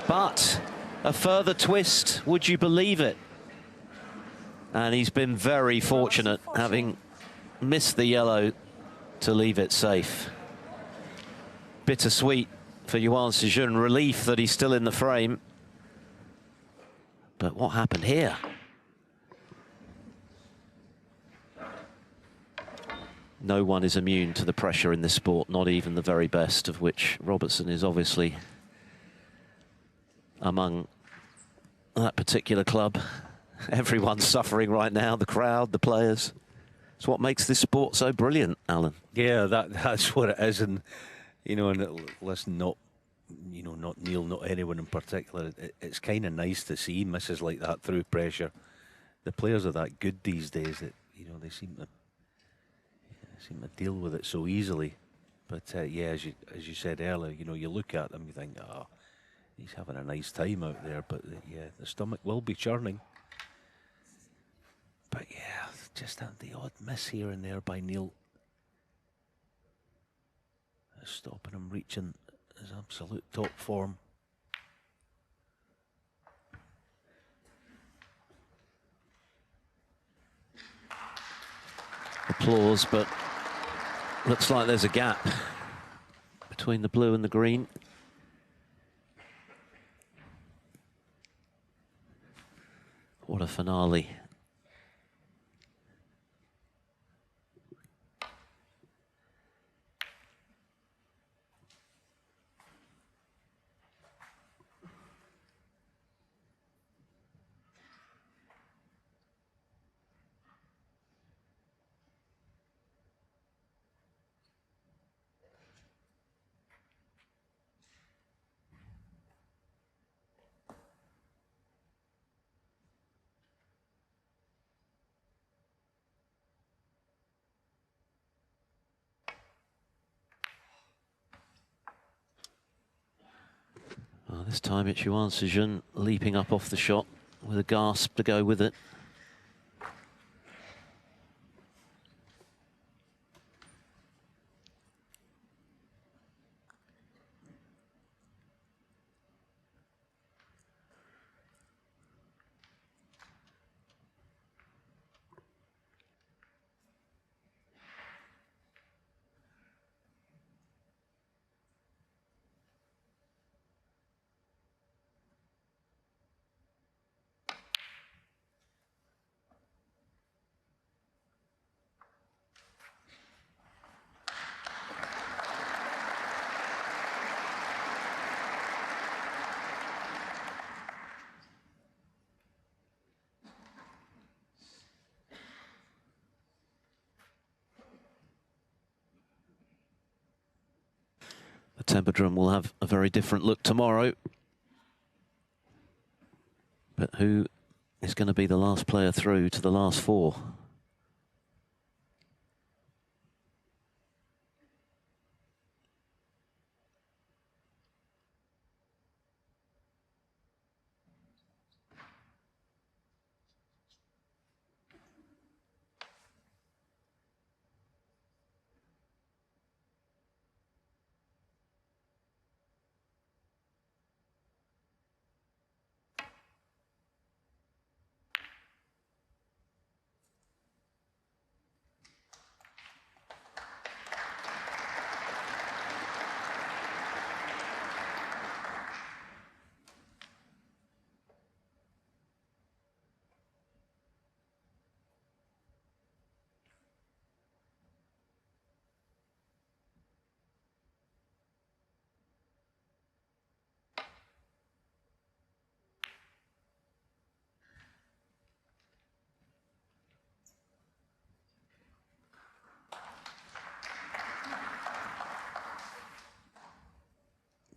But a further twist, would you believe it? And he's been very fortunate, having missed the yellow, to leave it safe. Bittersweet for Yuan Sijun, relief that he's still in the frame. But what happened here? No one is immune to the pressure in this sport, not even the very best, of which Robertson is obviously among that particular club. Everyone's suffering right now, the crowd, the players. It's what makes this sport so brilliant, Alan. Yeah, that's what it is. And, you know, and listen, not Neil, not anyone in particular. It's kind of nice to see misses like that through pressure. The players are that good these days that, you know, they seem to deal with it so easily. But yeah, as you said earlier, you know, you look at them, you think, oh, he's having a nice time out there. But yeah, the stomach will be churning. But yeah, just the odd miss here and there by Neil, stopping him reaching his absolute top form. Applause, but looks like there's a gap between the blue and the green. What a finale. This time it's Yuan Sijun leaping up off the shot with a gasp to go with it. The Tempodrom will have a very different look tomorrow. But who is going to be the last player through to the last four?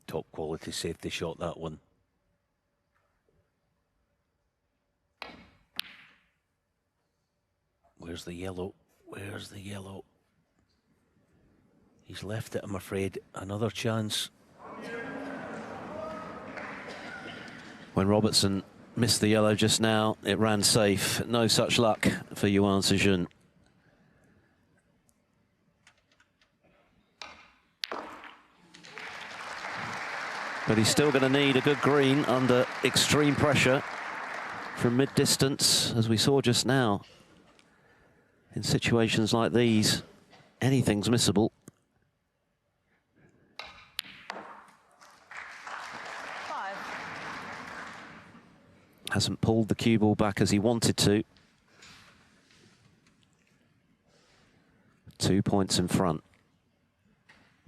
Top quality safety shot, that one. Where's the yellow? Where's the yellow? He's left it, I'm afraid. Another chance. When Robertson missed the yellow just now, it ran safe. No such luck for Yuan Sijun. But he's still going to need a good green under extreme pressure from mid-distance, as we saw just now. In situations like these, anything's missable. Hasn't pulled the cue ball back as he wanted to. 2 points in front.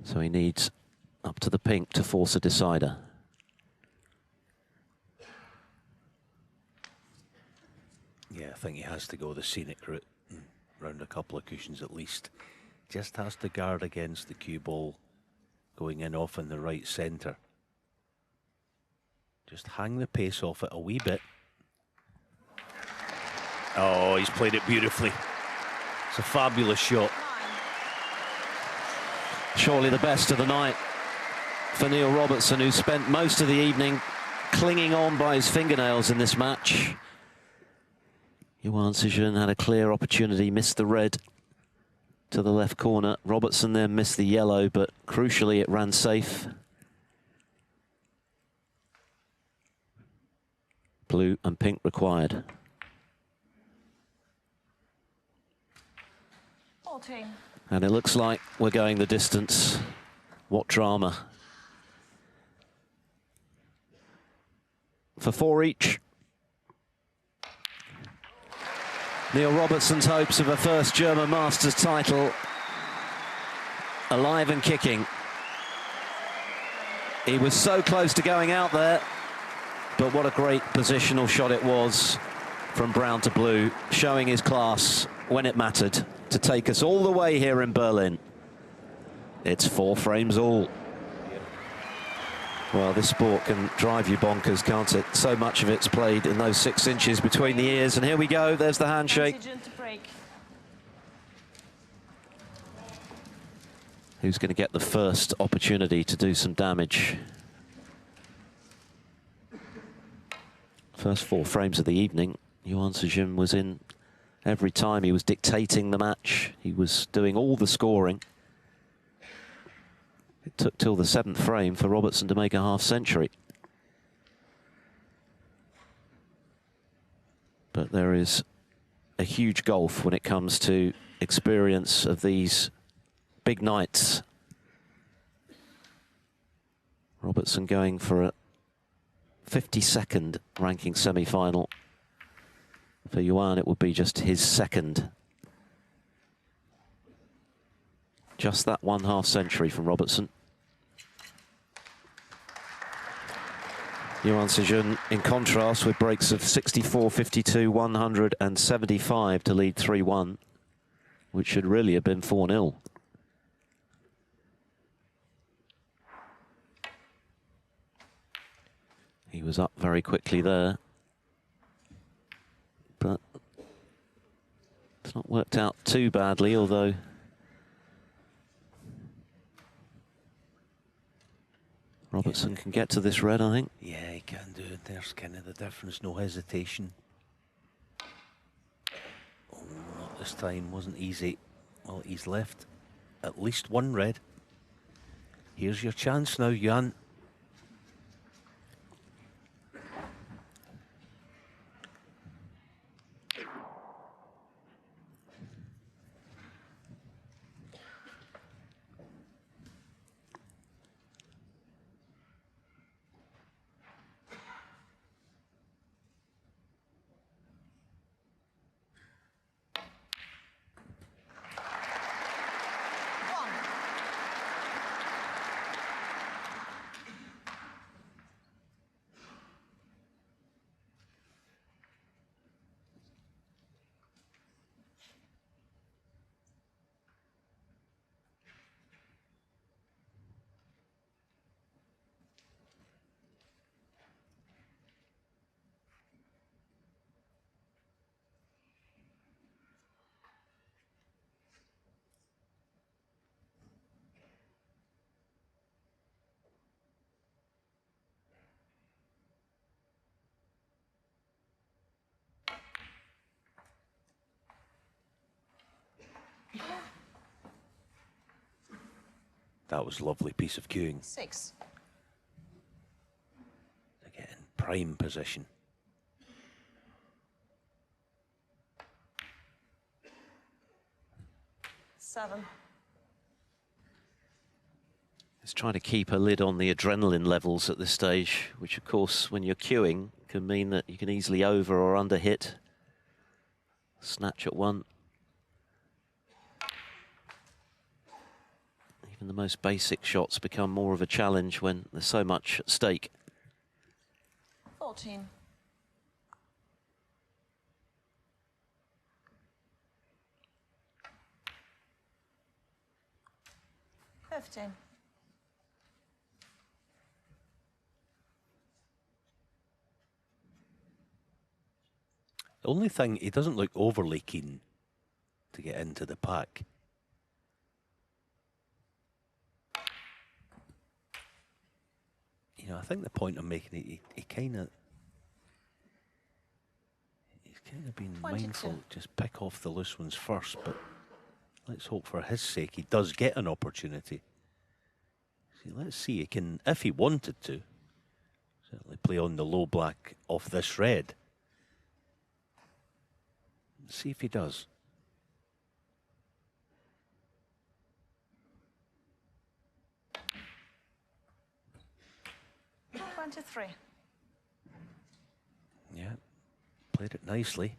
So he needs up to the pink to force a decider. Yeah, I think he has to go the scenic route. round a couple of cushions at least. Just has to guard against the cue ball going in off in the right centre. Just hang the pace off it a wee bit. Oh, he's played it beautifully. It's a fabulous shot. Surely the best of the night for Neil Robertson, who spent most of the evening clinging on by his fingernails in this match. Yuan Sijun had a clear opportunity, missed the red to the left corner. Robertson then missed the yellow, but crucially it ran safe. Blue and pink required. 14. And it looks like we're going the distance. What drama. For 4 each. Neil Robertson's hopes of a first German Masters title alive and kicking. He was so close to going out there, but what a great positional shot it was from brown to blue, showing his class when it mattered to take us all the way here in Berlin. It's 4 frames all. Well, this sport can drive you bonkers, can't it? So much of it's played in those 6 inches between the ears. And here we go, there's the handshake. Who's going to get the first opportunity to do some damage? First 4 frames of the evening, Yuan Sijun was in every time. He was dictating the match. He was doing all the scoring. It took till the 7th frame for Robertson to make a half-century. But there is a huge gulf when it comes to experience of these big nights. Robertson going for a 52nd ranking semi-final. For Yuan, it would be just his 2nd. Just that 1 half-century from Robertson. Yuan Sijun, in contrast, with breaks of 64, 52, 175 to lead 3-1, which should really have been 4-0. He was up very quickly there, but it's not worked out too badly, although Robertson can get to this red, I think. Yeah, he can do it. There's kind of the difference, no hesitation. Oh, not this time, wasn't easy. Well, he's left at least 1 red. Here's your chance now, Yuan. That was a lovely piece of cueing. 6. To get in prime position. Seven. He's trying to keep a lid on the adrenaline levels at this stage, which of course, when you're queuing, can mean that you can easily over or under hit. Snatch at 1. Even the most basic shots become more of a challenge when there's so much at stake. 15. The only thing, he doesn't look overly keen to get into the pack. You know, I think the point I'm making, he's kind of been 22. mindful, just pick off the loose ones first, but let's hope for his sake he does get an opportunity. See, let's see, he can, if he wanted to, certainly play on the low black off this red. Let's see if he does. Three. Yeah, played it nicely.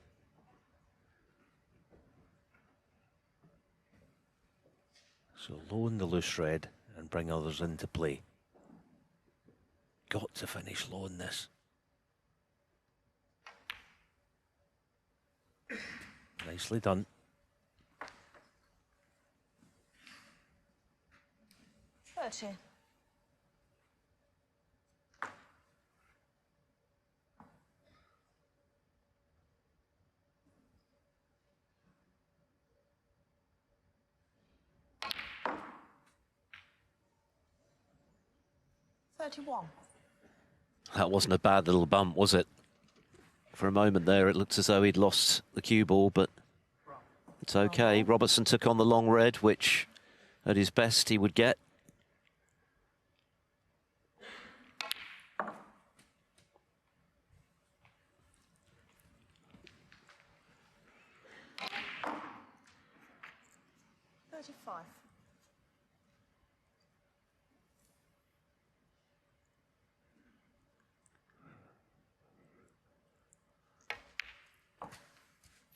So low in the loose red and bring others into play. Got to finish low in this. Nicely done. $30. That wasn't a bad little bump, was it? For a moment there, it looked as though he'd lost the cue ball, but it's okay. Robertson took on the long red, which at his best he would get. $35.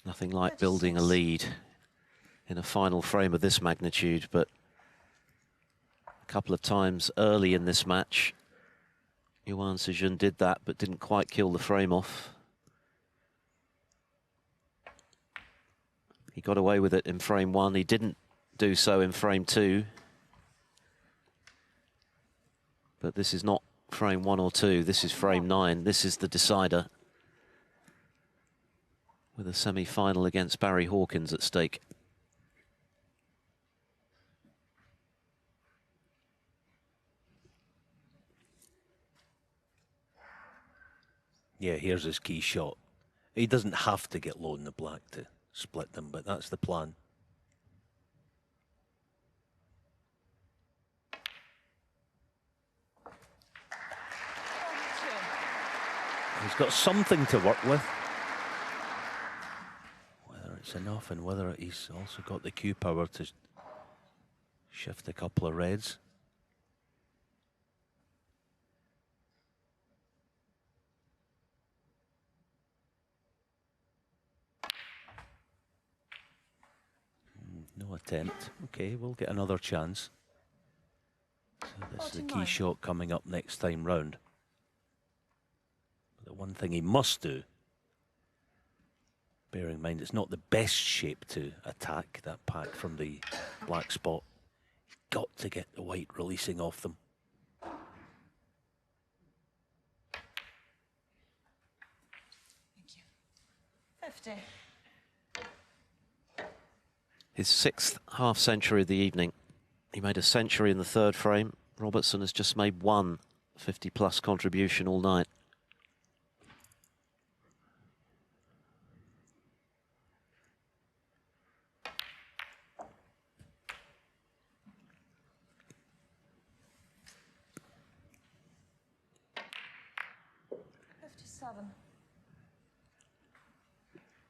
Nothing like building a lead in a final frame of this magnitude, but a couple of times early in this match, Yuan Sijun did that, but didn't quite kill the frame off. He got away with it in frame one. He didn't do so in frame two. But this is not frame one or two. This is frame 9. This is the decider, with a semi-final against Barry Hawkins at stake. Yeah, here's his key shot. He doesn't have to get low in the black to split them, but that's the plan. He's got something to work with. Whether it's enough and whether he's also got the cue power to shift a couple of reds. No attempt. Okay, we'll get another chance. So this is the key shot coming up next time round. The one thing he must do, bearing in mind it's not the best shape to attack that pack from the black spot, he's got to get the white releasing off them. Thank you. 50. His 6th half century of the evening. He made a century in the 3rd frame. Robertson has just made one 50-plus contribution all night.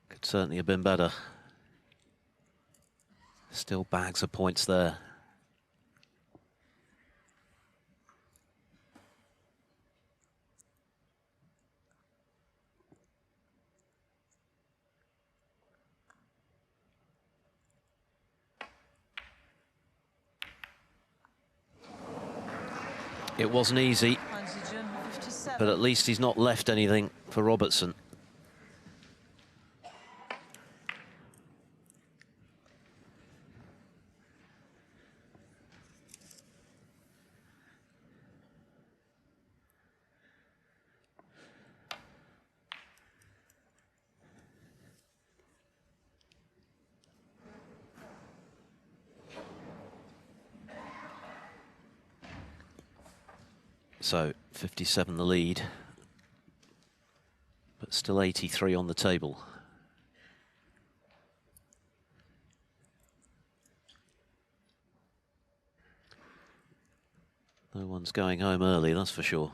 Could certainly have been better. Still bags of points there. It wasn't easy, but at least he's not left anything for Robertson. So 57 the lead, but still 83 on the table. No one's going home early, that's for sure.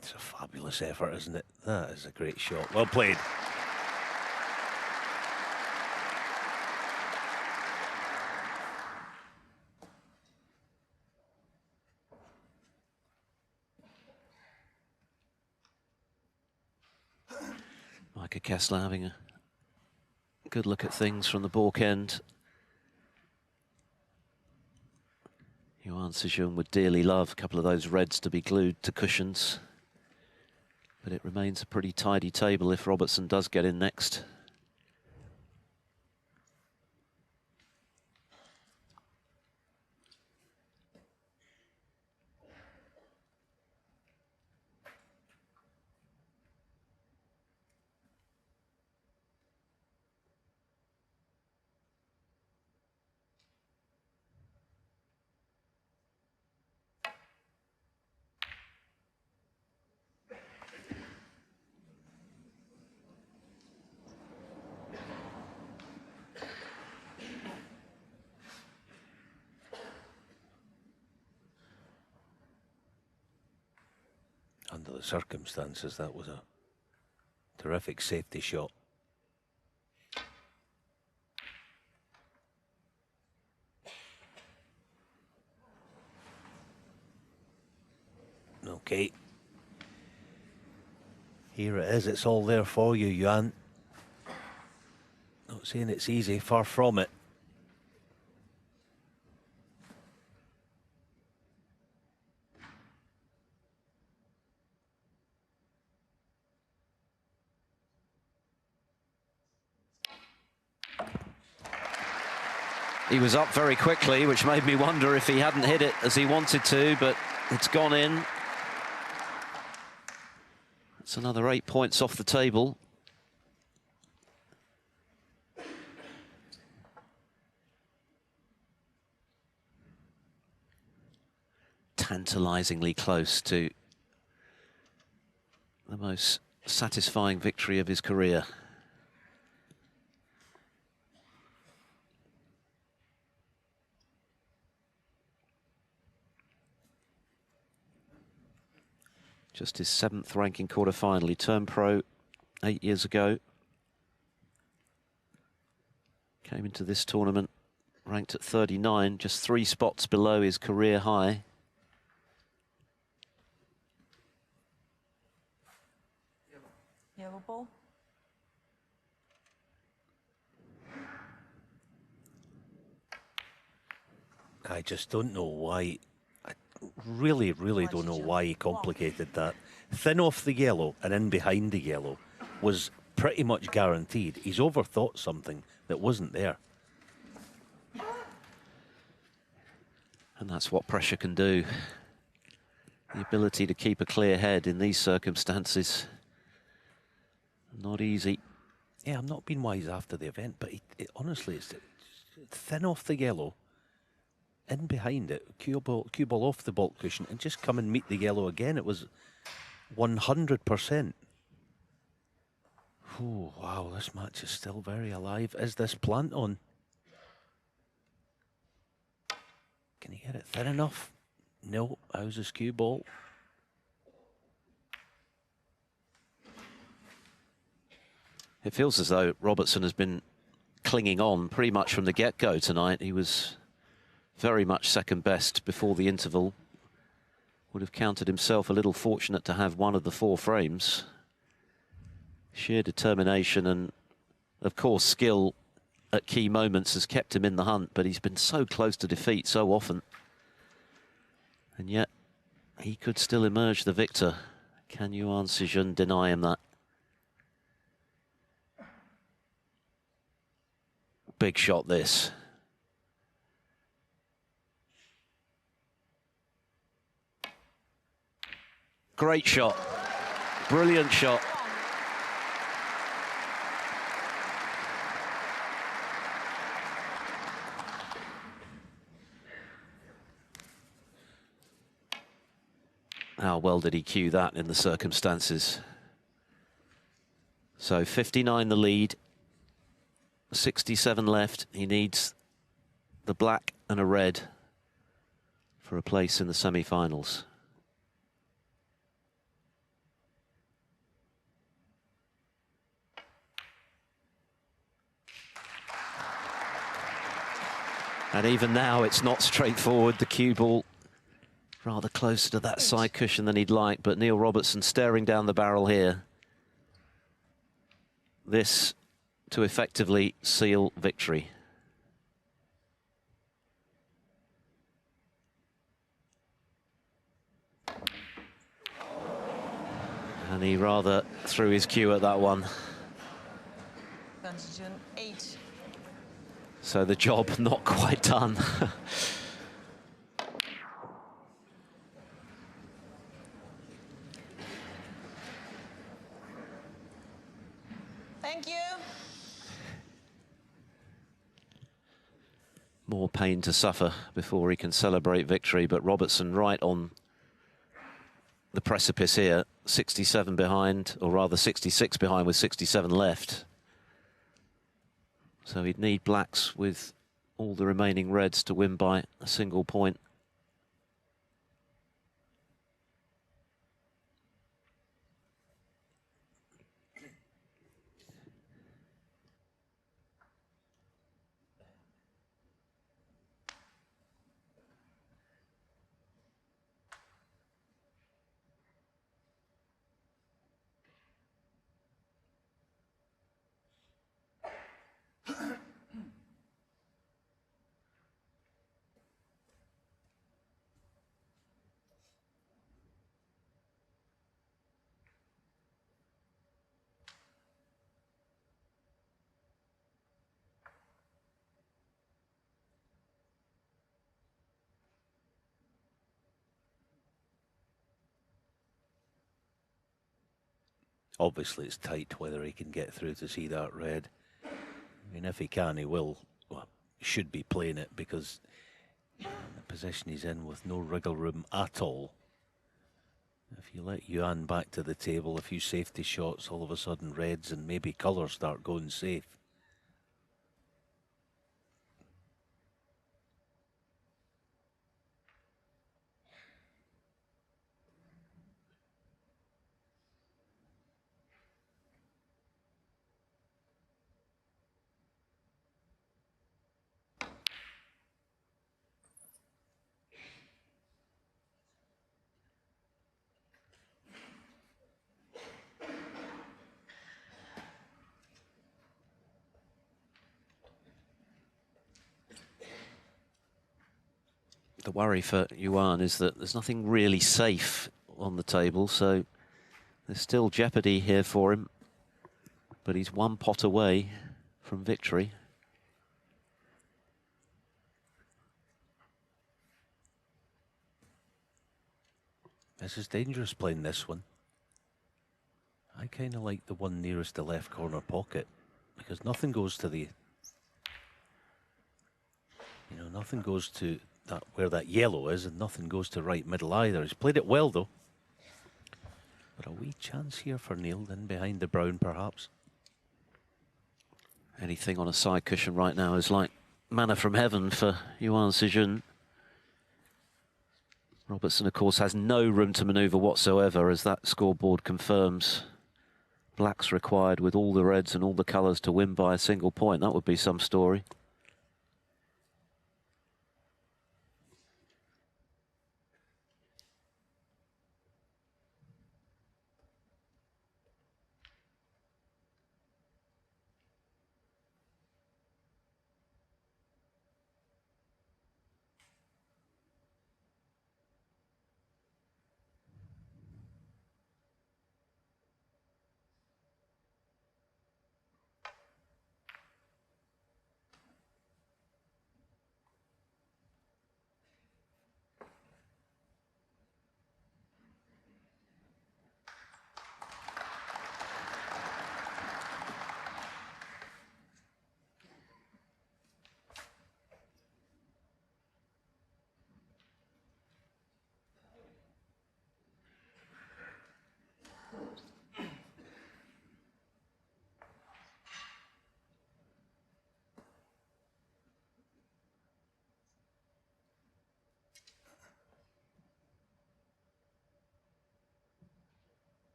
It's a fabulous effort, isn't it? That is a great shot. Well played. Maike Kesseler having a good look at things from the balk end. Yuan Sijun would dearly love a couple of those reds to be glued to cushions. But it remains a pretty tidy table if Robertson does get in next. Under the circumstances, that was a terrific safety shot. Okay. Here it is, it's all there for you, Yuan. Not saying it's easy, far from it. He was up very quickly, which made me wonder if he hadn't hit it as he wanted to, but it's gone in. It's another 8 points off the table. Tantalizingly close to the most satisfying victory of his career. Just his 7th ranking quarter-final. He turned pro 8 years ago. Came into this tournament ranked at 39, just 3 spots below his career high. Yellow ball. I just don't know why. I really don't know why he complicated that. Thin off the yellow and in behind the yellow was pretty much guaranteed. He's overthought something that wasn't there. And that's what pressure can do. The ability to keep a clear head in these circumstances. Not easy. Yeah, I'm not being wise after the event, but honestly, it's thin off the yellow, in behind it, cue ball off the baulk cushion, and just come and meet the yellow again. It was 100%. Oh, wow, this match is still very alive. Is this plant on? Can he get it thin enough? No. How's his cue ball? It feels as though Robertson has been clinging on pretty much from the get-go tonight. He was very much second best before the interval. Would have counted himself a little fortunate to have one of the 4 frames. Sheer determination and, of course, skill at key moments has kept him in the hunt, but he's been so close to defeat so often. And yet, he could still emerge the victor. Can Yuan Sijun deny him that? Big shot, this. Great shot. Brilliant shot. How well did he cue that in the circumstances? So 59 the lead. 67 left. He needs the black and a red for a place in the semi-finals. And even now, it's not straightforward. The cue ball rather closer to that side cushion than he'd like, but Neil Robertson staring down the barrel here. This to effectively seal victory. And he rather threw his cue at that one. Yuan Sijun, 8. So the job not quite done. Thank you. More pain to suffer before he can celebrate victory, but Robertson right on the precipice here, 67 behind, or rather 66 behind with 67 left. So he'd need blacks with all the remaining reds to win by a single point. Obviously, it's tight whether he can get through to see that red. I mean, if he can, he will. Well, he should be playing it because the position he's in with no wriggle room at all. If you let Yuan back to the table, a few safety shots, all of a sudden reds and maybe colours start going safe. The worry for Yuan is that there's nothing really safe on the table, so there's still jeopardy here for him. But he's one pot away from victory. This is dangerous playing this one. I kind of like the one nearest the left corner pocket because nothing goes to the, nothing goes to that where that yellow is, and nothing goes to right middle either. He's played it well though. But a wee chance here for Neil, then behind the brown perhaps. Anything on a side cushion right now is like manna from heaven for Yuan Sijun. Robertson, of course, has no room to manoeuvre whatsoever, as that scoreboard confirms. Black's required with all the reds and all the colours to win by a single point. That would be some story.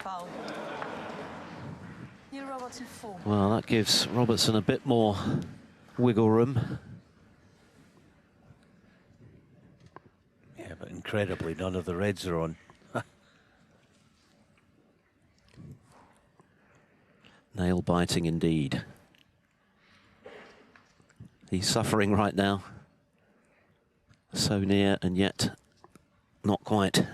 Foul. Neil Robertson 4. Well, that gives Robertson a bit more wiggle room. Yeah, but incredibly, none of the reds are on. Nail biting indeed. He's suffering right now. So near and yet not quite.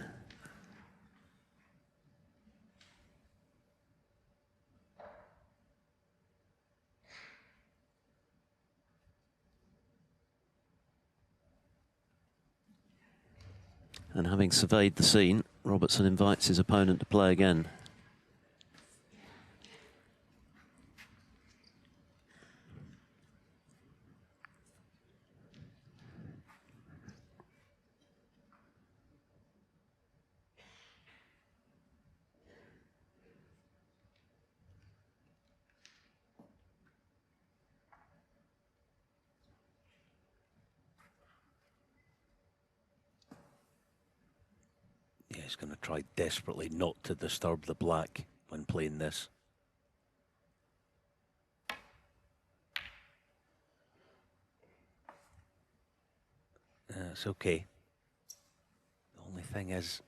And having surveyed the scene, Robertson invites his opponent to play again. He's going to try desperately not to disturb the black when playing this. It's okay. The only thing is,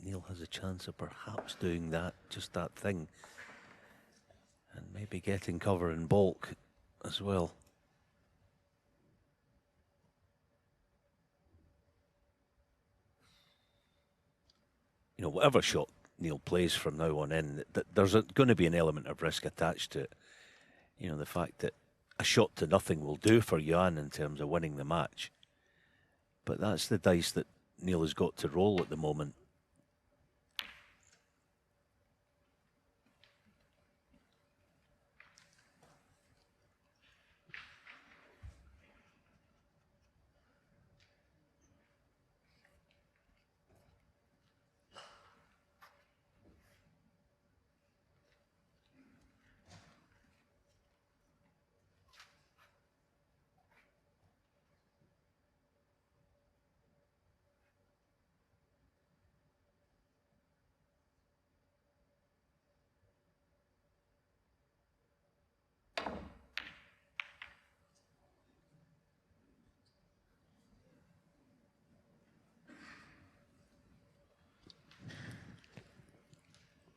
Neil has a chance of perhaps doing that, just that thing. And maybe getting cover in bulk as well. You know, whatever shot Neil plays from now on in, there's going to be an element of risk attached to it. You know, the fact that a shot to nothing will do for Yuan in terms of winning the match. But that's the dice that Neil has got to roll at the moment.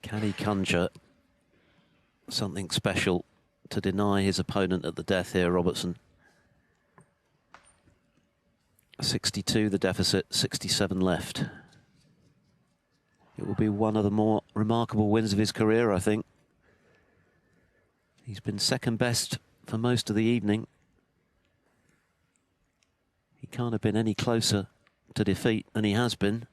Can he conjure something special to deny his opponent at the death here, Robertson? 62 the deficit, 67 left. It will be one of the more remarkable wins of his career, I think. He's been second best for most of the evening. He can't have been any closer to defeat than he has been.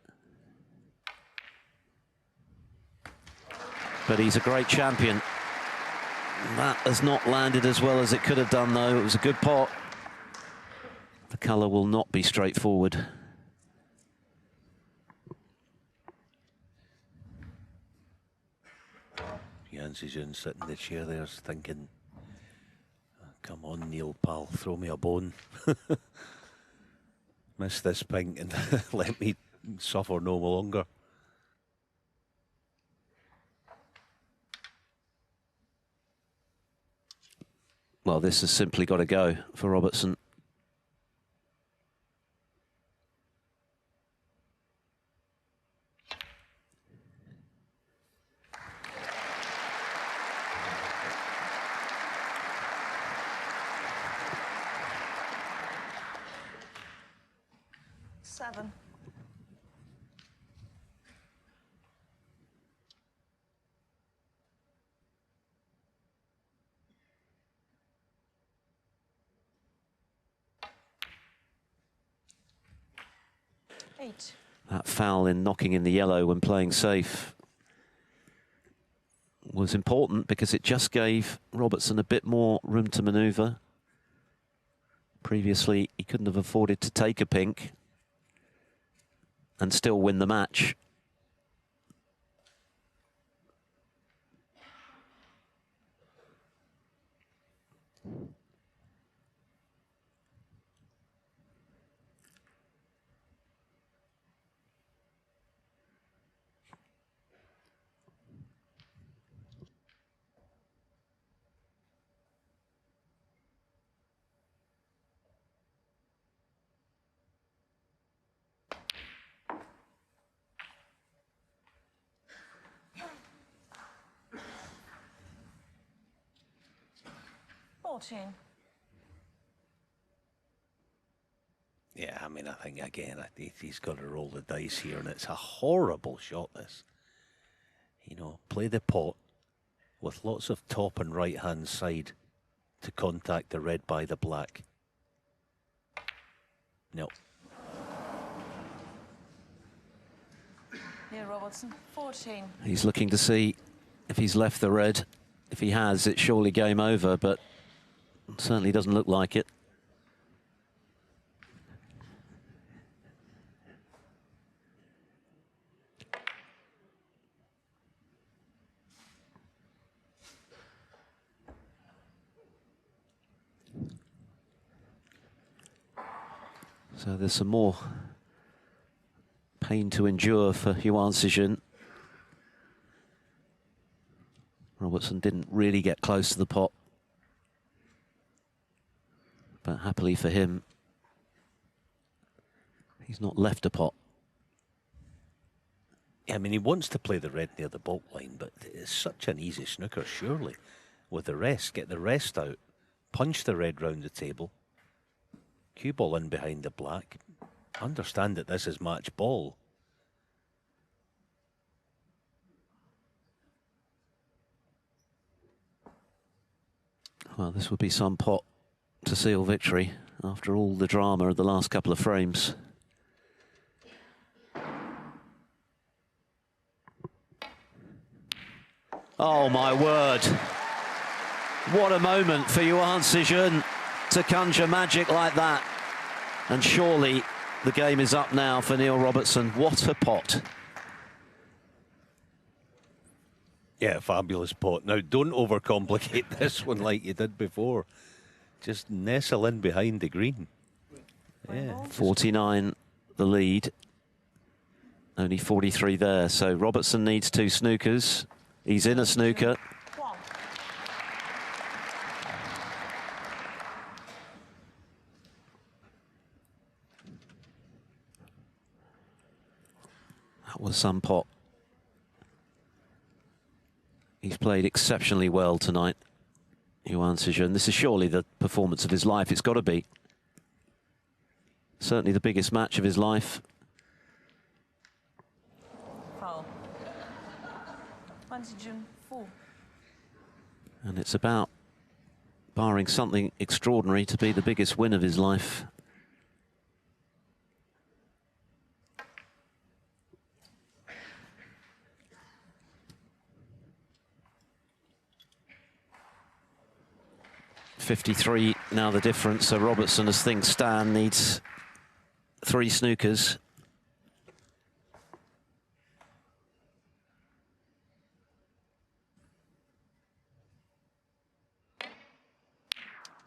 But he's a great champion. That has not landed as well as it could have done, though. It was a good pot. The colour will not be straightforward. Yuan Sijun sitting in the chair there thinking, oh, come on, Neil, pal, throw me a bone. Miss this pink and let me suffer no longer. Well, this has simply got to go for Robertson. Seven. Eight. That foul in knocking in the yellow when playing safe was important because it just gave Robertson a bit more room to manoeuvre. Previously, he couldn't have afforded to take a pink and still win the match. Yeah, I mean, I think, again, he's got to roll the dice here, and it's a horrible shot, this. You know, play the pot with lots of top and right-hand side to contact the red by the black. No. Neil Robertson, 14. He's looking to see if he's left the red. If he has, it's surely game over, but certainly doesn't look like it. So there's some more pain to endure for Yuan Sijun. Robertson didn't really get close to the pot, but happily for him, he's not left a pot. I mean, he wants to play the red near the baulk line, but it's such an easy snooker, surely. With the rest, get the rest out, punch the red round the table, cue ball in behind the black. Understand that this is match ball. Well, this would be some pot to seal victory after all the drama of the last couple of frames. Oh, my word. What a moment for Yuan Sijun to conjure magic like that. And surely the game is up now for Neil Robertson. What a pot. Yeah, fabulous pot. Now, don't overcomplicate this one like you did before. Just nestle in behind the green. Yeah. 49 the lead. Only 43 there. So Robertson needs 2 snookers. He's in a snooker. That was some pot. He's played exceptionally well tonight, Yuan Sijun. This is surely the performance of his life. It's got to be. Certainly the biggest match of his life. Foul. Yuan Sijun, 4. And it's about, barring something extraordinary, to be the biggest win of his life. 53 now the difference, so Robertson, as things stand, needs 3 snookers.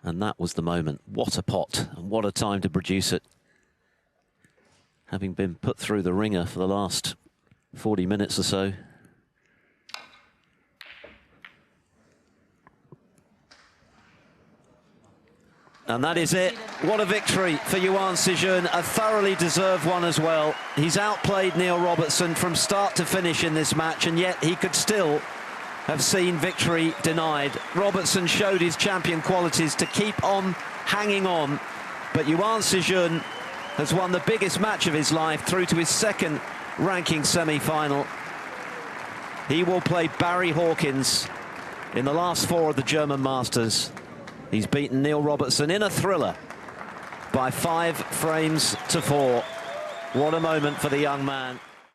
And that was the moment. What a pot, and what a time to produce it. Having been put through the ringer for the last 40 minutes or so. And that is it. What a victory for Yuan Sijun. A thoroughly deserved one as well. He's outplayed Neil Robertson from start to finish in this match, and yet he could still have seen victory denied. Robertson showed his champion qualities to keep on hanging on, but Yuan Sijun has won the biggest match of his life through to his second ranking semi-final. He will play Barry Hawkins in the last 4 of the German Masters. He's beaten Neil Robertson in a thriller by 5 frames to 4. What a moment for the young man.